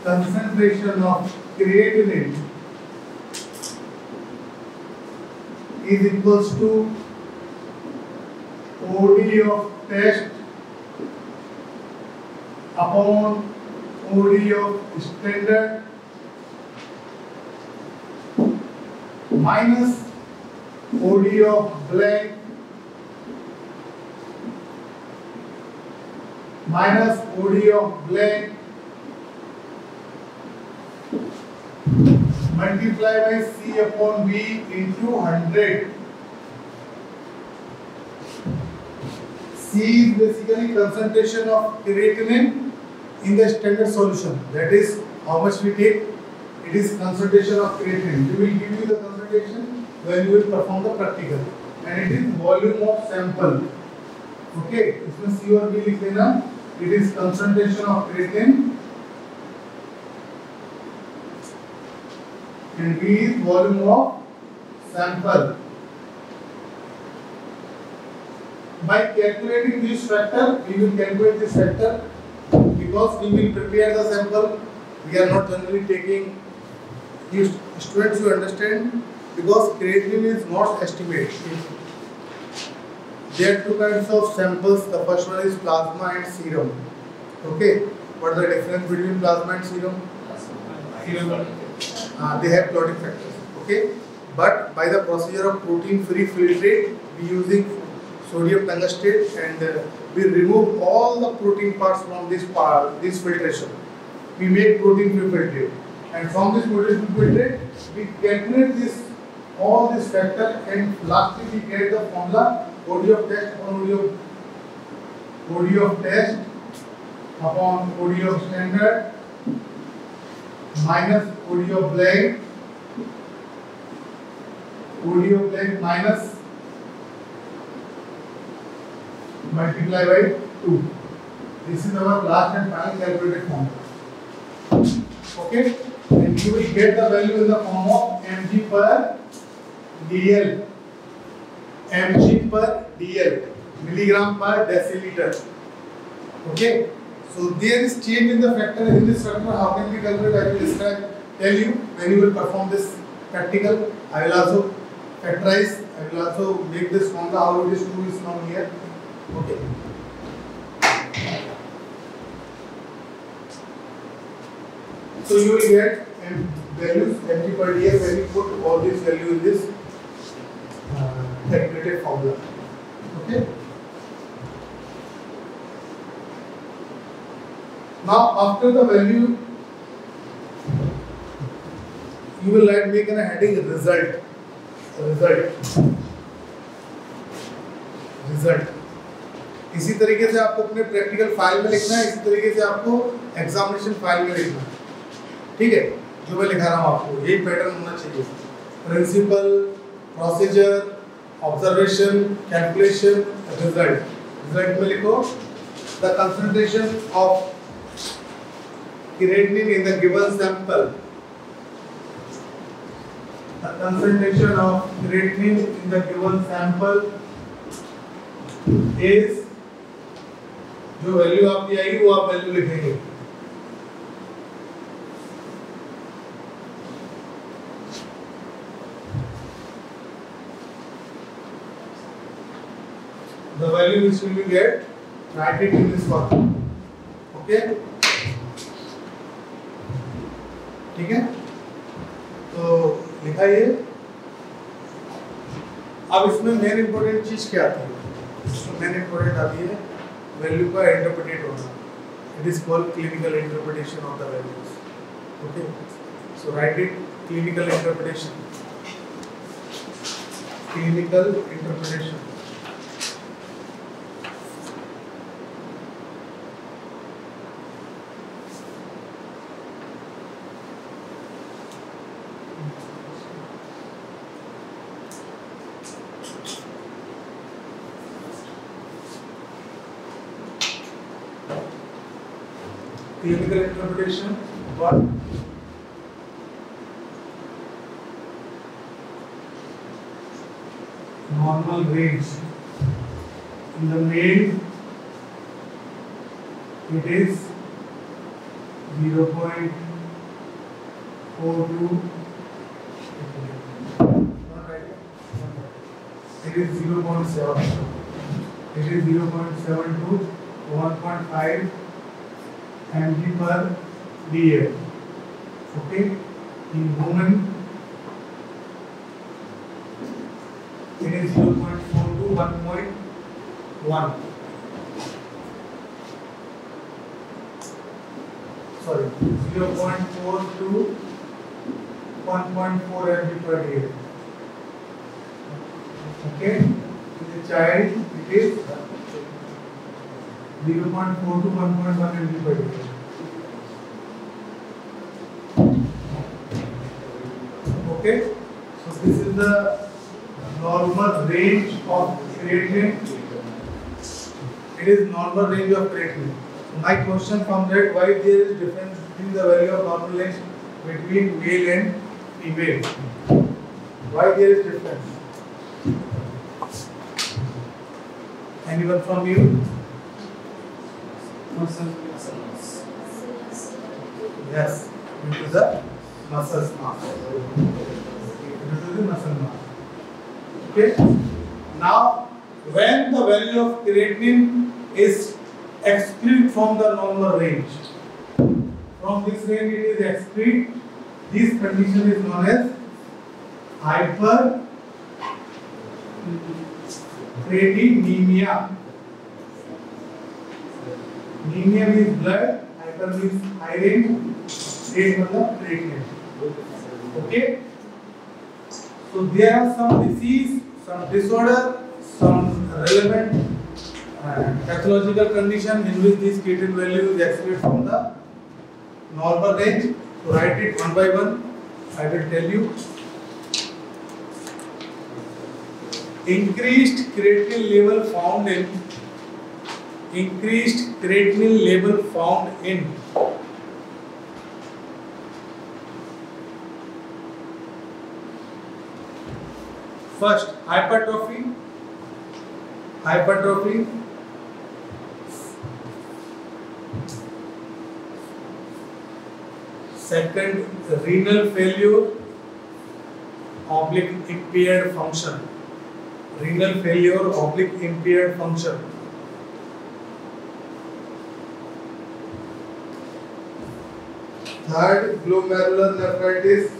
concentration of creatinine is equals to OD of test upon OD of standard minus OD of blank minus OD of blank multiply by C upon V into 100. C is basically concentration of creatinine in the standard solution. That is how much we take. It is concentration of creatinine. We will give you the concentration when you will perform the practical. And it is volume of sample. Okay, इसमें C और V लिख देना. It is concentration of creatine and V is volume of sample. By calculating this factor, we will calculate this factor because we will prepare the sample. We are not generally taking. Students, you understand, because creatinine is not estimate. There are two kinds of samples. The first one is plasma and serum. Okay, what is the difference between plasma and serum? They have clotting factors. Okay, but by the procedure of protein-free filtrate, we using sodium tungstate and we remove all the protein parts from this filtration. We make protein-free filtrate. And from this protein filtrate, we calculate all this factor, and lastly we get the formula OD of test upon OD of test upon OD of standard minus OD of blank minus multiply by 2. This is our last and final calculated formula. Okay, and you will get the value in the form of mg per dl, milligram per deciliter. Okay, so there is change in the factor. In this factor, how can we calculate? I will tell you when you will perform this practical. I will also factorize. I will also make this formula how it is 2 is from here. Okay. So you will get values mg per dl when you put all these values in this calculated formula. Okay. Now after the value, you will make a heading result. इसी तरीके से आपको अपने practical file में लिखना है, इसी तरीके से आपको एग्जामिनेशन फाइल में लिखना है. ठीक है, जो मैं लिखा रहा हूँ आपको यही पैटर्न होना चाहिए. Principle, procedure, observation, calculation, result. Result में लिखो the concentration of creatinine in the given sample. The concentration of creatinine in the given sample is, जो वैल्यू आपकी आएगी वो आप वैल्यू लिखेंगे. The value which will be get, write it in this form. Okay. ठीक है, तो लिखा ये. अब इसमें मेन इंपॉर्टेंट चीज क्या आती है? इसमें मेन इंपॉर्टेंट आती है वैल्यू का इंटरप्रेट होना. It is called clinical interpretation of the values. Okay, so right it. Clinical interpretation. Clinical interpretation, what? Normal range. In the male, it is 0.42. It is 0.7. It is 0.72, 1.5. mg per dl. Okay, in women it is 0.4 to 1.1. Sorry, 0.4 to 1.4 mg per dl. Okay, in the child it is 0.4 to 1.1 mg per dl. Okay, so this is the normal range of creatinine. It is normal range of creatinine. My question from that, why there is difference between the value of normal length between male and female? Why there is difference? Anyone from you? Yes, due to the muscle mass. Due to the muscle mass. Okay. Now, when the value of creatinine is excreted from the normal range, from this range it is excreted, this condition is known as hypercreatinemia. Anemia means blood, hyper means iron, create मतलब creatinine. Okay. So there are some disease, some disorder, some relevant pathological condition in which this creatinine value is excreted from the normal range. So write it one by one. I will tell you. Increased creatinine level found in first hypertrophy, second renal failure oblique impaired function, third glomerular nephritis,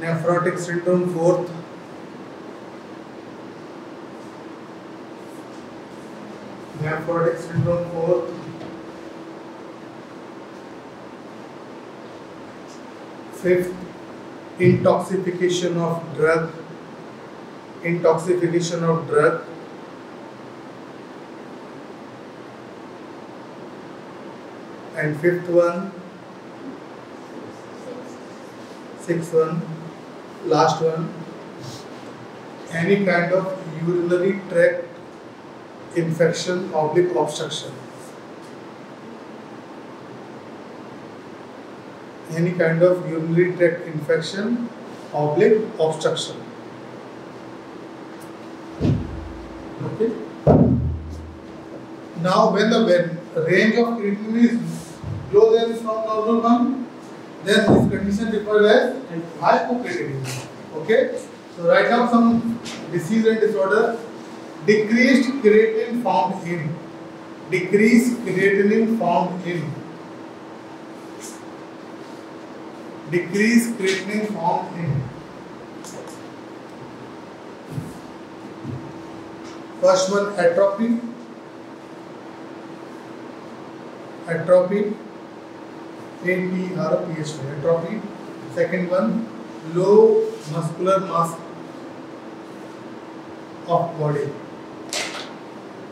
nephrotic syndrome fourth, fifth intoxication of drug, and sixth one, last one, any kind of urinary tract infection oblique obstruction. Any kind of urinary tract infection oblique obstruction. Okay. Now, when the range of creatinine is lower than from normal one, then this condition referred as hypocreatinemia. Okay. So write down some disease and disorder. Decreased creatinine found in. First one atrophy. Atrophy. Second one low muscular mass of body.